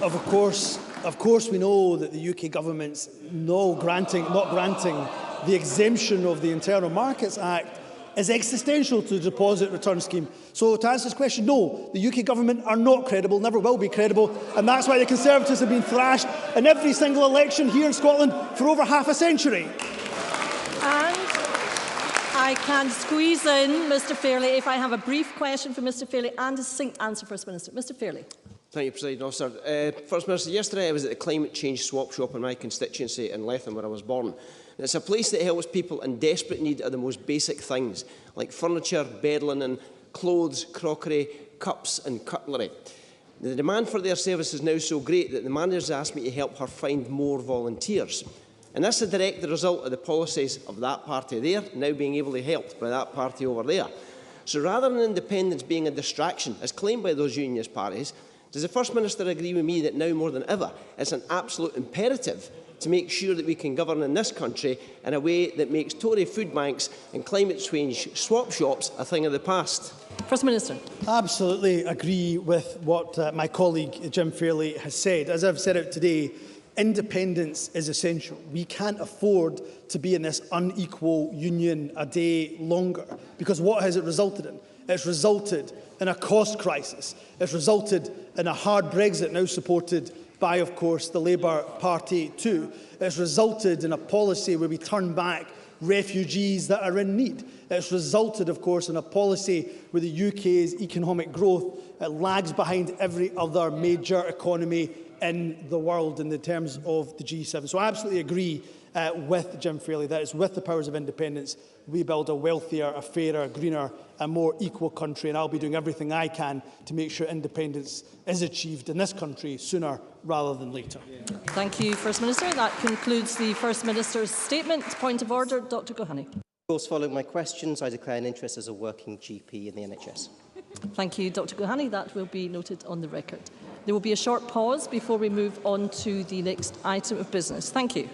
Of course, we know that the UK government's not granting the exemption of the Internal Markets Act is existential to the deposit return scheme. So to answer this question, no, the UK government are not credible, never will be credible, and that's why the Conservatives have been thrashed in every single election here in Scotland for over half a century. And I can squeeze in Mr Fairley if I have a brief question for Mr Fairley and a succinct answer, First Minister. Mr Fairley. Thank you, Presiding Officer. First Minister, yesterday I was at the Climate Change Swap Shop in my constituency in Letham, where I was born. It's a place that helps people in desperate need of the most basic things, like furniture, bed linen, clothes, crockery, cups and cutlery. The demand for their service is now so great that the manager's asked me to help her find more volunteers. And that's a direct result of the policies of that party there, now being able to be helped by that party over there. So rather than independence being a distraction, as claimed by those unionist parties, does the First Minister agree with me that now more than ever it's an absolute imperative to make sure that we can govern in this country in a way that makes Tory food banks and climate change swap shops a thing of the past? First Minister. Absolutely agree with what my colleague Jim Fairley has said. As I've said out today, independence is essential. We can't afford to be in this unequal union a day longer, because what has it resulted in? It's resulted in a cost crisis. It's resulted in a hard Brexit, now supported by, of course, the Labour Party too. It's resulted in a policy where we turn back refugees that are in need. It's resulted, of course, in a policy where the UK's economic growth lags behind every other major economy in the world in the terms of the G7. So I absolutely agree with Jim Fairley that it's with the powers of independence we build a wealthier, a fairer, greener and more equal country, and I'll be doing everything I can to make sure independence is achieved in this country sooner rather than later. Thank you, First Minister. That concludes the First Minister's statement. Point of order, Dr Gohani. Of course, following my questions, I declare an interest as a working GP in the NHS. Thank you, Dr Gohani. That will be noted on the record. There will be a short pause before we move on to the next item of business. Thank you.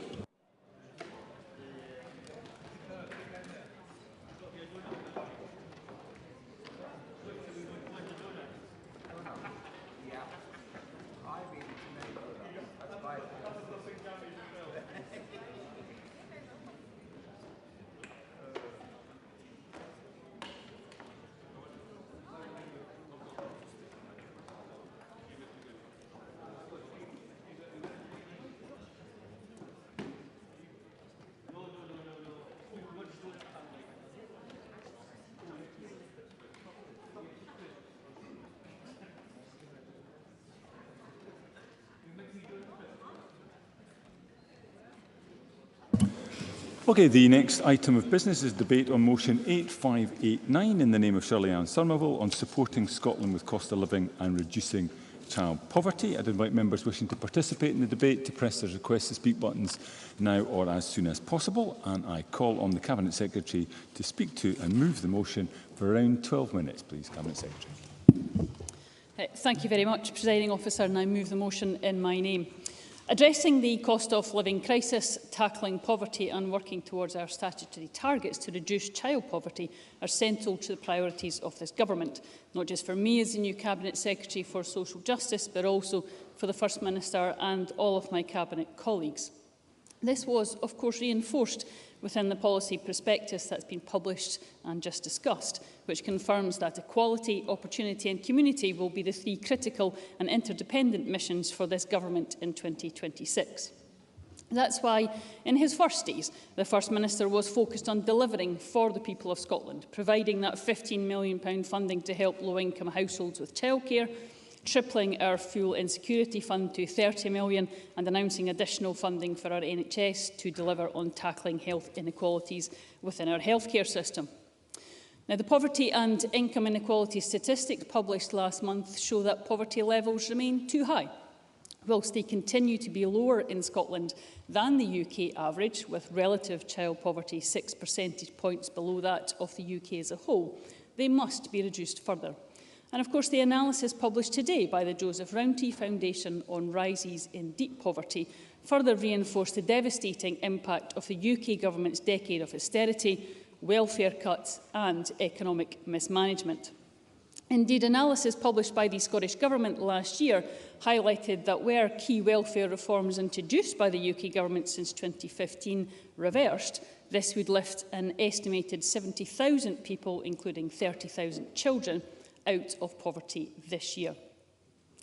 Okay, the next item of business is debate on motion 8589 in the name of Shirley Ann Somerville on supporting Scotland with cost of living and reducing child poverty. I'd invite members wishing to participate in the debate to press their request to speak buttons now or as soon as possible. And I call on the Cabinet Secretary to speak to and move the motion for around 12 minutes, please, Cabinet Secretary. Thank you very much, Presiding Officer, and I move the motion in my name. Addressing the cost of living crisis, tackling poverty and working towards our statutory targets to reduce child poverty are central to the priorities of this government, not just for me as the new Cabinet Secretary for Social Justice, but also for the First Minister and all of my Cabinet colleagues. This was, of course, reinforced within the policy prospectus that's been published and just discussed, which confirms that equality, opportunity and community will be the three critical and interdependent missions for this government in 2026. That's why, in his first days, the First Minister was focused on delivering for the people of Scotland, providing that £15 million funding to help low-income households with childcare, tripling our fuel insecurity fund to £30 million and announcing additional funding for our NHS to deliver on tackling health inequalities within our healthcare system. Now, the poverty and income inequality statistics published last month show that poverty levels remain too high, whilst they continue to be lower in Scotland than the UK average, with relative child poverty 6 percentage points below that of the UK as a whole. They must be reduced further. And of course, the analysis published today by the Joseph Rowntree Foundation on rises in deep poverty further reinforced the devastating impact of the UK government's decade of austerity, welfare cuts and economic mismanagement. Indeed, analysis published by the Scottish Government last year highlighted that where key welfare reforms introduced by the UK Government since 2015 reversed, this would lift an estimated 70,000 people, including 30,000 children, out of poverty this year.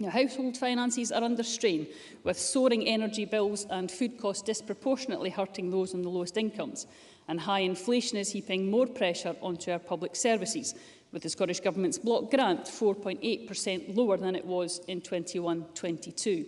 Now, household finances are under strain, with soaring energy bills and food costs disproportionately hurting those on the lowest incomes, and high inflation is heaping more pressure onto our public services, with the Scottish Government's block grant 4.8% lower than it was in 21-22.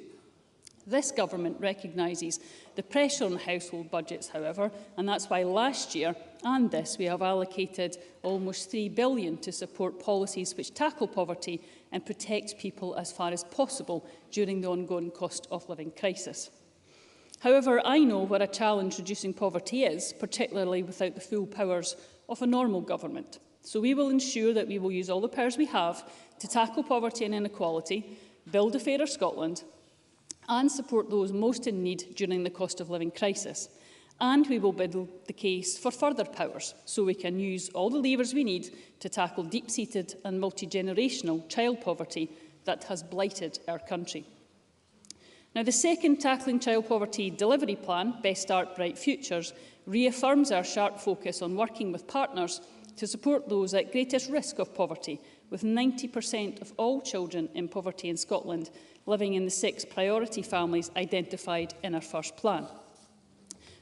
This government recognises the pressure on household budgets, however, and that's why last year and this we have allocated almost £3 billion to support policies which tackle poverty and protect people as far as possible during the ongoing cost of living crisis. However, I know what a challenge reducing poverty is, particularly without the full powers of a normal government. So we will ensure that we will use all the powers we have to tackle poverty and inequality, build a fairer Scotland, and support those most in need during the cost of living crisis. And we will build the case for further powers, so we can use all the levers we need to tackle deep-seated and multi-generational child poverty that has blighted our country. Now, the second Tackling Child Poverty delivery plan, Best Start, Bright Futures, reaffirms our sharp focus on working with partners to support those at greatest risk of poverty, with 90% of all children in poverty in Scotland living in the 6 priority families identified in our first plan.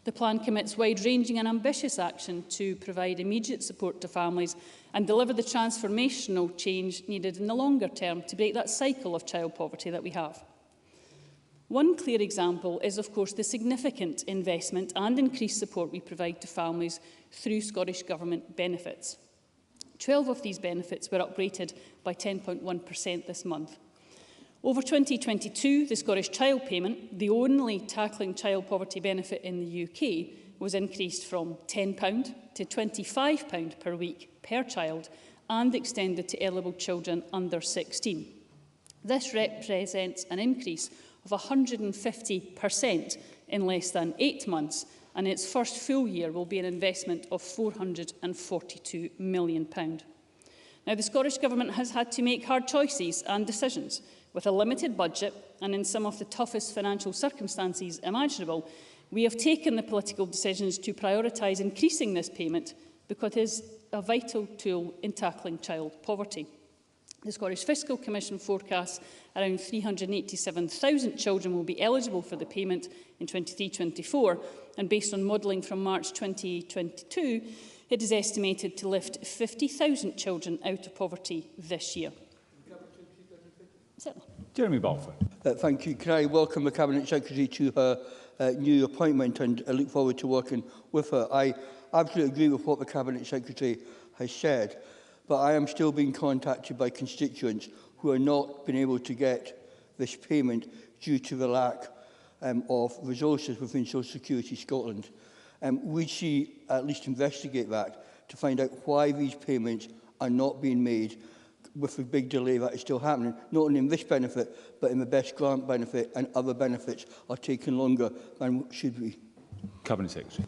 The plan commits wide-ranging and ambitious action to provide immediate support to families and deliver the transformational change needed in the longer term to break that cycle of child poverty that we have. One clear example is, of course, the significant investment and increased support we provide to families through Scottish Government benefits. 12 of these benefits were uprated by 10.1% this month. Over 2022, the Scottish Child Payment, the only tackling child poverty benefit in the UK, was increased from £10 to £25 per week per child and extended to eligible children under 16. This represents an increase of 150% in less than 8 months, and its first full year will be an investment of £442 million. Now, the Scottish Government has had to make hard choices and decisions. With a limited budget and in some of the toughest financial circumstances imaginable, we have taken the political decisions to prioritise increasing this payment because it is a vital tool in tackling child poverty. The Scottish Fiscal Commission forecasts around 387,000 children will be eligible for the payment in 23-24, and based on modelling from March 2022, it is estimated to lift 50,000 children out of poverty this year. Jeremy Balfour. Thank you. Can I welcome the Cabinet Secretary to her new appointment, and I look forward to working with her. I absolutely agree with what the Cabinet Secretary has said, but I am still being contacted by constituents who are not being able to get this payment due to the lack of resources within Social Security Scotland. Would she at least investigate that to find out why these payments are not being made with the big delay that is still happening, not only in this benefit, but in the best grant benefit, and other benefits are taking longer than should be? Cabinet Secretary.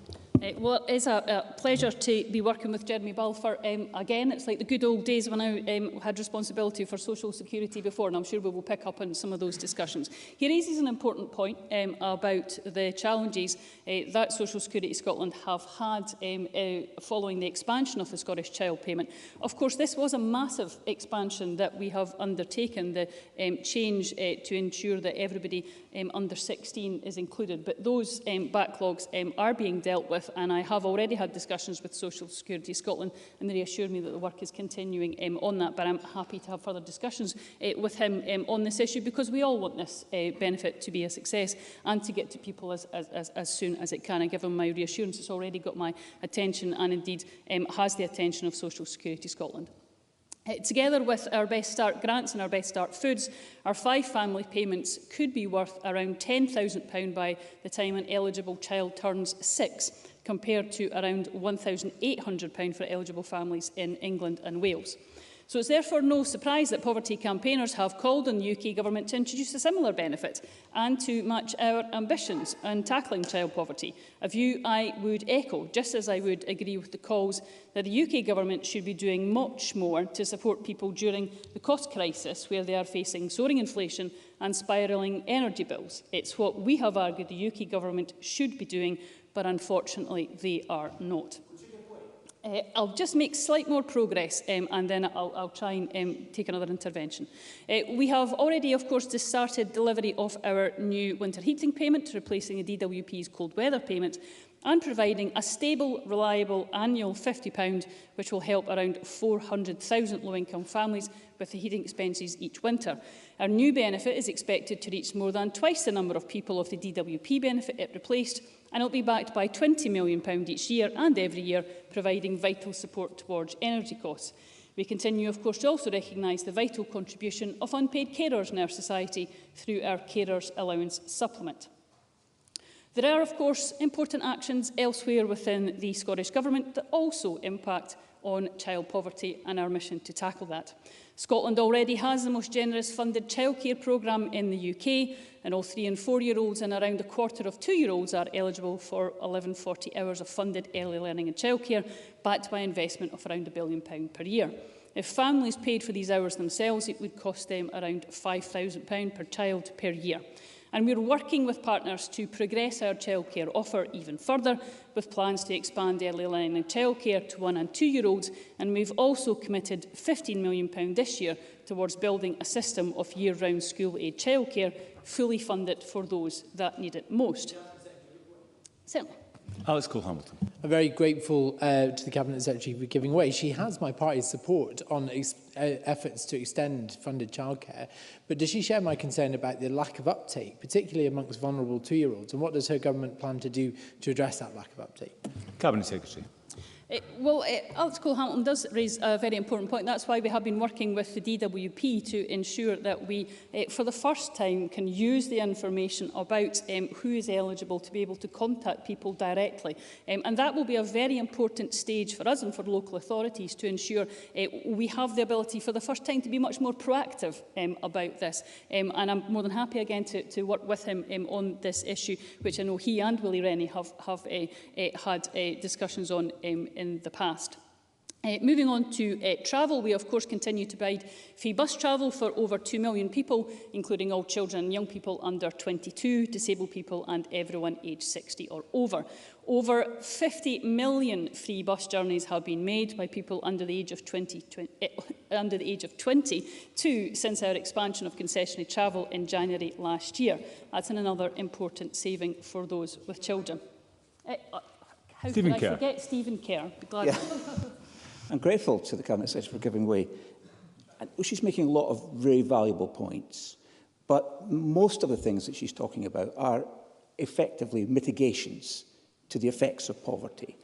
Well, it is a pleasure to be working with Jeremy Balfour. Again, it's like the good old days when I had responsibility for social security before, and I'm sure we will pick up on some of those discussions. He raises an important point about the challenges that Social Security Scotland have had following the expansion of the Scottish Child Payment. Of course, this was a massive expansion that we have undertaken, the change to ensure that everybody under 16 is included. But those backlogs are being dealt with, and I have already had discussions with Social Security Scotland, and they assure me that the work is continuing on that. But I'm happy to have further discussions with him on this issue, because we all want this benefit to be a success and to get to people as soon as it can. I give him my reassurance it's already got my attention, and indeed has the attention of Social Security Scotland. Together with our Best Start grants and our Best Start foods, our 5 family payments could be worth around £10,000 by the time an eligible child turns 6, compared to around £1,800 for eligible families in England and Wales. So it's therefore no surprise that poverty campaigners have called on the UK Government to introduce a similar benefit and to match our ambitions in tackling child poverty, a view I would echo, just as I would agree with the calls that the UK Government should be doing much more to support people during the cost crisis, where they are facing soaring inflation and spiralling energy bills. It's what we have argued the UK Government should be doing, but unfortunately they are not. I'll just make slight more progress and then I'll try and take another intervention. We have already, of course, just started delivery of our new winter heating payment, replacing the DWP's cold weather payment, and providing a stable, reliable annual £50, which will help around 400,000 low-income families with the heating expenses each winter. Our new benefit is expected to reach more than twice the number of people of the DWP benefit it replaced, and it will be backed by £20 million each year and every year, providing vital support towards energy costs. We continue, of course, to also recognise the vital contribution of unpaid carers in our society through our Carers Allowance Supplement. There are, of course, important actions elsewhere within the Scottish Government that also impact on child poverty and our mission to tackle that. Scotland already has the most generous funded childcare programme in the UK, and all 3- and 4-year-olds and around a quarter of 2-year-olds are eligible for 1140 hours of funded early learning and childcare, backed by investment of around £1 billion per year. If families paid for these hours themselves, it would cost them around £5,000 per child per year. And we're working with partners to progress our childcare offer even further, with plans to expand early learning and childcare to 1- and 2-year-olds, and we've also committed £15 million this year towards building a system of year-round school-age childcare, fully funded for those that need it most. Certainly. Alex Cole-Hamilton. I'm very grateful to the Cabinet Secretary for giving way. She has my party's support on efforts to extend funded childcare, but does she share my concern about the lack of uptake, particularly amongst vulnerable 2-year-olds, and what does her government plan to do to address that lack of uptake? Cabinet Secretary. Alex Cole-Hamilton does raise a very important point. That's why we have been working with the DWP to ensure that we, for the first time, can use the information about who is eligible to be able to contact people directly. And that will be a very important stage for us and for local authorities to ensure we have the ability for the first time to be much more proactive about this. And I'm more than happy again to work with him on this issue, which I know he and Willie Rennie have had discussions on in the past. Moving on to travel, we of course continue to provide free bus travel for over 2 million people, including all children and young people under 22, disabled people and everyone aged 60 or over. Over 50 million free bus journeys have been made by people under the age of 22 since our expansion of concessionary travel in January last year. That's another important saving for those with children. How could I forget Stephen Kerr? Be glad. I'm grateful to the Cabinet Secretary for giving way. She's making a lot of very valuable points, But most of the things that she's talking about are effectively mitigations to the effects of poverty.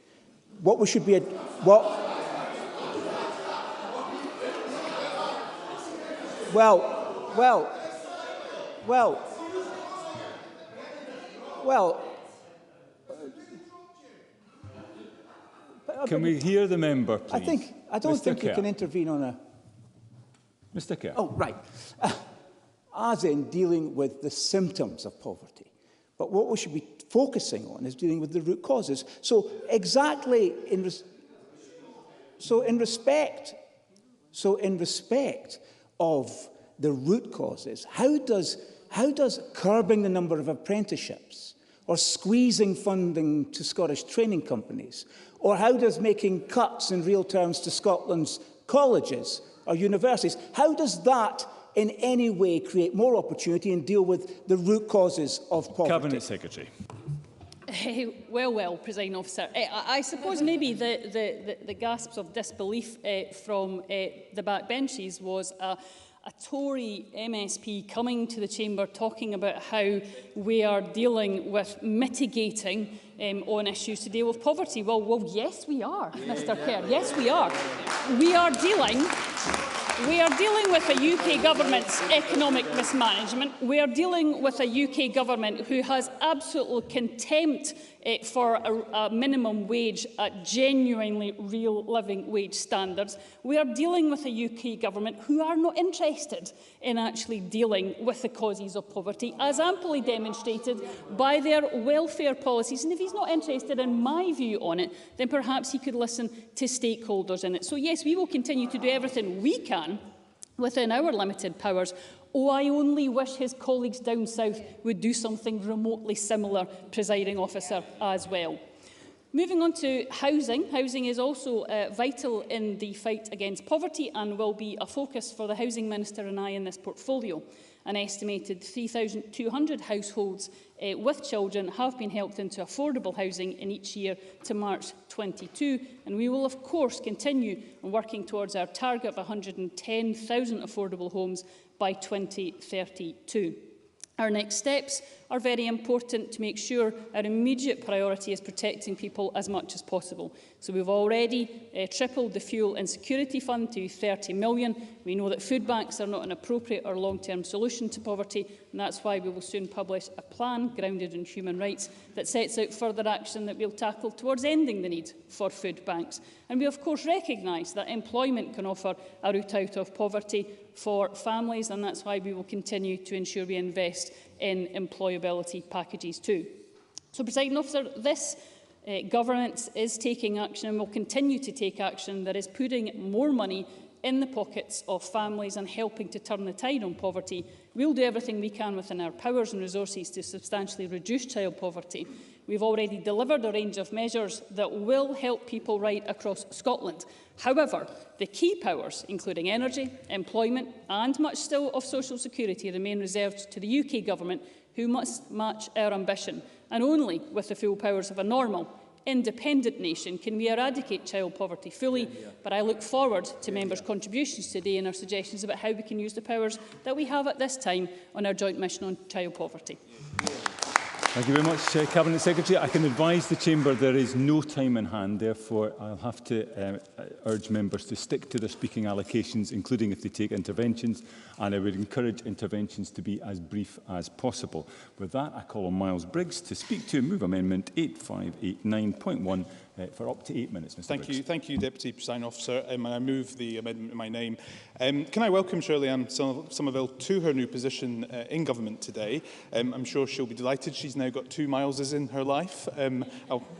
What we should be... Can we hear the member, please? I don't think you can intervene on a... Mr. Kerr. Oh, right. As in dealing with the symptoms of poverty. But what we should be focusing on is dealing with the root causes. So exactly in respect of the root causes, how does curbing the number of apprenticeships or squeezing funding to Scottish training companies, or how does making cuts in real terms to Scotland's colleges or universities, how does that in any way create more opportunity and deal with the root causes of poverty? Cabinet Secretary. Well, Presiding Officer. I suppose maybe the gasps of disbelief from the backbenches was a Tory MSP coming to the chamber talking about how we are dealing with mitigating on issues to deal with poverty. Well, yes, we are, Mr. Kerr. Yes, we are. We are dealing with a UK government's economic mismanagement. We are dealing with a UK government who has absolute contempt for a minimum wage at genuinely real living wage standards. We are dealing with a UK government who are not interested in actually dealing with the causes of poverty, as amply demonstrated by their welfare policies. And if he's not interested in my view on it, then perhaps he could listen to stakeholders in it. So yes, we will continue to do everything we can within our limited powers. Oh, I only wish his colleagues down south would do something remotely similar, Presiding Officer, as well. Moving on to housing. Housing is also vital in the fight against poverty and will be a focus for the Housing Minister and I in this portfolio. An estimated 3,200 households with children have been helped into affordable housing in each year to March 22, and we will of course continue working towards our target of 110,000 affordable homes by 2032. Our next steps are very important to make sure our immediate priority is protecting people as much as possible. So we've already tripled the Fuel Insecurity Fund to 30 million. We know that food banks are not an appropriate or long-term solution to poverty, and that's why we will soon publish a plan grounded in human rights that sets out further action that we'll tackle towards ending the need for food banks. And we of course recognise that employment can offer a route out of poverty for families, and that's why we will continue to ensure we invest in employability packages too. So, Presiding Officer, this government is taking action and will continue to take action that is putting more money in the pockets of families and helping to turn the tide on poverty. We'll do everything we can within our powers and resources to substantially reduce child poverty. We've already delivered a range of measures that will help people right across Scotland. However, the key powers, including energy, employment and much still of social security, remain reserved to the UK Government, who must match our ambition. And only with the full powers of a normal, independent nation can we eradicate child poverty fully. But I look forward to members' contributions today and our suggestions about how we can use the powers that we have at this time on our joint mission on child poverty. Thank you very much, Cabinet Secretary. I can advise the Chamber there is no time in hand, therefore I'll have to urge members to stick to their speaking allocations, including if they take interventions, and I would encourage interventions to be as brief as possible. With that, I call on Miles Briggs to speak to and move Amendment 8589.1 for up to 8 minutes. Mr. Briggs. Thank you, Deputy Presiding Officer. And I move the amendment in my name. Can I welcome Shirley-Anne Somerville to her new position in government today? I'm sure she'll be delighted. She's now got 2 Mileses in her life.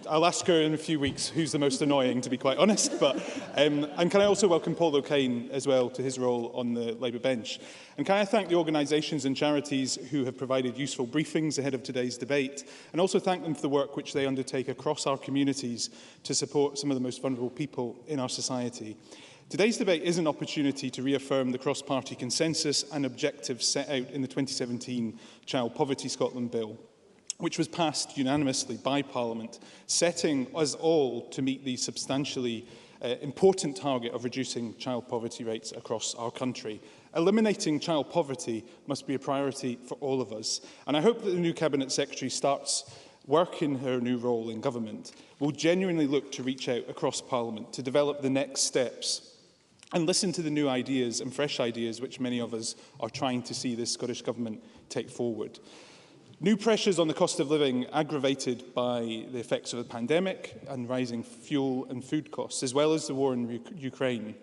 I'll ask her in a few weeks who's the most annoying, to be quite honest. But and can I also welcome Paul O'Kane as well to his role on the Labour bench? And can I thank the organisations and charities who have provided useful briefings ahead of today's debate, and also thank them for the work which they undertake across our communities to support some of the most vulnerable people in our society. Today's debate is an opportunity to reaffirm the cross-party consensus and objectives set out in the 2017 Child Poverty Scotland Bill, which was passed unanimously by Parliament, setting us all to meet the substantially important target of reducing child poverty rates across our country. Eliminating child poverty must be a priority for all of us, and I hope that the new Cabinet Secretary starts work in her new role in government will genuinely look to reach out across Parliament to develop the next steps and listen to the new ideas and fresh ideas which many of us are trying to see this Scottish Government take forward. New pressures on the cost of living aggravated by the effects of the pandemic and rising fuel and food costs, as well as the war in Ukraine,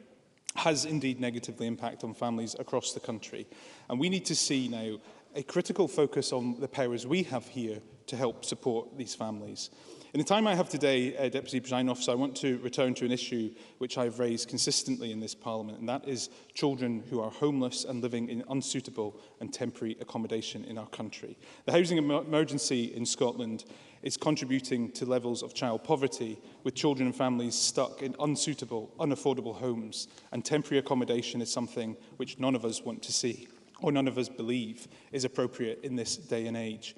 has indeed negatively impacted on families across the country. And we need to see now a critical focus on the powers we have here to help support these families. In the time I have today, Deputy Presiding Officer, I want to return to an issue which I've raised consistently in this Parliament, and that is children who are homeless and living in unsuitable and temporary accommodation in our country. The housing emergency in Scotland is contributing to levels of child poverty, with children and families stuck in unsuitable, unaffordable homes, and temporary accommodation is something which none of us want to see, or none of us believe is appropriate in this day and age.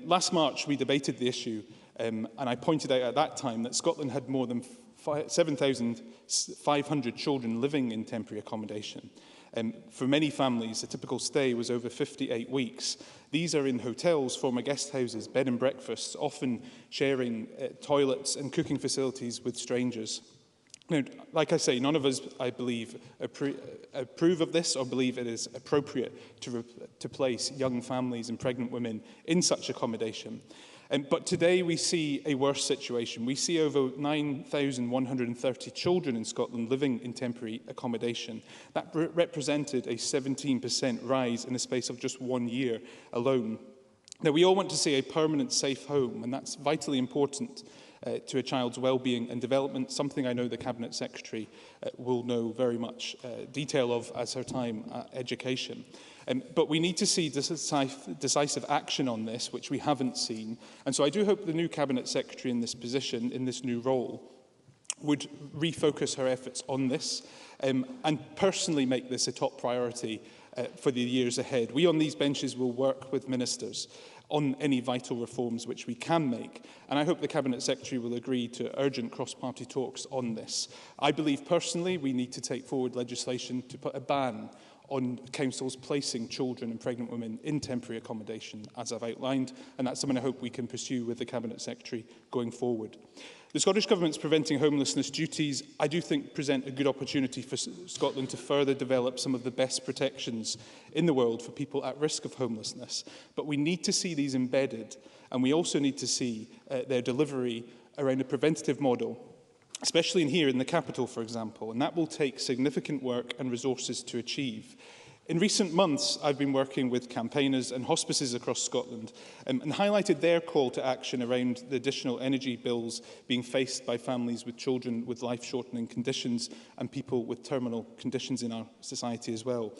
Last March, we debated the issue, and I pointed out at that time that Scotland had more than 7,500 children living in temporary accommodation. For many families, a typical stay was over 58 weeks. These are in hotels, former guest houses, bed and breakfasts, often sharing toilets and cooking facilities with strangers. Now, like I say, none of us, I believe, approve of this or believe it is appropriate to place young families and pregnant women in such accommodation. But today we see a worse situation. We see over 9,130 children in Scotland living in temporary accommodation. That represented a 17% rise in the space of just 1 year alone. Now, we all want to see a permanent safe home, and that's vitally important to a child's well-being and development, something I know the Cabinet Secretary will know very much detail of as her time at education. But we need to see decisive action on this, which we haven't seen. And so I do hope the new Cabinet Secretary in this position, in this new role, would refocus her efforts on this and personally make this a top priority for the years ahead. We on these benches will work with ministers on any vital reforms which we can make. And I hope the Cabinet Secretary will agree to urgent cross-party talks on this. I believe personally we need to take forward legislation to put a ban on councils placing children and pregnant women in temporary accommodation, as I've outlined, and that's something I hope we can pursue with the Cabinet Secretary going forward. The Scottish Government's preventing homelessness duties, I do think, present a good opportunity for Scotland to further develop some of the best protections in the world for people at risk of homelessness. But we need to see these embedded, and we also need to see their delivery around a preventative model, especially here in the capital, for example, and that will take significant work and resources to achieve. In recent months, I've been working with campaigners and hospices across Scotland and highlighted their call to action around the additional energy bills being faced by families with children with life-shortening conditions and people with terminal conditions in our society as well.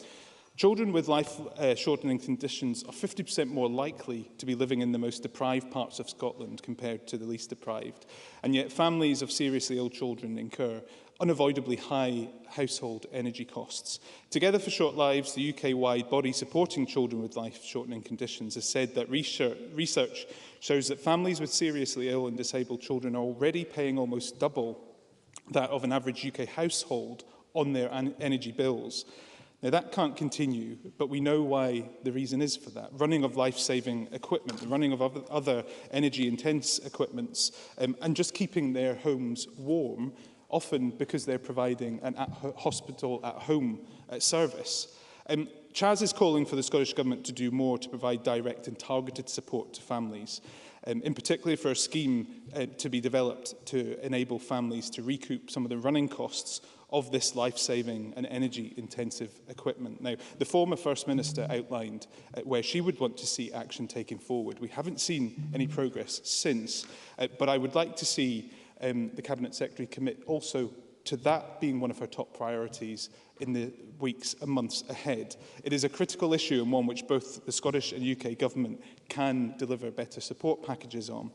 Children with life-shortening conditions are 50% more likely to be living in the most deprived parts of Scotland compared to the least deprived. And yet families of seriously ill children incur unavoidably high household energy costs. Together for Short Lives, the UK-wide body supporting children with life-shortening conditions, has said that research shows that families with seriously ill and disabled children are already paying almost double that of an average UK household on their energy bills. Now, that can't continue, but we know why the reason is for that. Running of life-saving equipment, the running of other energy-intense equipments, and just keeping their homes warm, often because they're providing an hospital at home service. Chaz is calling for the Scottish Government to do more to provide direct and targeted support to families, in particular for a scheme to be developed to enable families to recoup some of the running costs of this life-saving and energy-intensive equipment. Now, the former First Minister outlined where she would want to see action taken forward. We haven't seen any progress since, but I would like to see the Cabinet Secretary commit also to that being one of her top priorities in the weeks and months ahead. It is a critical issue and one which both the Scottish and UK Government can deliver better support packages on.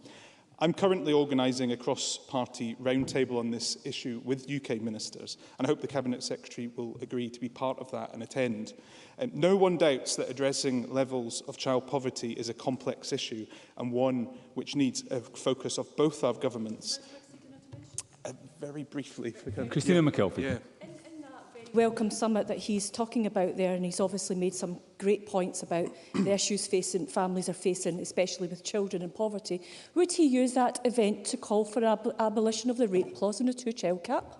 I'm currently organising a cross-party roundtable on this issue with UK ministers, and I hope the Cabinet Secretary will agree to be part of that and attend. No one doubts that addressing levels of child poverty is a complex issue and one which needs a focus of both our governments. Very briefly. Christina McKelvey. In that very welcome summit that he's talking about there, and he's obviously made some great points about the issues families are facing, especially with children in poverty. Would he use that event to call for abolition of the rape clause in the two-child cap?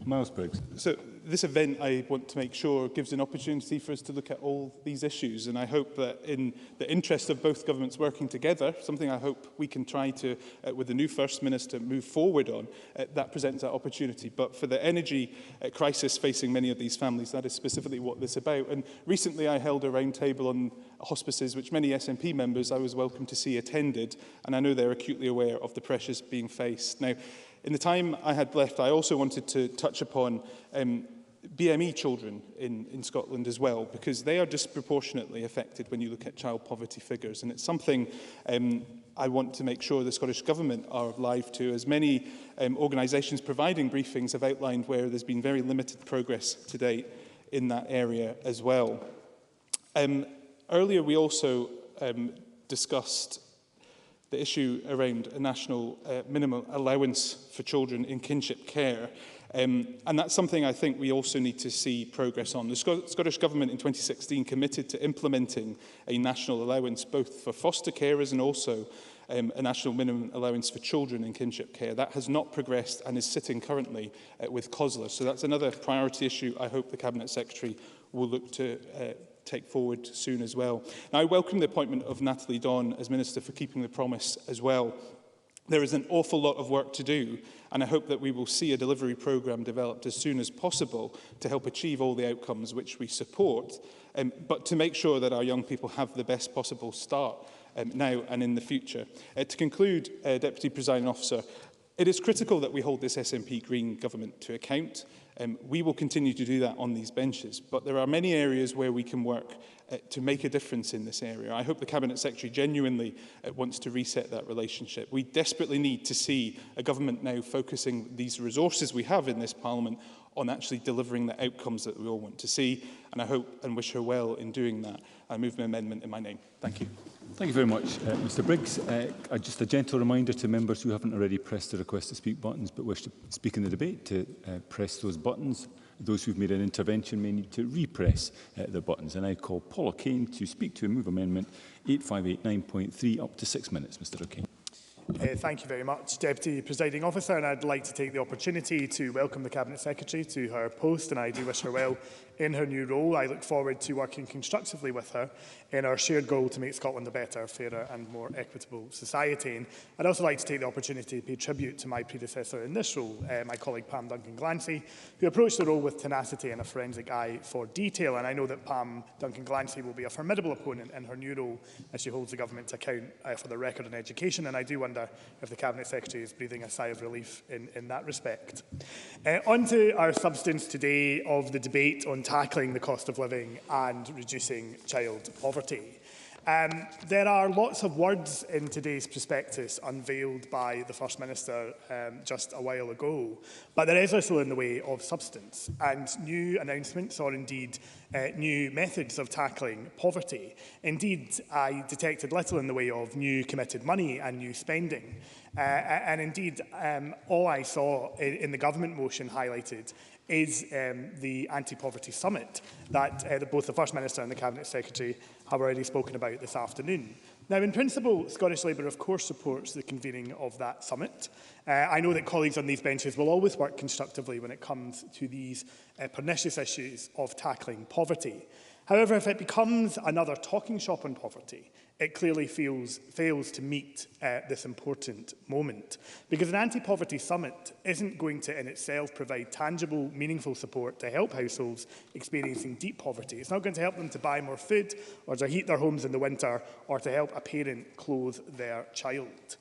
Miles Briggs. So this event, I want to make sure, gives an opportunity for us to look at all these issues, and I hope that in the interest of both governments working together, something I hope we can try to, with the new First Minister, move forward on, that presents that opportunity. But for the energy crisis facing many of these families, that is specifically what this is about. And recently I held a roundtable on hospices, which many SNP members I was welcome to see attended, and I know they're acutely aware of the pressures being faced. Now, in the time I had left, I also wanted to touch upon BME children in Scotland as well, because they are disproportionately affected when you look at child poverty figures. And it's something I want to make sure the Scottish Government are alive to, as many organisations providing briefings have outlined where there's been very limited progress to date in that area as well. Earlier we also discussed the issue around a national minimum allowance for children in kinship care. And that's something I think we also need to see progress on. The Scottish Government in 2016 committed to implementing a national allowance both for foster carers and also a national minimum allowance for children in kinship care. That has not progressed and is sitting currently with COSLA. So that's another priority issue I hope the Cabinet Secretary will look to take forward soon as well. Now, I welcome the appointment of Natalie Dawn as Minister for keeping the promise as well. There is an awful lot of work to do, and I hope that we will see a delivery programme developed as soon as possible to help achieve all the outcomes which we support, but to make sure that our young people have the best possible start now and in the future. To conclude, Deputy Presiding Officer, it is critical that we hold this SNP Green government to account. We will continue to do that on these benches, but there are many areas where we can work to make a difference in this area. I hope the Cabinet Secretary genuinely wants to reset that relationship. We desperately need to see a government now focusing these resources we have in this Parliament on actually delivering the outcomes that we all want to see, and I hope and wish her well in doing that. I move my amendment in my name. Thank you. Thank you very much, Mr Briggs. Just a gentle reminder to members who haven't already pressed the request to speak buttons but wish to speak in the debate to press those buttons. Those who've made an intervention may need to repress the buttons. And I call Paul O'Kane to speak to and move Amendment 8589.3 up to 6 minutes. Mr O'Kane. Thank you very much, Deputy Presiding Officer, and I'd like to take the opportunity to welcome the Cabinet Secretary to her post, and I do wish her well in her new role. I look forward to working constructively with her in our shared goal to make Scotland a better, fairer and more equitable society. And I'd also like to take the opportunity to pay tribute to my predecessor in this role, my colleague Pam Duncan-Glancy, who approached the role with tenacity and a forensic eye for detail. And I know that Pam Duncan-Glancy will be a formidable opponent in her new role as she holds the government to account for the record in education. And I do wonder if the Cabinet Secretary is breathing a sigh of relief in that respect. On to our substance today of the debate on tackling the cost of living and reducing child poverty. There are lots of words in today's prospectus unveiled by the First Minister just a while ago, but there is also in the way of substance and new announcements or indeed new methods of tackling poverty. Indeed, I detected little in the way of new committed money and new spending. And indeed, all I saw in the government motion highlighted is the anti-poverty summit that both the First Minister and the Cabinet Secretary have already spoken about this afternoon. Now, in principle, Scottish Labour, of course, supports the convening of that summit. I know that colleagues on these benches will always work constructively when it comes to these pernicious issues of tackling poverty. However, if it becomes another talking shop on poverty, it clearly fails to meet this important moment. Because an anti-poverty summit isn't going to in itself provide tangible, meaningful support to help households experiencing deep poverty. It's not going to help them to buy more food or to heat their homes in the winter or to help a parent clothe their child.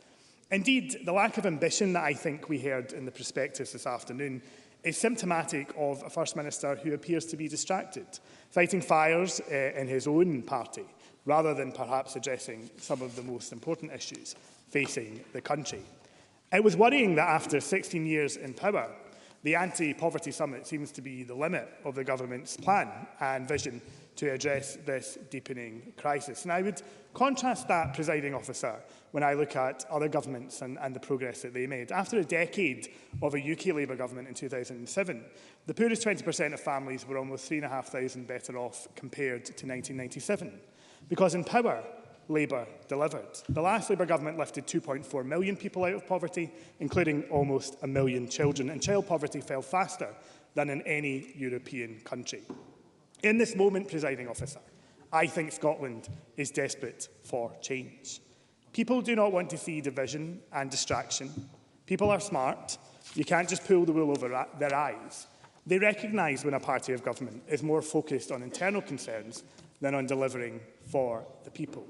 Indeed, the lack of ambition that I think we heard in the prospectus this afternoon is symptomatic of a First Minister who appears to be distracted, fighting fires in his own party, rather than perhaps addressing some of the most important issues facing the country. It was worrying that after 16 years in power, the anti-poverty summit seems to be the limit of the government's plan and vision to address this deepening crisis. And I would contrast that, presiding officer, when I look at other governments and the progress that they made. After a decade of a UK Labour government in 2007, the poorest 20% of families were almost 3,500 better off compared to 1997. Because in power, Labour delivered. The last Labour government lifted 2.4 million people out of poverty, including almost 1 million children, and child poverty fell faster than in any European country. In this moment, presiding officer, I think Scotland is desperate for change. People do not want to see division and distraction. People are smart. You can't just pull the wool over their eyes. They recognise when a party of government is more focused on internal concerns than on delivering for the people.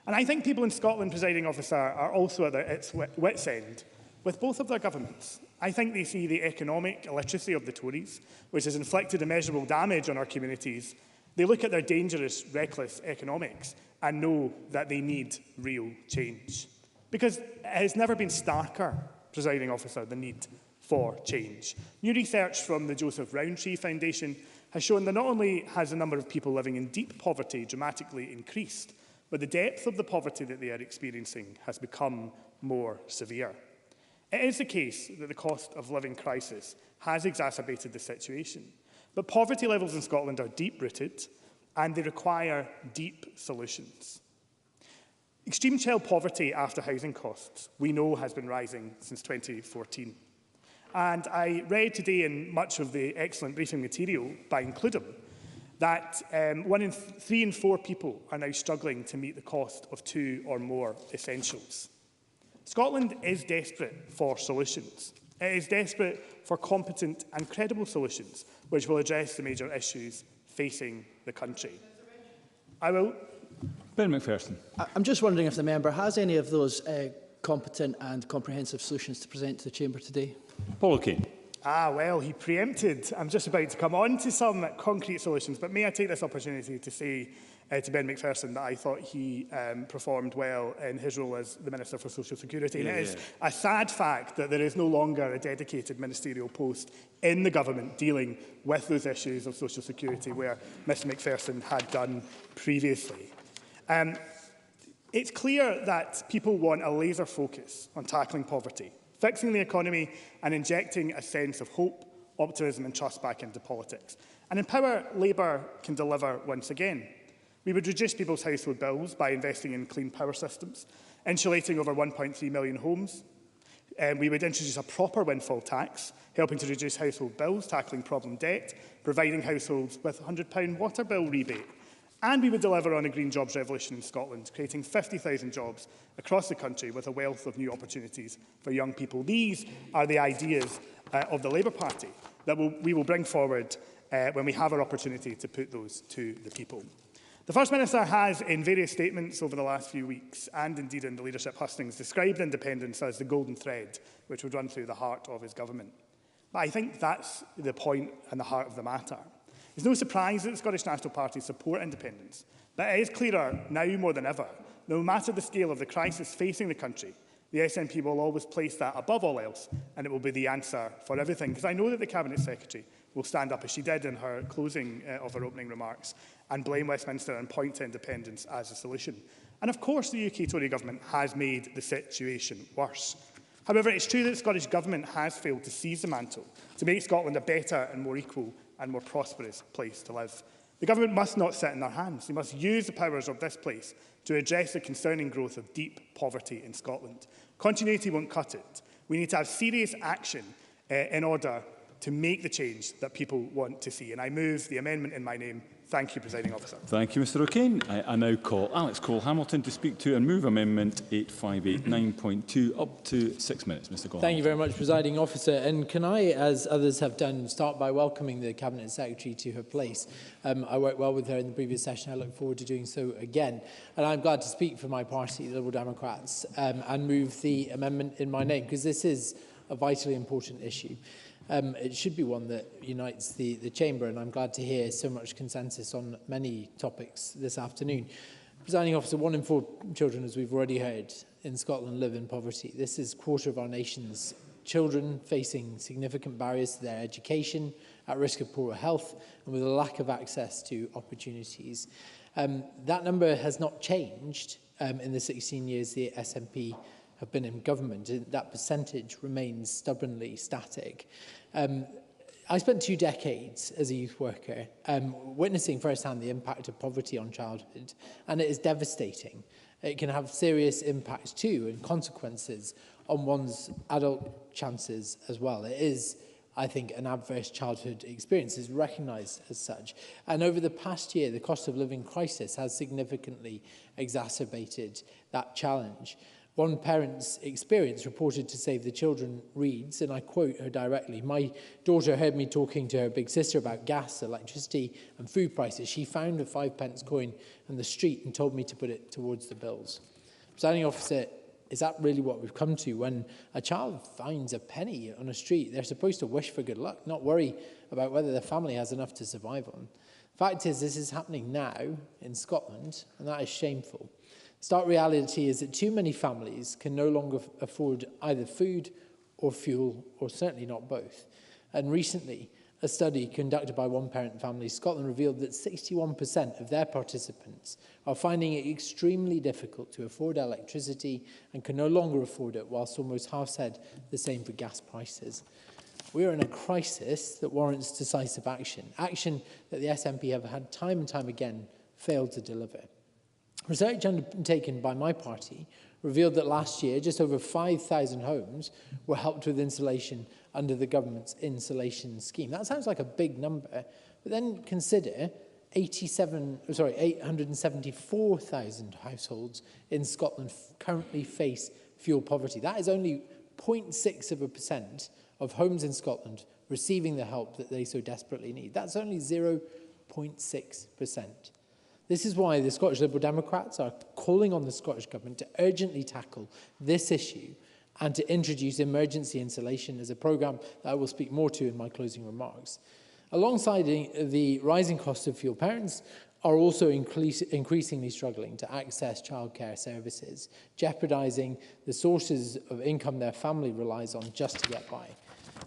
And I think people in Scotland, presiding officer, are also at their wits' end with both of their governments. I think they see the economic illiteracy of the Tories, which has inflicted immeasurable damage on our communities. They look at their dangerous, reckless economics and know that they need real change. Because it has never been starker, presiding officer, the need for change. New research from the Joseph Rowntree Foundation has shown that not only has the number of people living in deep poverty dramatically increased, but the depth of the poverty that they are experiencing has become more severe. It is the case that the cost of living crisis has exacerbated the situation, but poverty levels in Scotland are deep-rooted and they require deep solutions. Extreme child poverty after housing costs, we know, has been rising since 2014. And I read today in much of the excellent briefing material by Includem that 3 in 4 people are now struggling to meet the cost of 2 or more essentials. Scotland is desperate for solutions. It is desperate for competent and credible solutions which will address the major issues facing the country. I will. Ben McPherson. I'm just wondering if the member has any of those competent and comprehensive solutions to present to the Chamber today. Paul O'Kane. Well, he preempted. I'm just about to come on to some concrete solutions, but may I take this opportunity to say to Ben McPherson that I thought he performed well in his role as the Minister for Social Security. And it is a sad fact that there is no longer a dedicated ministerial post in the government dealing with those issues of social security where Mr McPherson had done previously. It's clear that people want a laser focus on tackling poverty, fixing the economy and injecting a sense of hope, optimism and trust back into politics. And in power, Labour can deliver once again. We would reduce people's household bills by investing in clean power systems, insulating over 1.3 million homes. We would introduce a proper windfall tax, helping to reduce household bills, tackling problem debt, providing households with a £100 water bill rebate. And we would deliver on a green jobs revolution in Scotland, creating 50,000 jobs across the country with a wealth of new opportunities for young people. These are the ideas of the Labour Party that we will bring forward when we have our opportunity to put those to the people. The First Minister has, in various statements over the last few weeks, and indeed in the leadership hustings, described independence as the golden thread which would run through the heart of his government. But I think that's the point and the heart of the matter. It's no surprise that the Scottish National Party support independence, but it is clearer now more than ever, no matter the scale of the crisis facing the country, the SNP will always place that above all else, and it will be the answer for everything. Because I know that the Cabinet Secretary will stand up, as she did in her closing of her opening remarks, and blame Westminster and point to independence as a solution. And of course the UK Tory government has made the situation worse. However, it's true that the Scottish Government has failed to seize the mantle to make Scotland a better and more equal and more prosperous place to live. The Government must not sit in their hands. They must use the powers of this place to address the concerning growth of deep poverty in Scotland. Continuity won't cut it. We need to have serious action in order to make the change that people want to see. And I move the amendment in my name. Thank you, Presiding Officer. Thank you, Mr O'Kane. I now call Alex Cole-Hamilton to speak to and move Amendment 8589.2 up to 6 minutes. Mr Cole. Thank you very much, Presiding Officer. And can I, as others have done, start by welcoming the Cabinet Secretary to her place. I worked well with her in the previous session. I look forward to doing so again. And I'm glad to speak for my party, the Liberal Democrats, and move the amendment in my name, because this is a vitally important issue. It should be one that unites the Chamber, and I'm glad to hear so much consensus on many topics this afternoon. Presiding Officer, 1 in 4 children, as we've already heard, in Scotland live in poverty. This is a quarter of our nation's children facing significant barriers to their education, at risk of poorer health, and with a lack of access to opportunities. That number has not changed in the 16 years the SNP have been in government. That percentage remains stubbornly static. I spent 2 decades as a youth worker witnessing firsthand the impact of poverty on childhood, and it is devastating. It can have serious impacts too and consequences on one's adult chances as well. It is, I think, an adverse childhood experience is recognised as such. And over the past year, the cost of living crisis has significantly exacerbated that challenge. One parent's experience reported to Save the Children reads, and I quote her directly, "My daughter heard me talking to her big sister about gas, electricity and food prices. She found a 5p coin in the street and told me to put it towards the bills." Presiding officer, is that really what we've come to? When a child finds a penny on a street, they're supposed to wish for good luck, not worry about whether their family has enough to survive on. Fact is, this is happening now in Scotland, and that is shameful. Stark reality is that too many families can no longer afford either food or fuel, or certainly not both. And recently, a study conducted by One Parent Families Scotland revealed that 61% of their participants are finding it extremely difficult to afford electricity and can no longer afford it, whilst almost half said the same for gas prices. We are in a crisis that warrants decisive action, action that the SNP have had time and time again failed to deliver. Research undertaken by my party revealed that last year, just over 5,000 homes were helped with insulation under the government's insulation scheme. That sounds like a big number, but then consider 874,000 households in Scotland currently face fuel poverty. That is only 0.6% of homes in Scotland receiving the help that they so desperately need. That's only 0.6%. This is why the Scottish Liberal Democrats are calling on the Scottish Government to urgently tackle this issue and to introduce emergency insulation as a programme that I will speak more to in my closing remarks. Alongside the rising cost of fuel, parents are also increasingly struggling to access childcare services, jeopardising the sources of income their family relies on just to get by.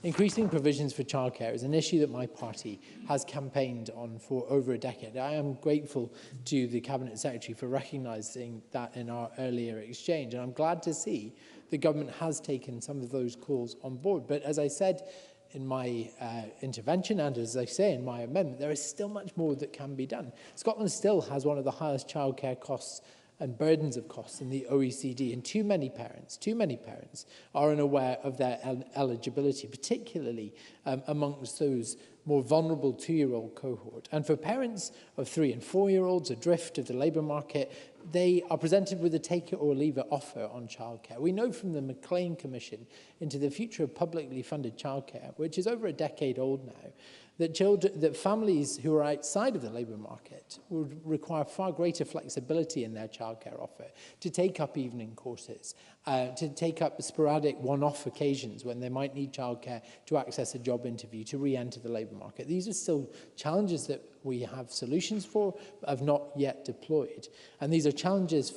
Increasing provisions for childcare is an issue that my party has campaigned on for over a decade. I am grateful to the Cabinet Secretary for recognising that in our earlier exchange, and I'm glad to see the government has taken some of those calls on board. But as I said in my intervention, and as I say in my amendment, there is still much more that can be done. Scotland still has one of the highest childcare costs and burdens of costs in the OECD, and too many parents are unaware of their eligibility, particularly amongst those more vulnerable 2-year-old cohort. And for parents of 3- and 4-year-olds adrift of the labour market, they are presented with a take-it-or-leave-it offer on childcare. We know from the Maclean Commission into the future of publicly funded childcare, which is over a decade old now, that families who are outside of the labour market would require far greater flexibility in their childcare offer, to take up evening courses, to take up sporadic one-off occasions when they might need childcare to access a job interview, to re-enter the labour market. These are still challenges that we have solutions for, but have not yet deployed. And these are challenges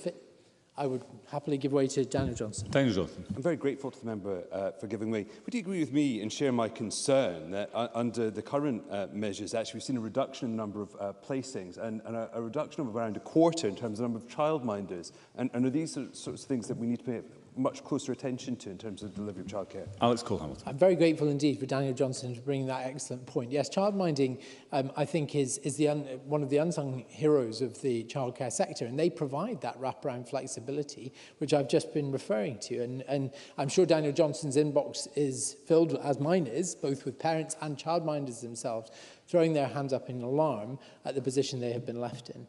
I would happily give way to Daniel Johnson. Daniel Johnson. I'm very grateful to the member for giving way. Would you agree with me and share my concern that under the current measures, actually we've seen a reduction in the number of placings and a reduction of around a quarter in terms of the number of childminders? And are these sorts of things that we need to pay much closer attention to in terms of delivery of childcare? Alex Cole-Hamilton. I'm very grateful indeed for Daniel Johnson for bringing that excellent point. Yes, childminding, I think, is one of the unsung heroes of the childcare sector, and they provide that wraparound flexibility, which I've just been referring to. And I'm sure Daniel Johnson's inbox is filled, as mine is, both with parents and childminders themselves, throwing their hands up in alarm at the position they have been left in.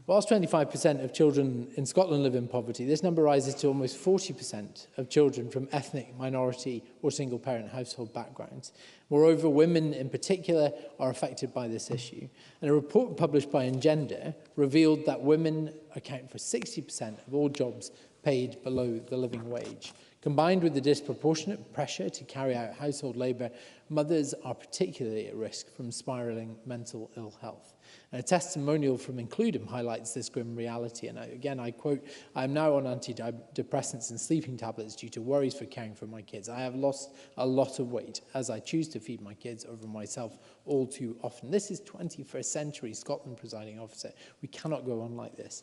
Whilst 25% of children in Scotland live in poverty, this number rises to almost 40% of children from ethnic, minority or single-parent household backgrounds. Moreover, women in particular are affected by this issue. And a report published by Engender revealed that women account for 60% of all jobs paid below the living wage. Combined with the disproportionate pressure to carry out household labour, mothers are particularly at risk from spiralling mental ill health. And a testimonial from Includem highlights this grim reality. And again, I quote, "I am now on antidepressants and sleeping tablets due to worries for caring for my kids. I have lost a lot of weight as I choose to feed my kids over myself all too often." This is 21st century Scotland, presiding officer. We cannot go on like this.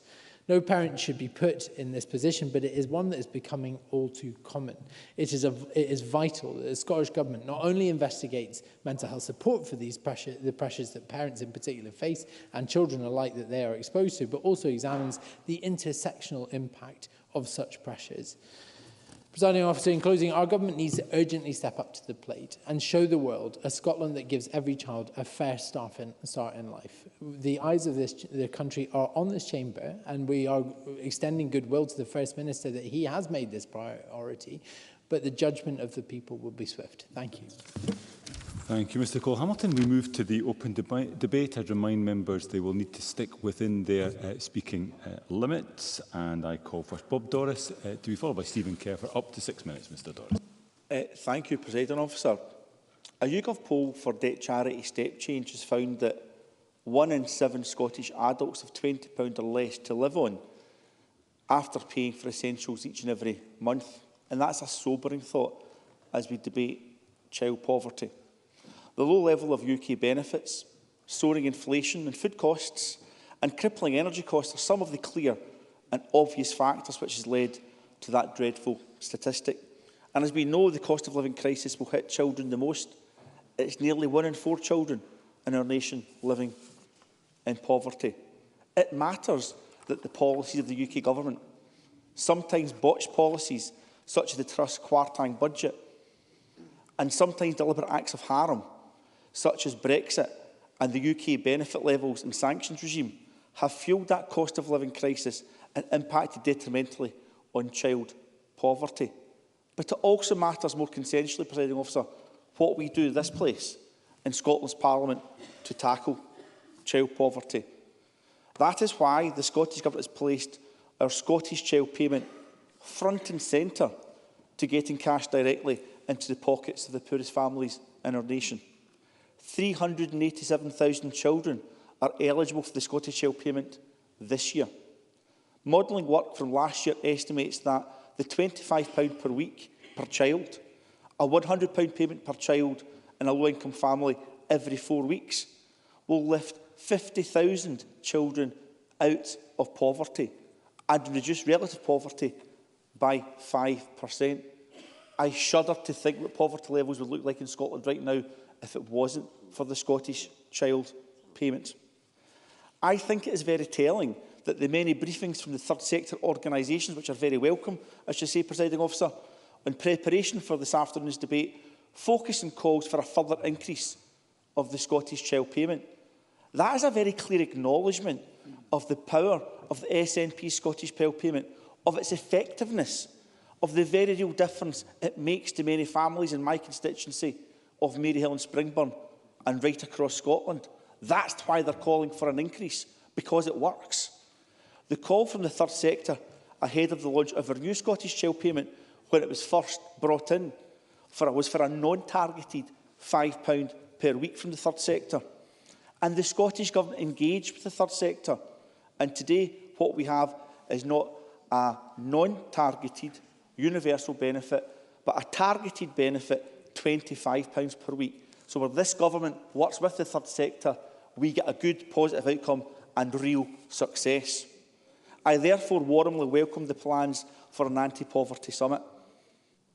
No parent should be put in this position, but it is one that is becoming all too common. It is vital that the Scottish Government not only investigates mental health support for the pressures that parents in particular face and children alike that they are exposed to, but also examines the intersectional impact of such pressures. Presiding officer, in closing, our government needs to urgently step up to the plate and show the world a Scotland that gives every child a fair start in life. The eyes of the country are on this chamber, and we are extending goodwill to the First Minister that he has made this priority, but the judgment of the people will be swift. Thank you. Thank you, Mr Cole-Hamilton. We move to the open debate. I'd remind members they will need to stick within their speaking limits. And I call first Bob Doris, to be followed by Stephen Kerr for up to 6 minutes. Mr Doris. Thank you, Presiding Officer. A YouGov poll for Debt Charity Step Change has found that 1 in 7 Scottish adults have £20 or less to live on after paying for essentials each and every month. And that's a sobering thought as we debate child poverty. The low level of UK benefits, soaring inflation and food costs and crippling energy costs are some of the clear and obvious factors which has led to that dreadful statistic. And as we know, the cost of living crisis will hit children the most. It's nearly 1 in 4 children in our nation living in poverty. It matters that the policies of the UK Government, sometimes botched policies such as the Truss Kwarteng budget, and sometimes deliberate acts of harm, such as Brexit and the UK benefit levels and sanctions regime, have fuelled that cost of living crisis and impacted detrimentally on child poverty. But it also matters more consensually, Presiding Officer, what we do in this place, in Scotland's Parliament, to tackle child poverty. That is why the Scottish Government has placed our Scottish Child Payment front and centre to getting cash directly into the pockets of the poorest families in our nation. 387,000 children are eligible for the Scottish Child Payment this year. Modelling work from last year estimates that the £25 per week per child, a £100 payment per child in a low-income family every 4 weeks, will lift 50,000 children out of poverty and reduce relative poverty by 5%. I shudder to think what poverty levels would look like in Scotland right now if it wasn't for the Scottish Child Payment. I think it is very telling that the many briefings from the third sector organisations, which are very welcome, I should say, Presiding Officer, in preparation for this afternoon's debate, focus on calls for a further increase of the Scottish Child Payment. That is a very clear acknowledgement of the power of the SNP Scottish Child Payment, of its effectiveness, of the very real difference it makes to many families in my constituency of Maryhill and Springburn and right across Scotland. That's why they're calling for an increase, because it works. The call from the third sector ahead of the launch of our new Scottish Child Payment, when it was first brought in, was for a non-targeted £5 per week from the third sector. And the Scottish Government engaged with the third sector. And today, what we have is not a non-targeted universal benefit, but a targeted benefit, £25 per week. So where this government works with the third sector, we get a good, positive outcome and real success. I therefore warmly welcome the plans for an anti-poverty summit.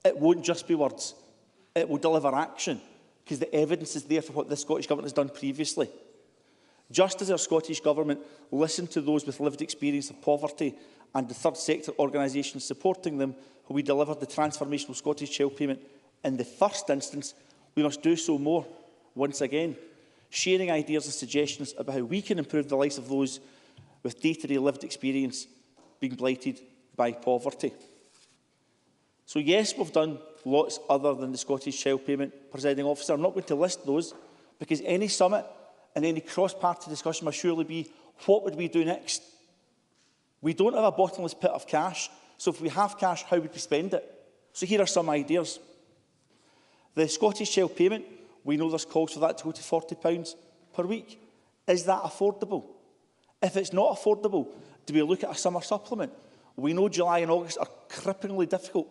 It won't just be words. It will deliver action, because the evidence is there for what the Scottish Government has done previously. Just as our Scottish Government listened to those with lived experience of poverty and the third sector organisations supporting them, when we delivered the transformational Scottish Child Payment in the first instance, we must do so more, once again, sharing ideas and suggestions about how we can improve the lives of those with day-to-day lived experience being blighted by poverty. So yes, we've done lots other than the Scottish Child Payment, Presiding Officer. I'm not going to list those, because any summit and any cross-party discussion must surely be, what would we do next? We don't have a bottomless pit of cash, so if we have cash, how would we spend it? So here are some ideas. The Scottish Child Payment, we know there's calls for that to go to £40 per week. Is that affordable? If it's not affordable, do we look at a summer supplement? We know July and August are cripplingly difficult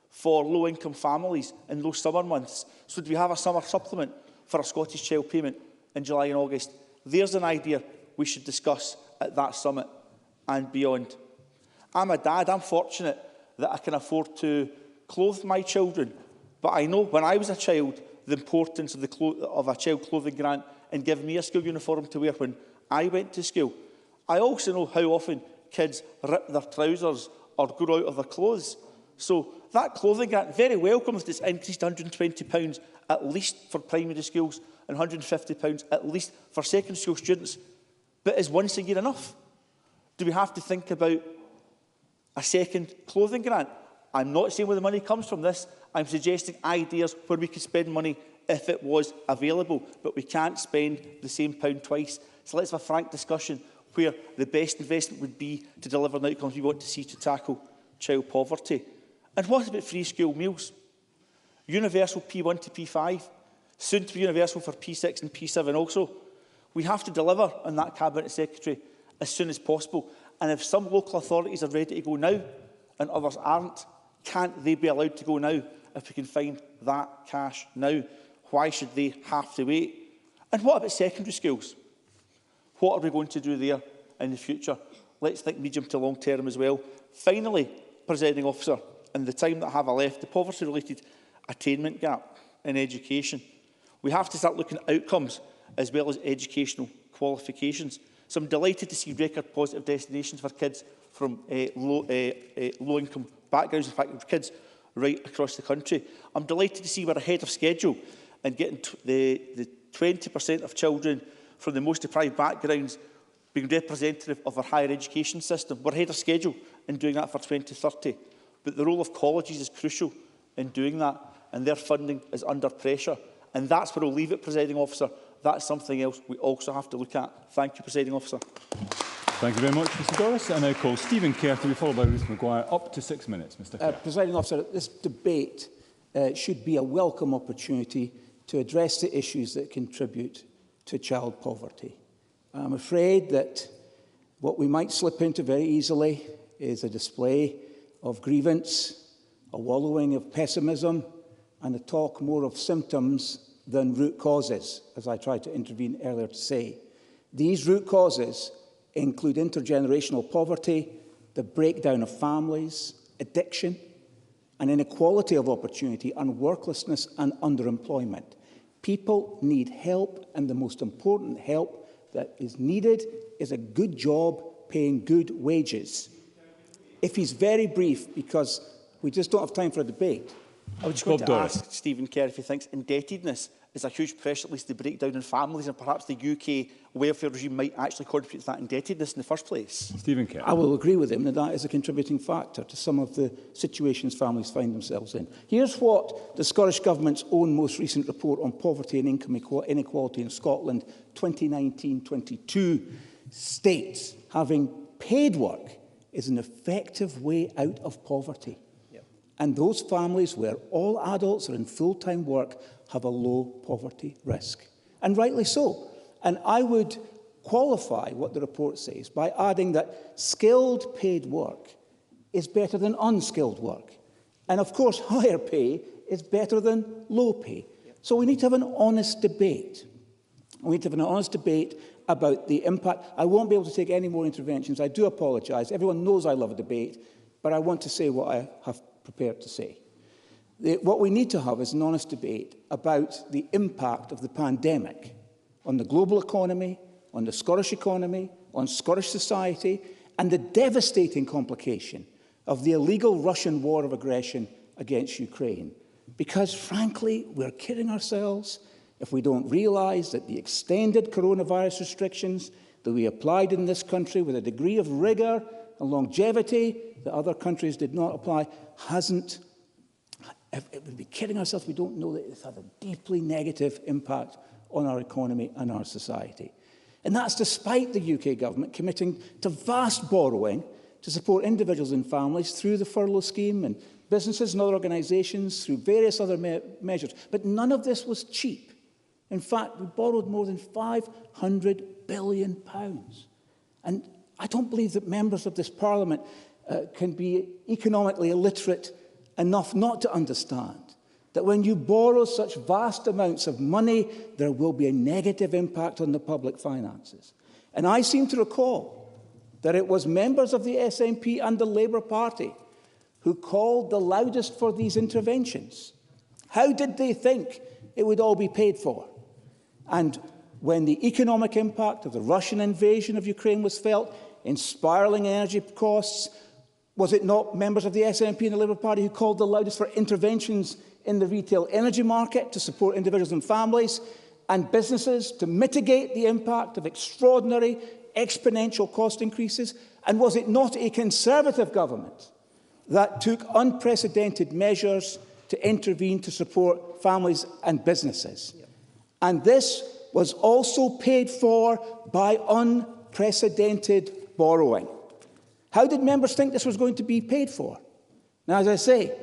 for low-income families in those summer months. So do we have a summer supplement for a Scottish Child Payment in July and August? There's an idea we should discuss at that summit and beyond. I'm a dad. I'm fortunate that I can afford to clothe my children. But I know when I was a child, the importance of a child clothing grant and giving me a school uniform to wear when I went to school. I also know how often kids rip their trousers or grow out of their clothes. So that clothing grant, very welcome that it's increased £120 at least for primary schools and £150 at least for secondary school students. But is once a year enough? Do we have to think about a second clothing grant? I'm not saying where the money comes from this. I'm suggesting ideas where we could spend money if it was available, but we can't spend the same pound twice. So let's have a frank discussion where the best investment would be to deliver the outcomes we want to see to tackle child poverty. And what about free school meals? Universal P1 to P5, soon to be universal for P6 and P7 also. We have to deliver on that Cabinet Secretary as soon as possible. And if some local authorities are ready to go now and others aren't, can't they be allowed to go now if we can find that cash now? Why should they have to wait? And what about secondary schools? What are we going to do there in the future? Let's think medium to long term as well. Finally, Presiding Officer, in the time that I have left, the poverty-related attainment gap in education. We have to start looking at outcomes as well as educational qualifications. So I'm delighted to see record positive destinations for kids from low-income backgrounds, in fact, kids right across the country. I'm delighted to see we're ahead of schedule and getting the 20% of children from the most deprived backgrounds being representative of our higher education system. We're ahead of schedule in doing that for 2030. But the role of colleges is crucial in doing that, and their funding is under pressure. And that's where we'll leave it, Presiding Officer. That's something else we also have to look at. Thank you, Presiding Officer. Thank you very much, Mr Doris. I now call Stephen Kerr to be followed by Ruth Maguire. Up to 6 minutes, Mr Kerr. Presiding Officer, this debate should be a welcome opportunity to address the issues that contribute to child poverty. I'm afraid that what we might slip into very easily is a display of grievance, a wallowing of pessimism, and a talk more of symptoms than root causes, as I tried to intervene earlier to say. These root causes include intergenerational poverty, the breakdown of families, addiction, and inequality of opportunity, and worklessness and underemployment. People need help, and the most important help that is needed is a good job paying good wages. If he's very brief, because we just don't have time for a debate, I was going to ask Stephen Kerr if he thinks indebtedness is a huge pressure, at least the breakdown in families, and perhaps the UK welfare regime might actually contribute to that indebtedness in the first place. Stephen Kerr. I will agree with him that that is a contributing factor to some of the situations families find themselves in. Here's what the Scottish Government's own most recent report on poverty and income inequality in Scotland 2019-22 states: having paid work is an effective way out of poverty. And those families where all adults are in full-time work have a low poverty risk. And rightly so. And I would qualify what the report says by adding that skilled paid work is better than unskilled work. And of course, higher pay is better than low pay. So we need to have an honest debate. We need to have an honest debate about the impact. I won't be able to take any more interventions. I do apologise. Everyone knows I love a debate, but I want to say what I have prepared to say. What we need to have is an honest debate about the impact of the pandemic on the global economy, on the Scottish economy, on Scottish society, and the devastating complication of the illegal Russian war of aggression against Ukraine. Because, frankly, we're kidding ourselves if we don't realise that the extended coronavirus restrictions that we applied in this country with a degree of rigour and longevity that other countries did not apply hasn't. It would be kidding ourselves if we don't know that it's had a deeply negative impact on our economy and our society. And that's despite the UK government committing to vast borrowing to support individuals and families through the furlough scheme and businesses and other organisations through various other measures. But none of this was cheap. In fact, we borrowed more than £500 billion. And I don't believe that members of this Parliament can be economically illiterate enough not to understand that when you borrow such vast amounts of money, there will be a negative impact on the public finances. And I seem to recall that it was members of the SNP and the Labour Party who called the loudest for these interventions. How did they think it would all be paid for? And when the economic impact of the Russian invasion of Ukraine was felt in spiralling energy costs, was it not members of the SNP and the Labour Party who called the loudest for interventions in the retail energy market to support individuals and families and businesses to mitigate the impact of extraordinary exponential cost increases? And was it not a Conservative government that took unprecedented measures to intervene to support families and businesses? And this was also paid for by unprecedented borrowing. How did members think this was going to be paid for? Now, as I say,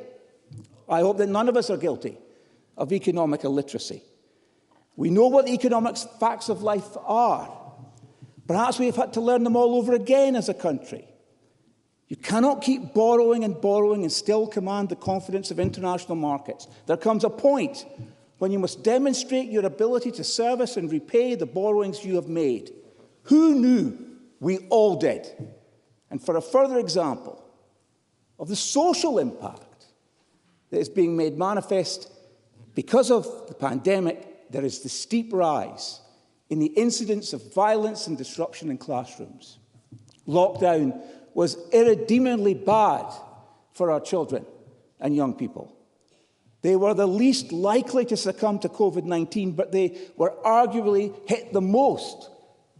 I hope that none of us are guilty of economic illiteracy. We know what the economic facts of life are. Perhaps we have had to learn them all over again as a country. You cannot keep borrowing and still command the confidence of international markets. There comes a point when you must demonstrate your ability to service and repay the borrowings you have made. Who knew? We all did. And for a further example of the social impact that is being made manifest because of the pandemic, there is the steep rise in the incidence of violence and disruption in classrooms. Lockdown was irredeemably bad for our children and young people. They were the least likely to succumb to COVID-19, but they were arguably hit the most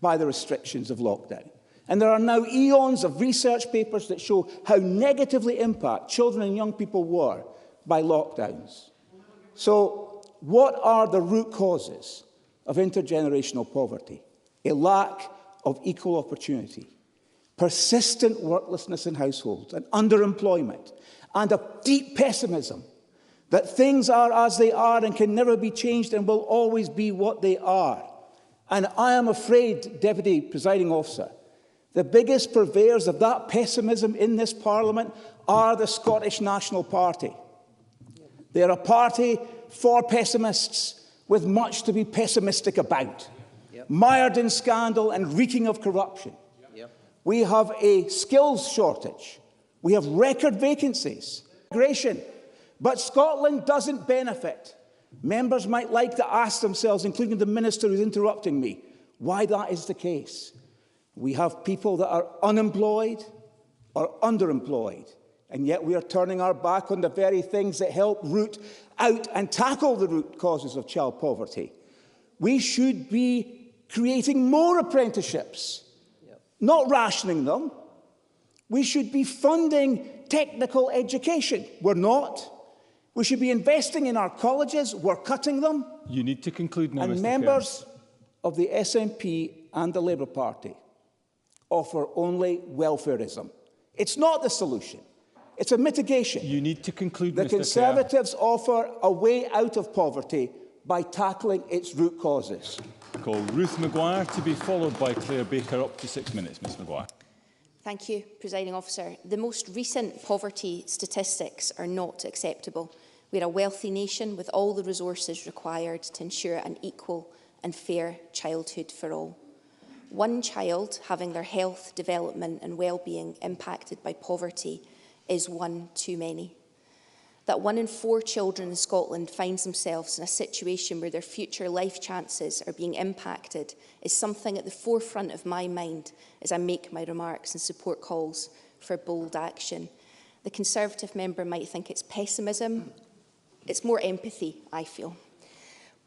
by the restrictions of lockdown. And there are now eons of research papers that show how negatively impacted children and young people were by lockdowns. So, what are the root causes of intergenerational poverty? A lack of equal opportunity, persistent worklessness in households and underemployment, and a deep pessimism that things are as they are and can never be changed and will always be what they are. And I am afraid, Deputy Presiding Officer, the biggest purveyors of that pessimism in this Parliament are the Scottish National Party. They are a party for pessimists with much to be pessimistic about, mired in scandal and reeking of corruption. We have a skills shortage. We have record vacancies, migration. But Scotland doesn't benefit. Members might like to ask themselves, including the Minister who's interrupting me, why that is the case. We have people that are unemployed or underemployed, and yet we are turning our back on the very things that help root out and tackle the root causes of child poverty. We should be creating more apprenticeships, not rationing them. We should be funding technical education. We're not. We should be investing in our colleges. We're cutting them. You need to conclude now, and Mr. members of the SNP and the Labour Party offer only welfareism. It's not the solution. It's a mitigation. You need to conclude, The Mr. Conservatives offer a way out of poverty by tackling its root causes. Call Ruth Maguire to be followed by Claire Baker. Up to 6 minutes, Ms Maguire. Thank you, Presiding Officer. The most recent poverty statistics are not acceptable. We're a wealthy nation with all the resources required to ensure an equal and fair childhood for all. One child having their health, development and well-being impacted by poverty is one too many. That 1 in 4 children in Scotland finds themselves in a situation where their future life chances are being impacted is something at the forefront of my mind as I make my remarks and support calls for bold action. The Conservative member might think it's pessimism. It's more empathy, I feel.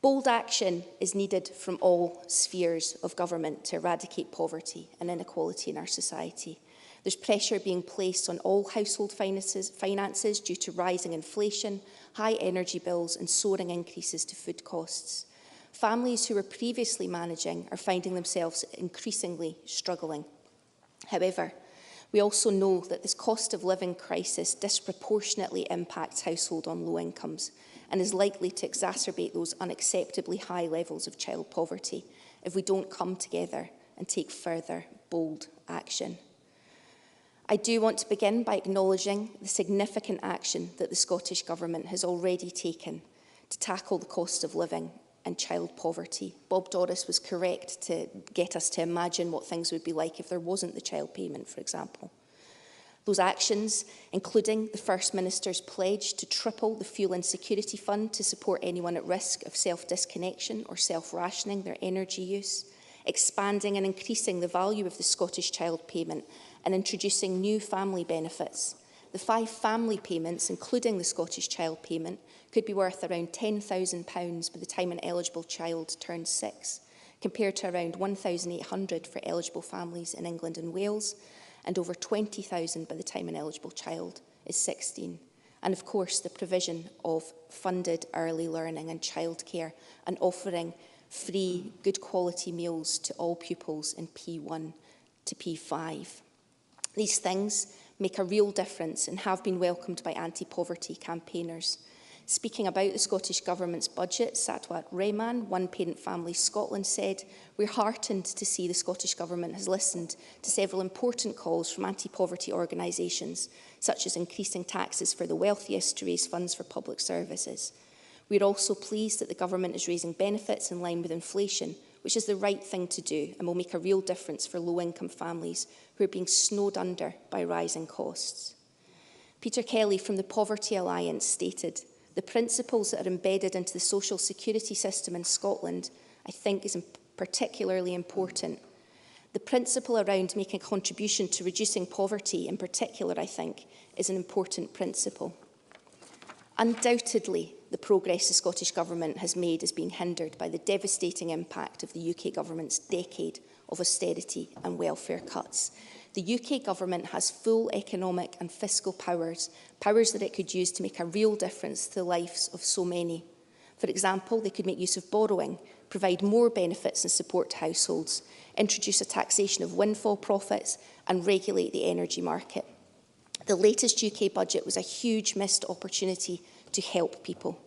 Bold action is needed from all spheres of government to eradicate poverty and inequality in our society. There's pressure being placed on all household finances due to rising inflation, high energy bills and soaring increases to food costs. Families who were previously managing are finding themselves increasingly struggling. However, We also know that this cost of living crisis disproportionately impacts households on low incomes and is likely to exacerbate those unacceptably high levels of child poverty if we don't come together and take further bold action. I do want to begin by acknowledging the significant action that the Scottish Government has already taken to tackle the cost of living and child poverty. Bob Doris was correct to get us to imagine what things would be like if there wasn't the child payment, for example. Those actions, including the First Minister's pledge to triple the Fuel Insecurity Fund to support anyone at risk of self-disconnection or self-rationing their energy use, expanding and increasing the value of the Scottish child payment and introducing new family benefits. The 5 family payments, including the Scottish child payment, could be worth around £10,000 by the time an eligible child turns 6, compared to around £1,800 for eligible families in England and Wales, and over £20,000 by the time an eligible child is 16. And of course, the provision of funded early learning and childcare, and offering free, good quality meals to all pupils in P1 to P5. These things make a real difference and have been welcomed by anti-poverty campaigners. Speaking about the Scottish Government's budget, Satwat Rehman, One Parent Families Scotland, said, "We're heartened to see the Scottish Government has listened to several important calls from anti-poverty organisations, such as increasing taxes for the wealthiest to raise funds for public services. We're also pleased that the Government is raising benefits in line with inflation, which is the right thing to do and will make a real difference for low-income families who are being snowed under by rising costs." Peter Kelly from the Poverty Alliance stated, "The principles that are embedded into the social security system in Scotland, I think, is particularly important. The principle around making a contribution to reducing poverty in particular, I think, is an important principle." Undoubtedly, the progress the Scottish Government has made is being hindered by the devastating impact of the UK Government's decade of austerity and welfare cuts. The UK Government has full economic and fiscal powers that it could use to make a real difference to the lives of so many. For example, they could make use of borrowing, provide more benefits and support to households, introduce a taxation of windfall profits, and regulate the energy market. The latest UK budget was a huge missed opportunity to help people.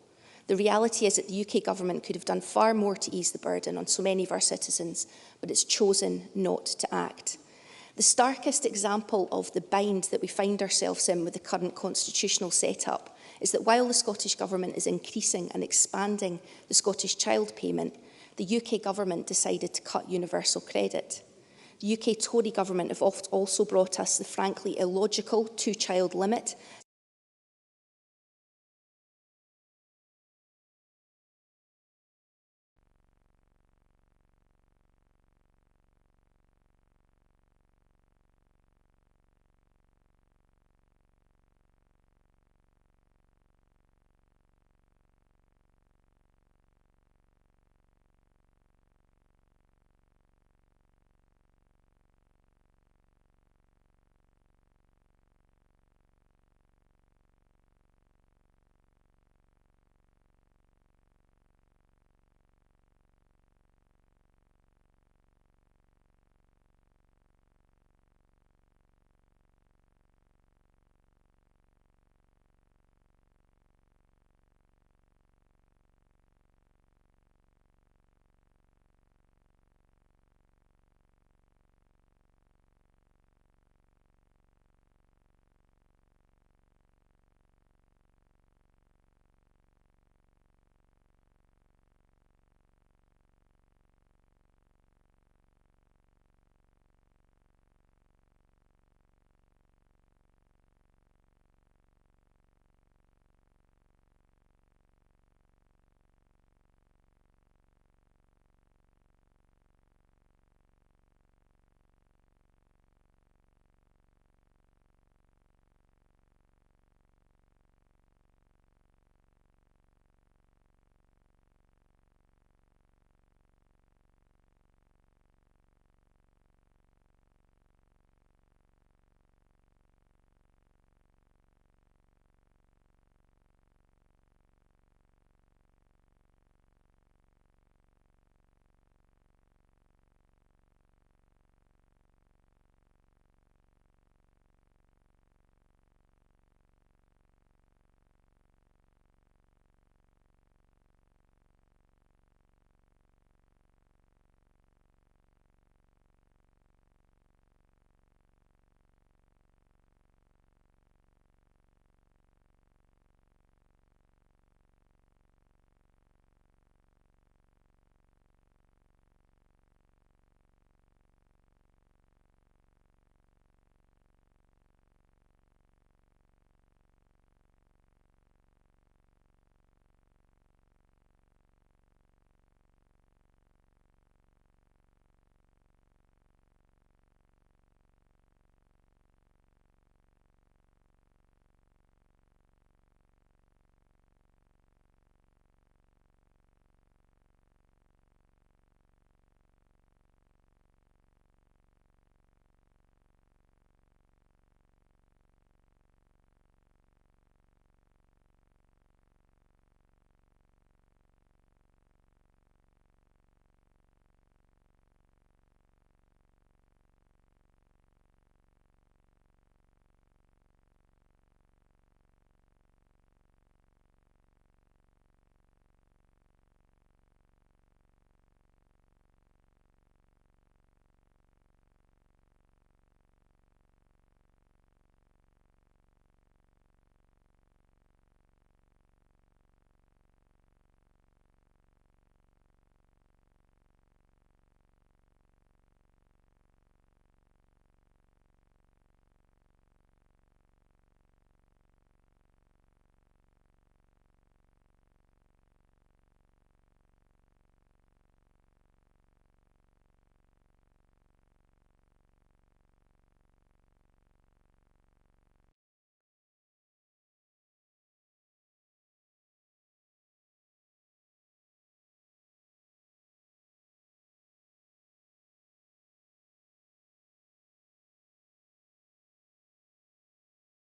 The reality is that the UK Government could have done far more to ease the burden on so many of our citizens, but it's chosen not to act. The starkest example of the bind that we find ourselves in with the current constitutional setup is that while the Scottish Government is increasing and expanding the Scottish child payment, the UK Government decided to cut universal credit. The UK Tory Government have also brought us the frankly illogical 2-child limit